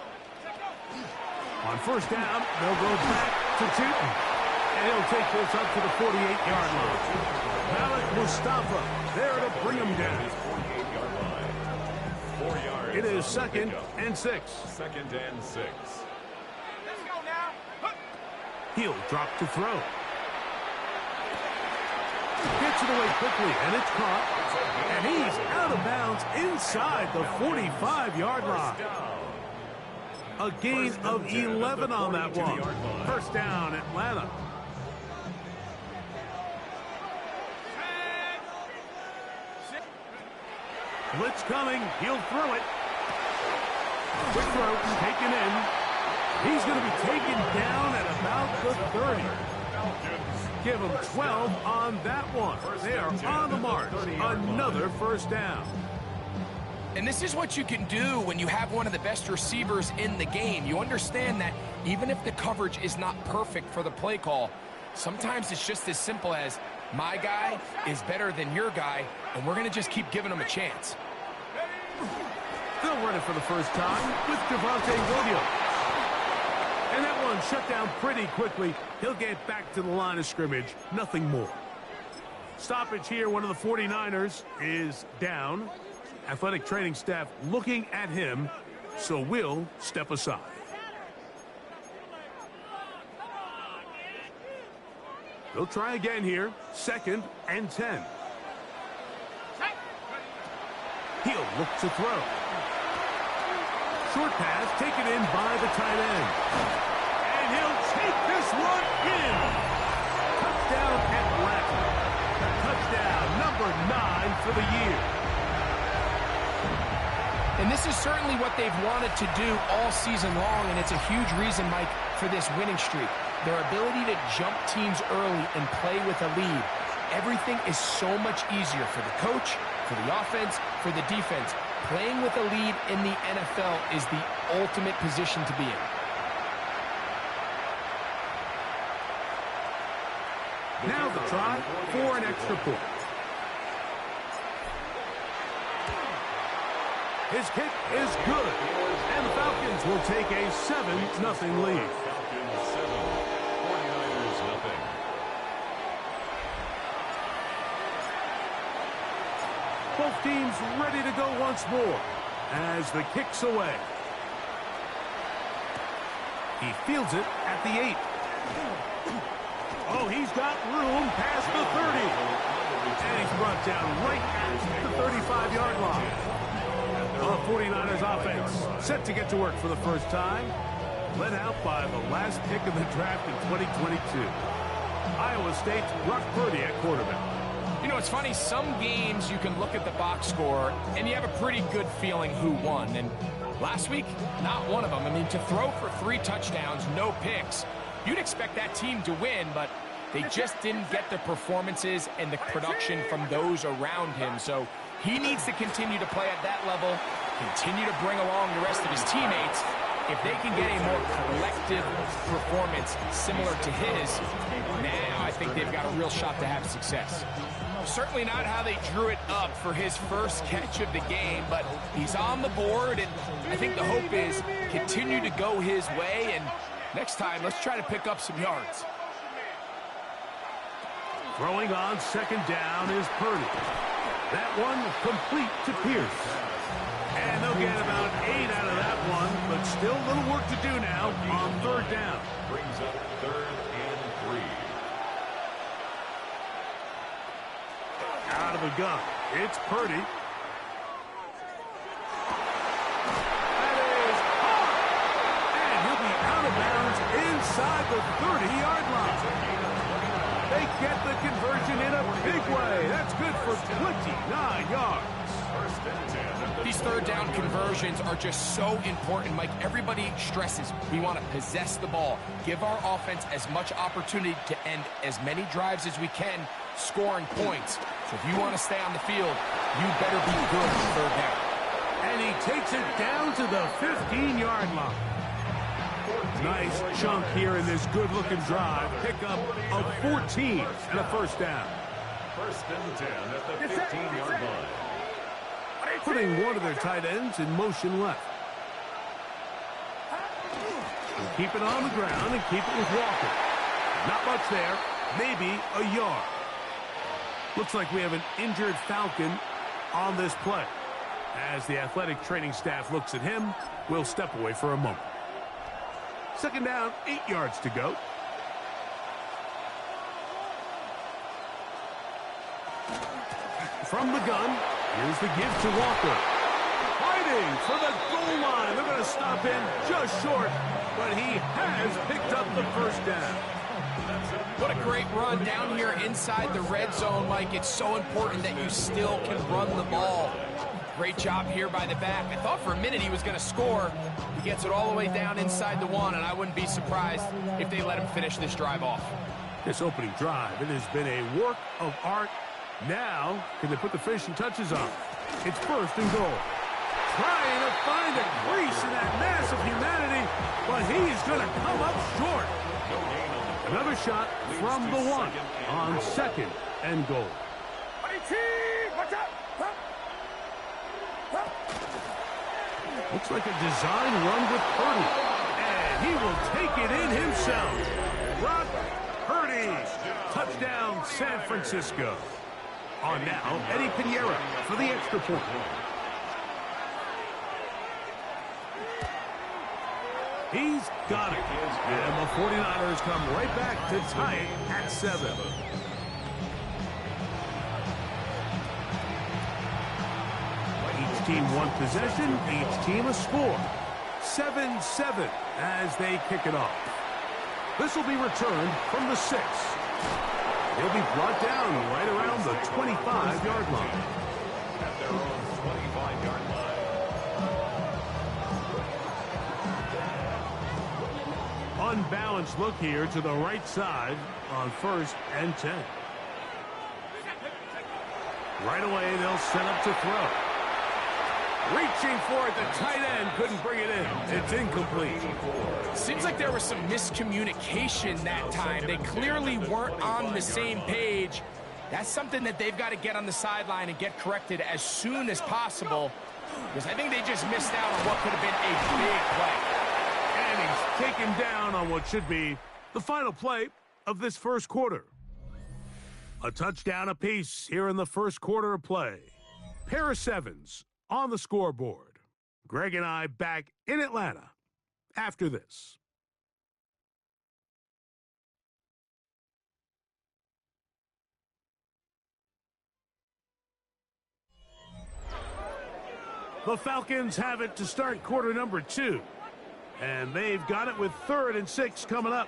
K: On first down, they'll go back to Tootin. And he'll take this up to the 48-yard line. Malik Mustafa there to bring him down.
D: 48-yard line. 4 yards.
K: It is 2nd and 6.
D: 2nd and 6.
F: Let's go now.
K: He'll drop to throw. Gets it away quickly, and it's caught. And he's out of bounds inside the 45-yard line. A gain of 11 on that one. First down, Atlanta. Blitz coming. He'll throw it. Quick throw taken in. He's going to be taken down at about the 30. Give him 12 on that one. They are on the march. Another first down.
L: And this is what you can do when you have one of the best receivers in the game. You understand that even if the coverage is not perfect for the play call, sometimes it's just as simple as my guy is better than your guy, and we're going to just keep giving him a chance.
K: They'll run it for the first time with Javonte Williams. And that one shut down pretty quickly. He'll get back to the line of scrimmage. Nothing more. Stoppage here. One of the 49ers is down. Athletic training staff looking at him, so we'll step aside. They'll try again here. 2nd and 10. He'll look to throw. Short pass taken in by the tight end. And he'll take this one in. Touchdown Atlanta. Touchdown number 9 for the year.
L: And this is certainly what they've wanted to do all season long, and it's a huge reason, Mike, for this winning streak. Their ability to jump teams early and play with a lead. Everything is so much easier for the coach, for the offense, for the defense. Playing with a lead in the NFL is the ultimate position to be in.
K: Now the try for an extra point. His kick is good, and the Falcons will take a 7-0 lead.
D: Falcons 7, 49ers nothing.
K: Both teams ready to go once more as the kick's away. He fields it at the 8. Oh, he's got room past the 30. And he's brought down right at the 35-yard line. The 49ers offense set to get to work for the first time. Led out by the last pick of the draft in 2022. Iowa State's Brock Purdy at quarterback.
L: You know, it's funny, some games you can look at the box score and you have a pretty good feeling who won. And last week, not one of them. I mean, to throw for 3 touchdowns, no picks, you'd expect that team to win, but they just didn't get the performances and the production from those around him. So he needs to continue to play at that level, continue to bring along the rest of his teammates. If they can get a more collective performance similar to his, now I think they've got a real shot to have success. Certainly not how they drew it up for his first catch of the game, but he's on the board, and I think the hope is continue to go his way, and next time, let's try to pick up some yards.
K: Throwing on second down is Purdy. That one complete to Pierce. And they'll get about 8 out of that one, but still a little work to do now on third down.
D: Brings up 3rd and 3.
K: Out of the gun, it's Purdy. That is hard. And he'll be out of bounds inside the 30-yard line. They get the conversion in a big way. That's good for 29 yards.
L: These third down conversions are just so important, Mike. Everybody stresses we want to possess the ball, give our offense as much opportunity to end as many drives as we can, scoring points. So if you want to stay on the field, you better be good on third down.
K: And he takes it down to the 15-yard line. Nice chunk here in this good-looking drive. Pickup of 14 and a first down.
D: 1st and 10 at the 15-yard line.
K: Putting one of their tight ends in motion left. And keep it on the ground and keep it with Walker. Not much there. Maybe a yard. Looks like we have an injured Falcon on this play. As the athletic training staff looks at him, we'll step away for a moment. Second down, 8 yards to go. From the gun, here's the give to Walker. Fighting for the goal line. They're going to stop him just short, but he has picked up the first down.
L: What a great run down here inside the red zone, Mike. It's so important that you still can run the ball. Great job here by the back. I thought for a minute he was going to score. He gets it all the way down inside the 1, and I wouldn't be surprised if they let him finish this drive off.
K: This opening drive, it has been a work of art. Now, can they put the finishing touches on? It's 1st and goal. Trying to find a crease in that mass of humanity, but he's going to come up short. Another shot from the 1 on 2nd and goal. Looks like a design run with Purdy. And he will take it in himself. Brock Purdy. Touchdown, San Francisco. On now, Eddie Pinheiro for the extra point. He's got it. And the 49ers come right back to tie it at 7. Each team one possession, each team a score. 7-7 as they kick it off. This will be returned from the 6. He'll be brought down right around the 25-yard line.
D: At their own 25-yard line.
K: unbalanced look here to the right side on 1st and 10. Right away, they'll set up to throw. Reaching for it, the tight end couldn't bring it in. It's incomplete.
L: Seems like there was some miscommunication that time. They clearly weren't on the same page. That's something that they've got to get on the sideline and get corrected as soon as possible, because I think they just missed out on what could have been a big play.
K: And he's taken down on what should be the final play of this first quarter. A touchdown apiece here in the first quarter of play. Pair of sevens on the scoreboard. Greg and I back in Atlanta after this. The Falcons have it to start quarter number 2. And they've got it with 3rd and 6 coming up.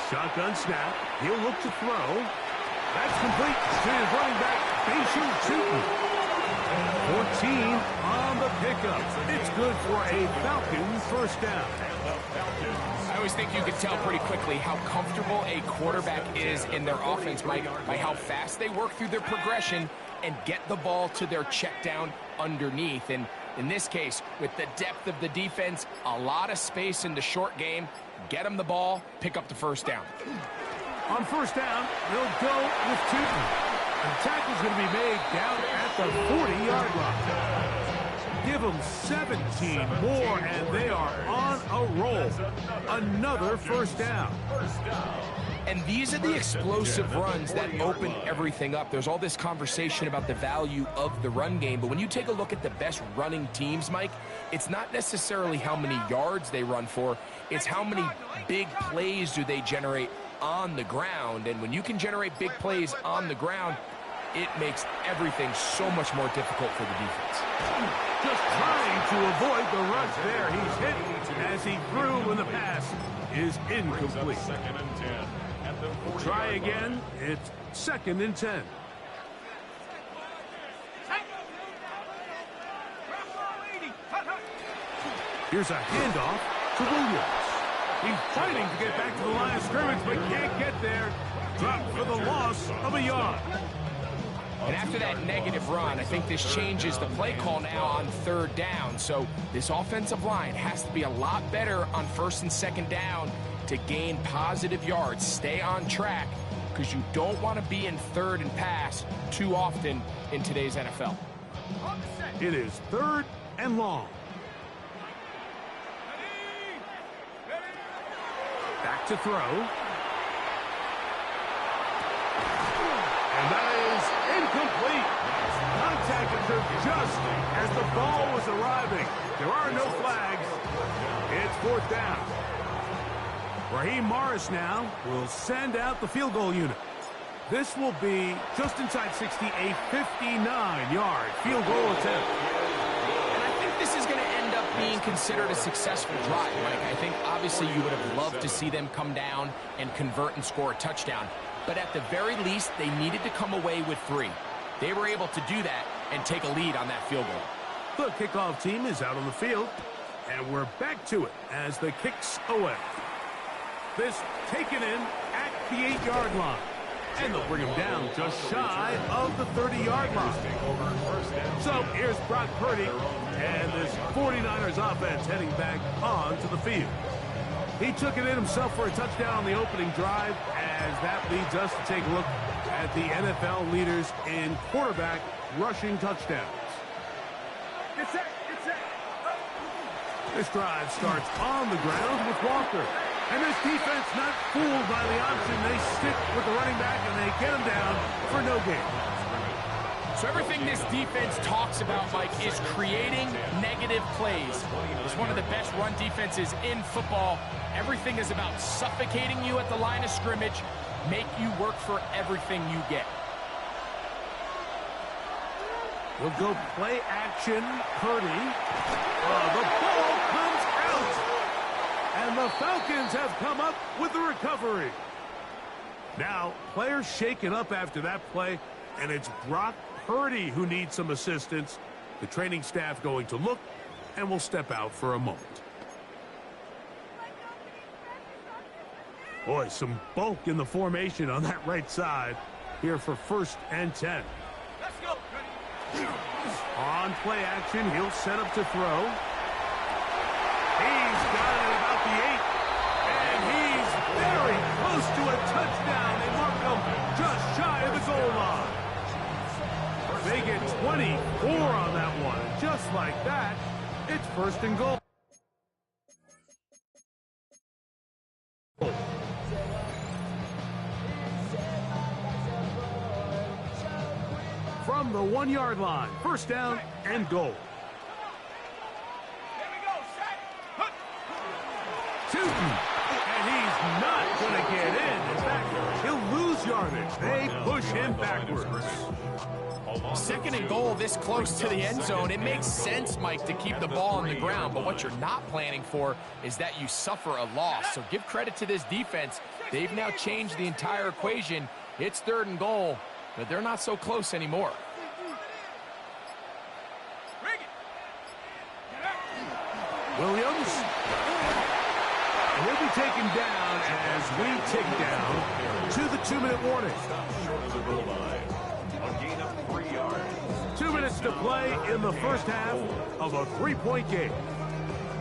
K: Shotgun snap. He'll look to throw. That's complete to his running back, Bashan Tootin. 14 on the pickup. It's good for a Falcons first down.
L: I always think you can tell pretty quickly how comfortable a quarterback is in their offense, Mike, by how fast they work through their progression and get the ball to their check down underneath. And in this case, with the depth of the defense, a lot of space in the short game, get them the ball, pick up the first down.
K: On first down, they'll go with Tootin. The tackle's going to be made down at the 40-yard line. Give them 17 more, and they are on a roll. Another first down.
L: And these are the explosive runs that open everything up. There's all this conversation about the value of the run game, but when you take a look at the best running teams, Mike, it's not necessarily how many yards they run for, it's how many big plays do they generate on the ground. And when you can generate big plays on the ground, it makes everything so much more difficult for the defense.
K: Just trying to avoid the rush there. He's hit as he threw when the pass is incomplete.
D: Second and 10.
K: Try again. It's 2nd and 10. Here's a handoff to Williams. He's fighting to get back to the line of scrimmage, but can't get there. Dropped for the loss of a yard.
L: And after that negative run, I think this changes the play call now on 3rd down. So this offensive line has to be a lot better on 1st and 2nd down to gain positive yards. Stay on track, because you don't want to be in 3rd and pass too often in today's NFL.
K: It is 3rd and long. Back to throw. And that is incomplete. Contact occurred just as the ball was arriving. There are no flags. It's 4th down. Raheem Morris now will send out the field goal unit. This will be just inside 60, a 59-yard field goal attempt.
L: And I think this is going to end up being considered a successful drive, Mike. I think obviously you would have loved to see them come down and convert and score a touchdown. But at the very least, they needed to come away with 3. They were able to do that and take a lead on that field goal.
K: The kickoff team is out on the field, and we're back to it as the kicks away. This taken in at the 8-yard line. And they'll bring him down just shy of the 30-yard line. So here's Brock Purdy and this 49ers offense heading back onto the field. He took it in himself for a touchdown on the opening drive, as that leads us to take a look at the NFL leaders in quarterback rushing touchdowns. This drive starts on the ground with Walker. And this defense not fooled by the option. They stick with the running back and they get him down for no gain.
L: So everything this defense talks about, Mike, is creating negative plays. It's one of the best run defenses in football. Everything is about suffocating you at the line of scrimmage, make you work for everything you get.
K: We'll go play action. Purdy. The ball comes out. And the Falcons have come up with the recovery. Now, players shaken up after that play, and it's Brock Purdy who needs some assistance. The training staff going to look, and will step out for a moment. Boy, some bulk in the formation on that right side here for 1st and 10.
F: Let's go.
K: On play action, he'll set up to throw. He's got it about the 8. And he's very close to a touchdown. They mark him just shy of the goal line. They get 24 on that one. Just like that, it's 1st and goal. From the 1-yard line, 1st down and goal.
F: Here we go, set.
K: Shooting, and he's not going to get in. In fact, he'll lose yardage. They push him backwards.
L: 2nd and goal this close to the end zone. It makes sense, Mike, to keep the ball on the ground, but what you're not planning for is that you suffer a loss. So give credit to this defense. They've now changed the entire equation. It's 3rd and goal, but they're not so close anymore.
K: Williams. Will be taken down as we tick down to the 2-minute warning. 2 minutes to play in the 1st half of a 3-point game.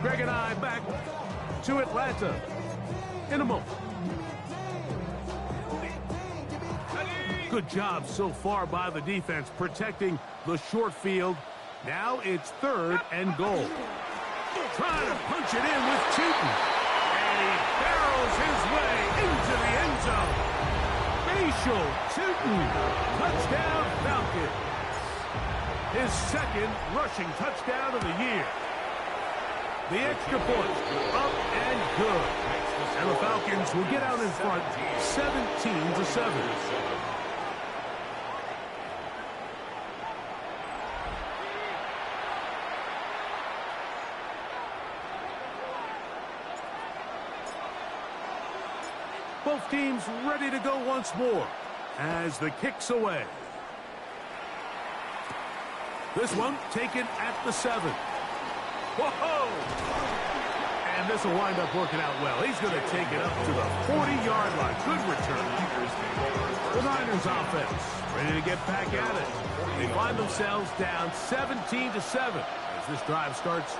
K: Greg and I back to Atlanta in a moment. Good job so far by the defense protecting the short field. Now it's 3rd and goal. Trying to punch it in with Tootin. And he barrels his way into the end zone. Facial Tootin. Touchdown Falcons. His 2nd rushing touchdown of the year. The extra point up and good. And the Falcons will get out in front 17-7. Both teams ready to go once more as the kick's away. This one taken at the 7. Whoa! And this will wind up working out well. He's going to take it up to the 40-yard line. Good return. The Niners offense ready to get back at it. They find themselves down 17-7 as this drive starts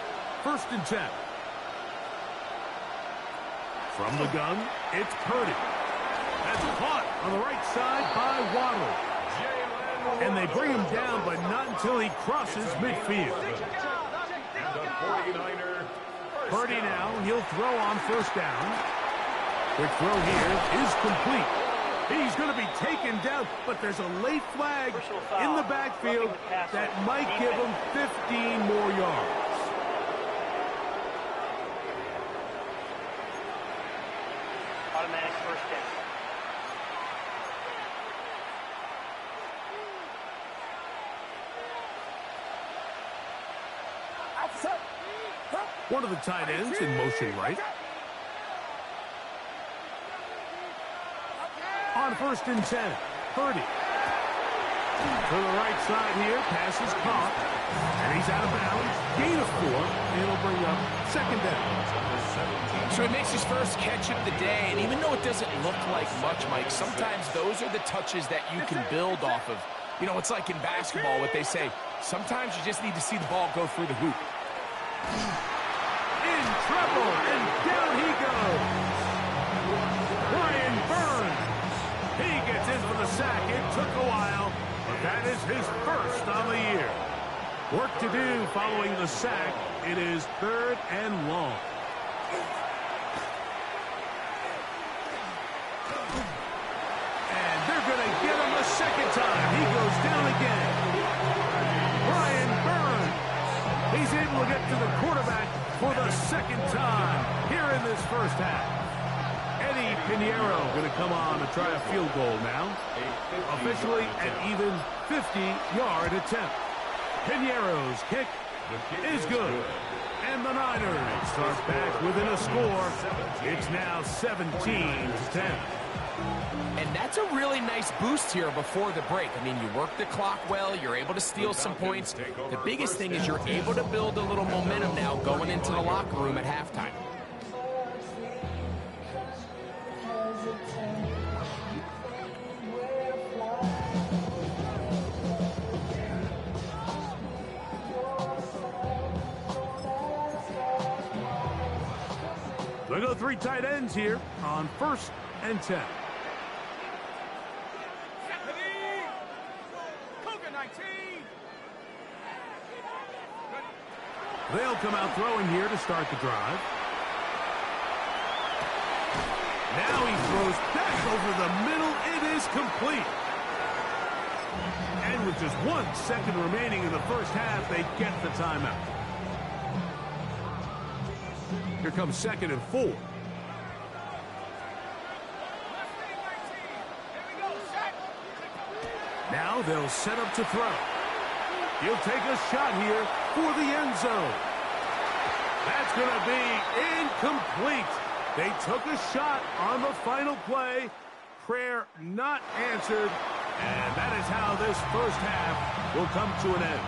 K: 1st and 10. From the gun, it's Purdy. That's caught on the right side by Waddle. And they bring him down, but not until he crosses midfield. Purdy now, he'll throw on 1st down. Quick throw here is complete. He's going to be taken down, but there's a late flag in the backfield that might give him 15 more yards.
G: Automatic 1st down.
K: One of the tight ends in motion right. On 1st and 10, Purdy. To the right side here, pass is caught. And he's out of bounds. Gain of 4. It'll bring up 2nd down.
L: So he makes his first catch of the day, and even though it doesn't look like much, Mike, sometimes those are the touches that you can build off of. You know, it's like in basketball, what they say, sometimes you just need to see the ball go through the hoop.
K: In trouble, and down he goes. Brian Burns. He gets in for the sack. It took a while, but that is his 1st on the year. Work to do following the sack. It is 3rd and long. And they're going to get him a 2nd time. He goes down again. He's able to get to the quarterback for the second time here in this first half. Eddie Pinheiro going to come on to try a field goal now. Officially an even 50-yard attempt. Pinheiro's kick is good. And the Niners start back within a score. It's now 17-10.
L: And that's a really nice boost here before the break. I mean, you work the clock well. You're able to steal some points. The biggest thing is you're able to build a little momentum now going into the locker room at halftime.
K: They go 3 tight ends here on 1st and 10. They'll come out throwing here to start the drive. Now he throws back over the middle. It is complete. And with just 1 second remaining in the first half, they get the timeout. Here comes 2nd and 4. Now they'll set up to throw. He'll take a shot here for the end zone. That's going to be incomplete. They took a shot on the final play. Prayer not answered. And that is how this first half will come to an end.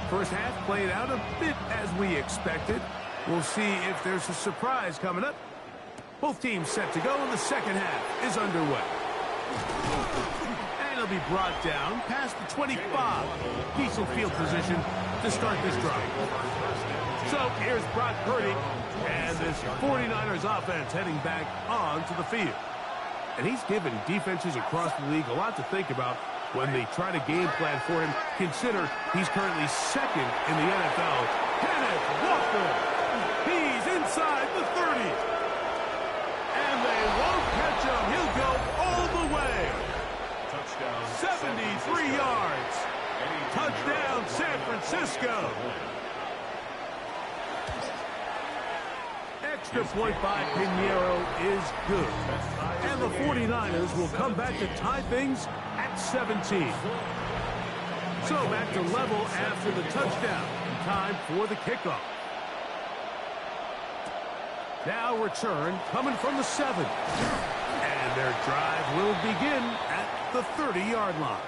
K: First half played out a bit as we expected. We'll see if there's a surprise coming up. Both teams set to go, and the second half is underway. And he'll be brought down past the 25. Decent field position to start this drive. So here's Brock Purdy and this 49ers offense heading back onto the field. And he's given defenses across the league a lot to think about when they try to game plan for him. Consider he's currently 2nd in the NFL. Kenneth Walker. He's inside the 30. And they won't catch him. He'll go all the way.
D: Touchdown.
K: 73 yards. Touchdown, San Francisco. Extra point by Pinheiro is good. And the 49ers will come back to tie things at 17. So back to level after the touchdown. Time for the kickoff. Now return coming from the 7. And their drive will begin at the 30-yard line.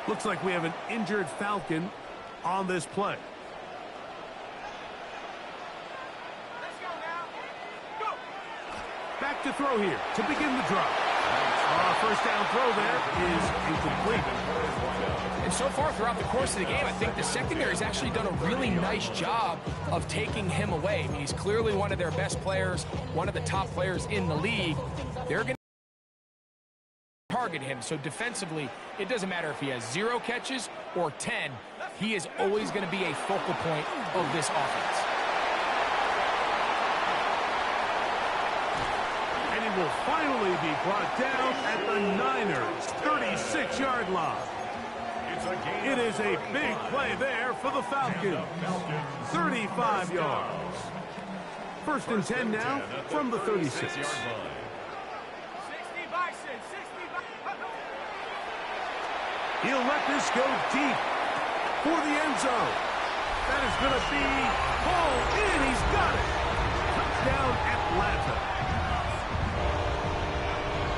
K: Looks like we have an injured Falcon on this play. Back to throw here to begin the drive. First down throw there is incomplete.
L: And so far throughout the course of the game, I think the secondary's actually done a really nice job of taking him away. I mean, he's clearly one of their best players, one of the top players in the league. They're going to target him. So defensively, it doesn't matter if he has 0 catches or 10. He is always going to be a focal point of this offense.
K: Will finally be brought down at the Niners' 36-yard line. It is a big play there for the Falcons. 35 yards. 1st and 10 now from the 36. He'll let this go deep for the end zone. That is going to be pulled in. He's got it. Touchdown, Atlanta.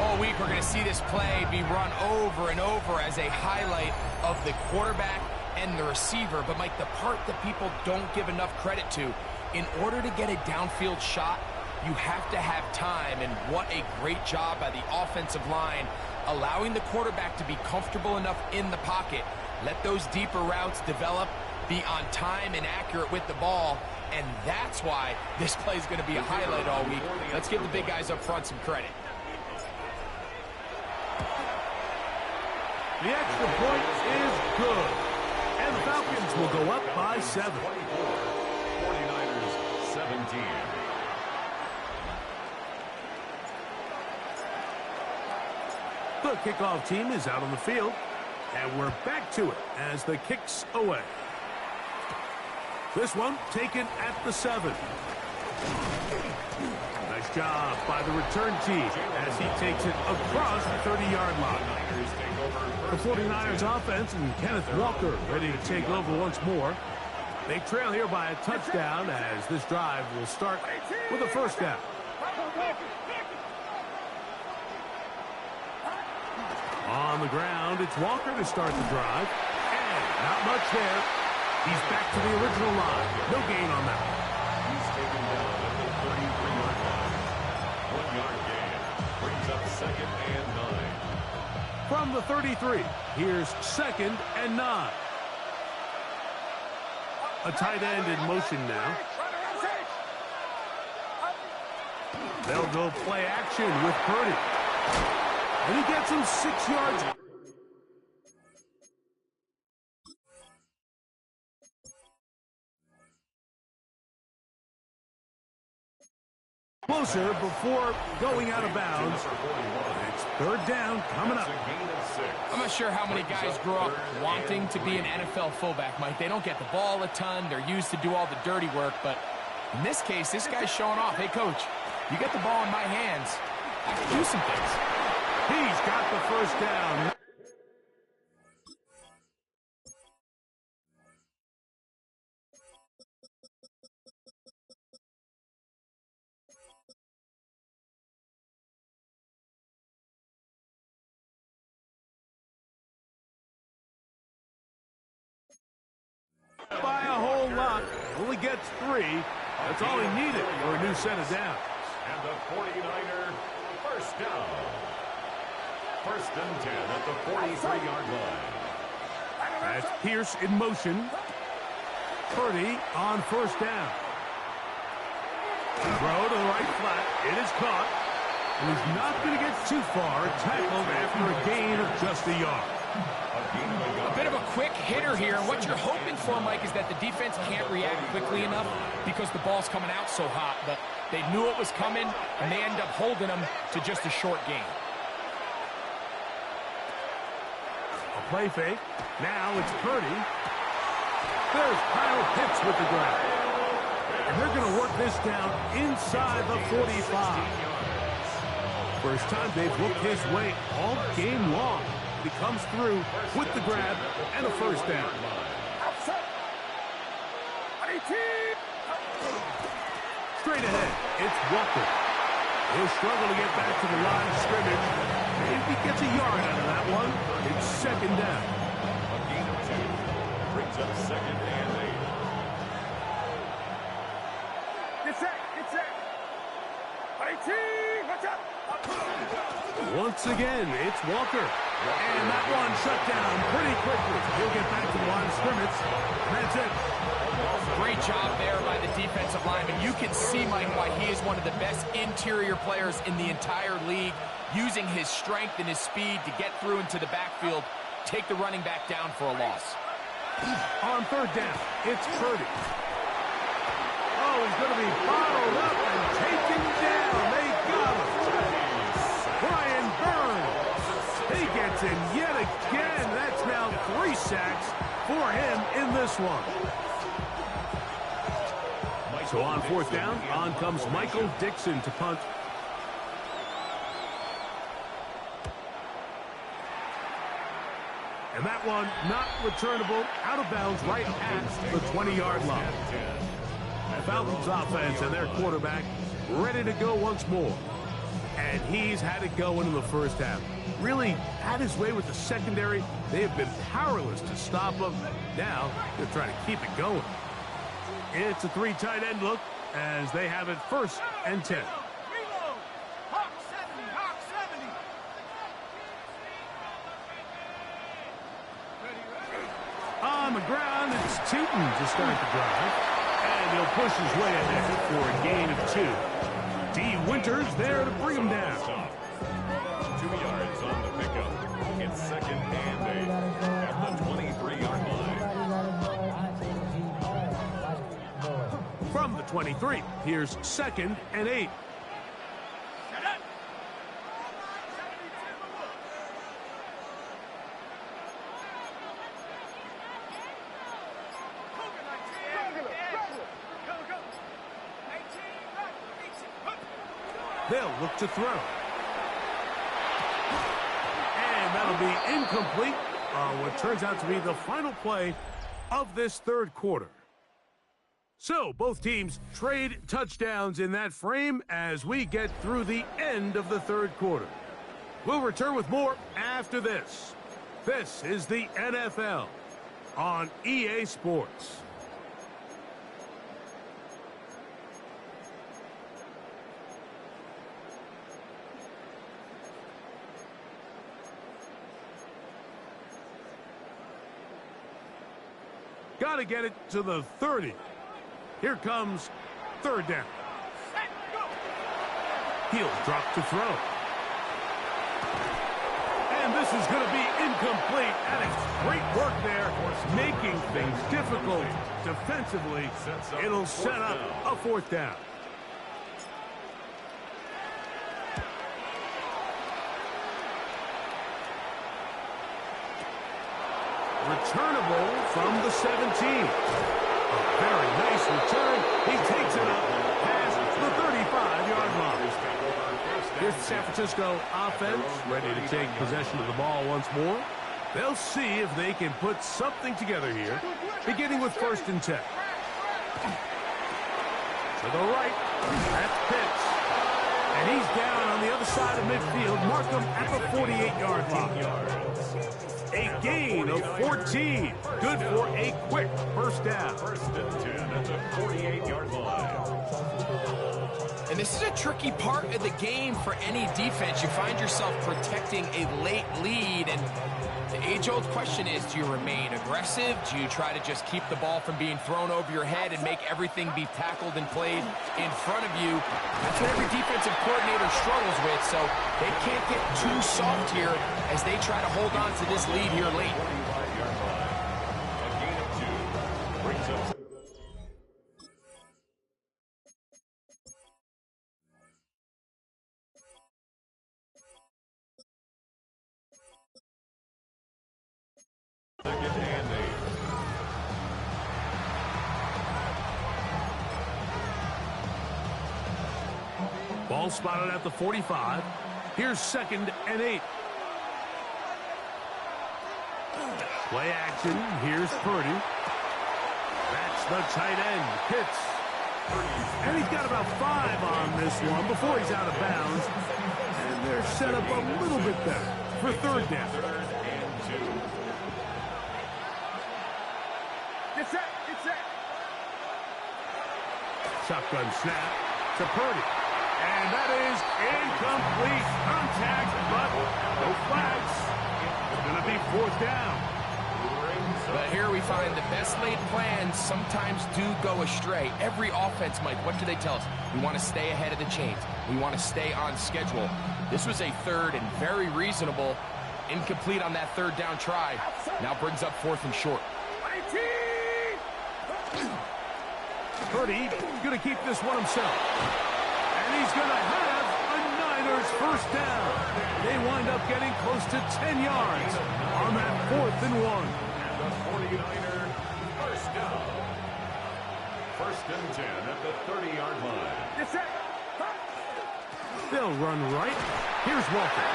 L: All week we're going to see this play be run over and over as a highlight of the quarterback and the receiver. But, Mike, the part that people don't give enough credit to, in order to get a downfield shot, you have to have time. And what a great job by the offensive line, allowing the quarterback to be comfortable enough in the pocket. Let those deeper routes develop, be on time and accurate with the ball. And that's why this play is going to be a highlight all week. Let's give the big guys up front some credit.
K: The extra point is good. And the Falcons will go up by 7.
D: 49ers 17.
K: The kickoff team is out on the field. And we're back to it as the kick's away. This one taken at the 7. Nice job by the return team as he takes it across the 30-yard line. The 49ers offense and Kenneth Walker ready to take over once more. They trail here by a touchdown as this drive will start with a first down. On the ground, it's Walker to start the drive. And not much there. He's back to the original line. No gain on that.
D: He's taken down at the 33-yard line. 1-yard gain. Brings up 2nd and 9.
K: From the 33, here's 2nd and 9. A tight end in motion now. They'll go play action with Purdy. And he gets him 6 yards. Closer before going out of bounds. It's 3rd down coming up.
L: I'm not sure how many guys grew up wanting to be an NFL fullback, Mike. They don't get the ball a ton. They're used to do all the dirty work. But in this case, this guy's showing off. Hey, coach, you get the ball in my hands. I can do some things.
K: He's got the first down. By a whole lot. Only gets 3. That's all he needed for a new set of downs.
D: And the 49er first down. 1st and 10 at the 43-yard line.
K: That's Pierce in motion. Purdy on first down. Throw to the right flat. It is caught. And he's not going to get too far. Tackled after a gain of just a yard.
L: A bit of a quick hitter here. And what you're hoping for, Mike, is that the defense can't react quickly enough because the ball's coming out so hot. But they knew it was coming, and they end up holding them to just a short gain.
K: Play fake. Now it's Purdy. There's Kyle Pitts with the grab. And they're going to work this down inside the 45. First time they've looked his way all game long. He comes through with the grab and a first down. Straight ahead, it's Walker. He'll struggle to get back to the line of scrimmage. If he gets a yard out of that one, it's 2nd down.
D: A gain of 2 brings up 2nd and 8.
E: Get set, get set. Watch out.
K: Once again, it's Walker. And that one shut down pretty quickly. He'll get back to the line of scrimmage. That's it.
L: Great job there by the defensive lineman. You can see, Mike, why he is one of the best interior players in the entire league, using his strength and his speed to get through into the backfield, take the running back down for a loss.
K: On 3rd down, it's Purdy. Oh, he's going to be bottled up and taken down. They got him. Brian Burns. He gets in yet again. That's now 3 sacks for him in this one. So on 4th down, on comes Michael Dixon to punt. And that one not returnable, out of bounds right at the 20-yard line. The Falcons offense and their quarterback ready to go once more. And he's had it going in the first half. Really had his way with the secondary. They have been powerless to stop him. Now they're trying to keep it going. It's a 3 tight end look as they have it 1st and 10.
F: Hawk 70, Hawk 70.
K: On the ground, it's Tootin to start the drive. And he'll push his way ahead for a gain of 2. D. Winters there to bring him down.
D: 2 yards on the pickup. It's second and 8 at the 23-yard line.
K: From the 23, here's second and 8. They'll look to throw. And that'll be incomplete on what turns out to be the final play of this third quarter. So both teams trade touchdowns in that frame as we get through the end of the third quarter. We'll return with more after this. This is the NFL on EA Sports. Got to get it to the 30. Here comes third down. He'll drop to throw. And this is going to be incomplete. And it's great work there, making things difficult defensively. It'll set up a fourth down. Returnable from the 17. A very nice return. He takes it up past the 35-yard line. Here's the San Francisco offense ready to take possession of the ball once more. They'll see if they can put something together here, beginning with 1st and 10. To the right, that's Pitts. And he's down on the other side of midfield. Mark him at the 48-yard line. A gain of 14. Good for a quick first down.
D: 1st and 10 at the 48-yard line.
L: And this is a tricky part of the game for any defense. You find yourself protecting a late lead, and the age-old question is, do you remain aggressive? Do you try to just keep the ball from being thrown over your head and make everything be tackled and played in front of you? That's what every defensive coordinator struggles with, so they can't get too soft here as they try to hold on to this lead here late.
D: 45-yard line. A gain of 2 brings up. Second and 8.
K: Ball spotted at the 45. Here's 2nd and 8. Play action. Here's Purdy. That's the tight end, Pitts. And he's got about 5 on this one before he's out of bounds. And they're set up a little bit better for third down.
D: 3rd and 2.
E: Get set, get set.
K: Shotgun snap to Purdy. And that is incomplete. Contact, but no flags. It's going to be 4th down.
L: But here we find the best laid plans sometimes do go astray. Every offense, Mike, what do they tell us? We want to stay ahead of the chains. We want to stay on schedule. This was a 3rd and very reasonable. Incomplete on that 3rd down try. Now brings up 4th and short.
K: Purdy going to keep this one himself. And he's going to have a Niners first down. They wind up getting close to 10 yards on that 4th and 1.
D: And the 49er first down. 1st and 10 at the 30-yard line.
E: Get set.
K: They'll run right. Here's Walker.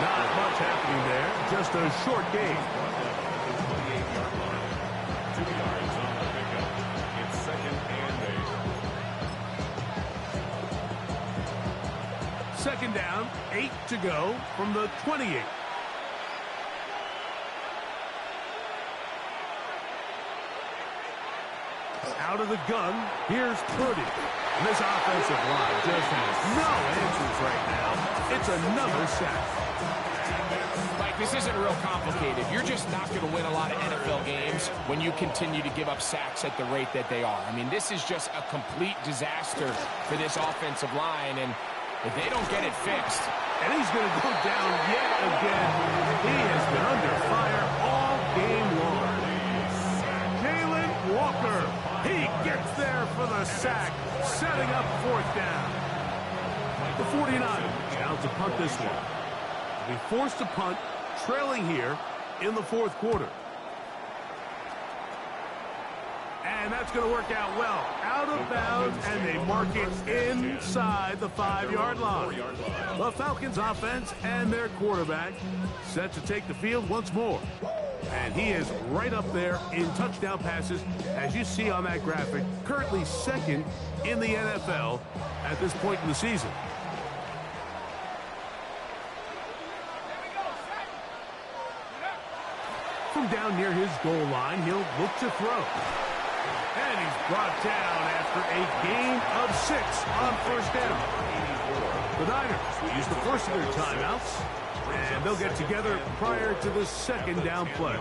K: Not much happening there. Just a short gain.
D: 28-yard line. 2 yards on the pickup. It's 2nd and 8.
K: 2nd down, 8 to go from the 28. Out of the gun, here's Purdy. And this offensive line just has no answers right now. It's another sack.
L: Mike, this isn't real complicated. You're just not going to win a lot of NFL games when you continue to give up sacks at the rate that they are. I mean, this is just a complete disaster for this offensive line, and if they don't get it fixed.
K: And he's going to go down yet again. He has been under fire all game long. Jalen Walker, he gets there for the sack, setting up fourth down. The 49ers now to punt this one. They'll be forced to punt, trailing here in the fourth quarter. And that's going to work out well. Out of bounds, and they mark it inside the 5-yard line. The Falcons offense and their quarterback set to take the field once more. And he is right up there in touchdown passes, as you see on that graphic, currently second in the NFL at this point in the season. From down near his goal line, he'll look to throw. And he's brought down after a gain of 6 on first down. The Niners will use the first of their timeouts, and they'll get together prior to the second down play.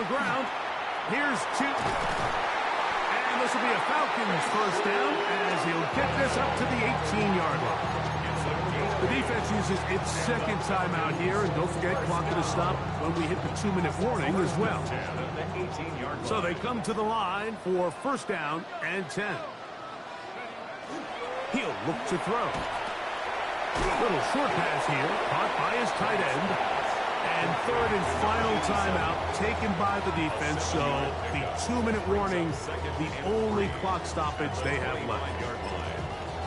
K: the ground. Here's two. And this will be a Falcons first down as he'll get this up to the 18-yard line. The defense uses its second timeout here, and don't forget, clock to stop when we hit the 2-minute warning as well. So they come to the line for first down and 10. He'll look to throw. Little short pass here, caught by his tight end. And third and final timeout taken by the defense, so the 2-minute warning, the only clock stoppage they have left.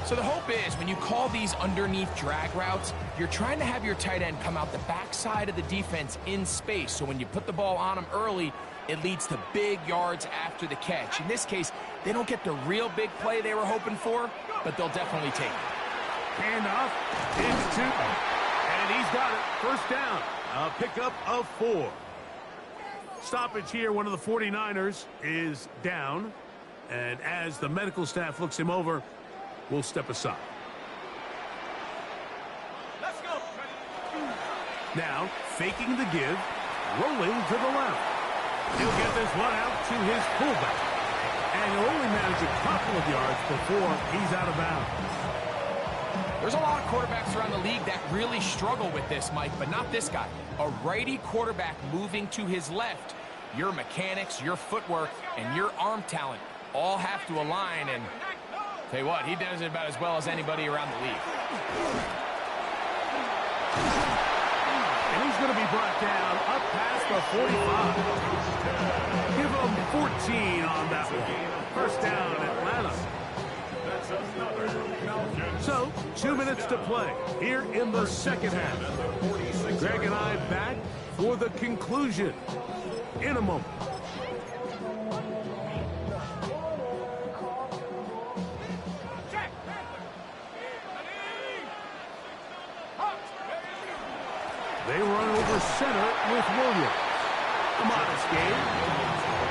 L: So the hope is when you call these underneath drag routes, you're trying to have your tight end come out the backside of the defense in space. So when you put the ball on him early, it leads to big yards after the catch. In this case, they don't get the real big play they were hoping for, but they'll definitely take it.
K: Handoff into Tootin. And he's got it. First down. A pickup of 4. Stoppage here. One of the 49ers is down. And as the medical staff looks him over, we'll step aside.
F: Let's go.
K: Now, faking the give, rolling to the left. He'll get this one out to his fullback. And he'll only manage a couple of yards before he's out of bounds.
L: There's a lot of quarterbacks around the league that really struggle with this, Mike, but not this guy. A righty quarterback moving to his left. Your mechanics, your footwork, and your arm talent all have to align, and tell you what, he does it about as well as anybody around the league.
K: And he's going to be brought down up past the 45. Give him 14 on that one. First down, Atlanta. So, 2 minutes to play here in the second half. Greg and I back for the conclusion in a moment. They run over center with Williams. A modest gain,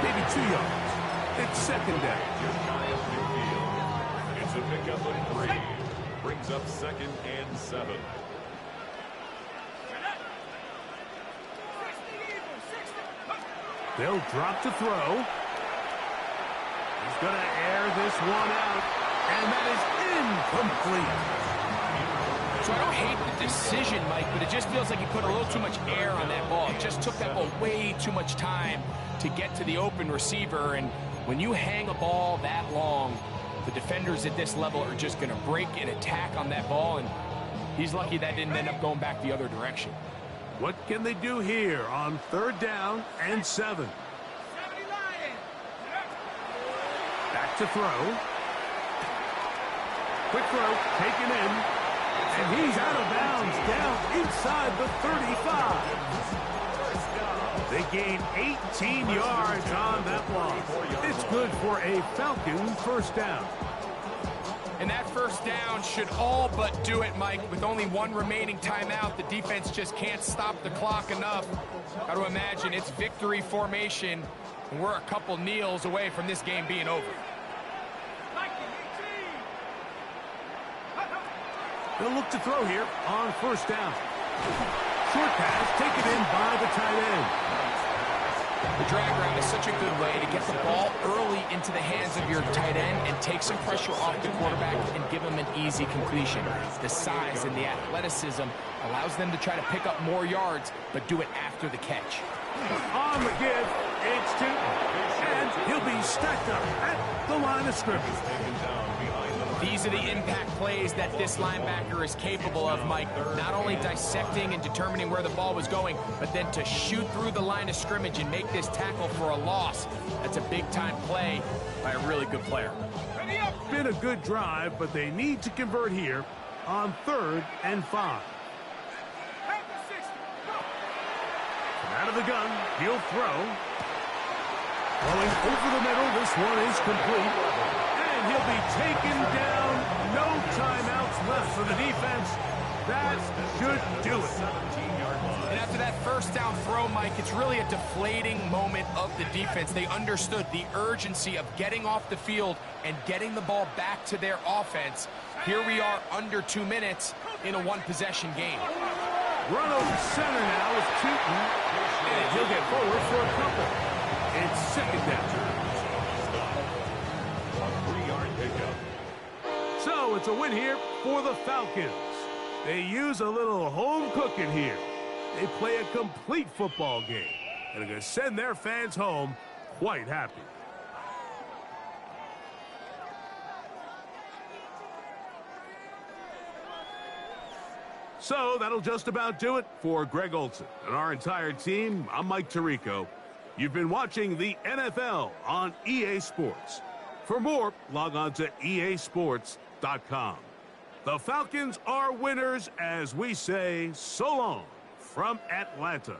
K: maybe 2 yards. It's second down.
D: It's a pickup of 3. Brings up second and 7.
K: They'll drop to throw. He's going to air this one out, and that is incomplete.
L: So I don't hate the decision, Mike, but it just feels like he put a little too much air on that ball. It just took that ball way too much time to get to the open receiver, and when you hang a ball that long, the defenders at this level are just going to break and attack on that ball, and he's lucky that didn't end up going back the other direction.
K: What can they do here on third down and 7? Back to throw. Quick throw, taken in. And he's out of bounds, down inside the 35. They gain 18 yards on that block. It's good for a Falcon first down.
L: And that first down should all but do it, Mike. With only 1 remaining timeout, the defense just can't stop the clock enough. Got to imagine it's victory formation, and we're a couple kneels away from this game being over.
K: They'll look to throw here on first down. Short pass taken in by the tight end.
L: The drag route is such a good way to get the ball early into the hands of your tight end and take some pressure off the quarterback and give him an easy completion. The size and the athleticism allows them to try to pick up more yards, but do it after the catch.
K: On the give, it's Tootin. And he'll be stacked up at the line of scrimmage.
L: These are the impact plays that this linebacker is capable of, Mike. Not only dissecting and determining where the ball was going, but then to shoot through the line of scrimmage and make this tackle for a loss. That's a big-time play by a really good player.
K: Been a good drive, but they need to convert here on third and 5. Out of the gun, he'll throw. Going over the middle, this one is complete. And he'll be taken down. No timeouts left for the defense. That should do it.
L: And after that first down throw, Mike, it's really a deflating moment of the defense. They understood the urgency of getting off the field and getting the ball back to their offense. Here we are under 2 minutes in a 1-possession game.
K: Run over center now with Tootin. And he'll get forward for a couple. It's second down.
D: A 3-yard pickup.
K: So it's a win here for the Falcons. They use a little home cooking here. They play a complete football game, and are going to send their fans home quite happy. So that'll just about do it for Greg Olson and our entire team. I'm Mike Tirico. You've been watching the NFL on EA Sports. For more, log on to easports.com. The Falcons are winners as we say so long from Atlanta.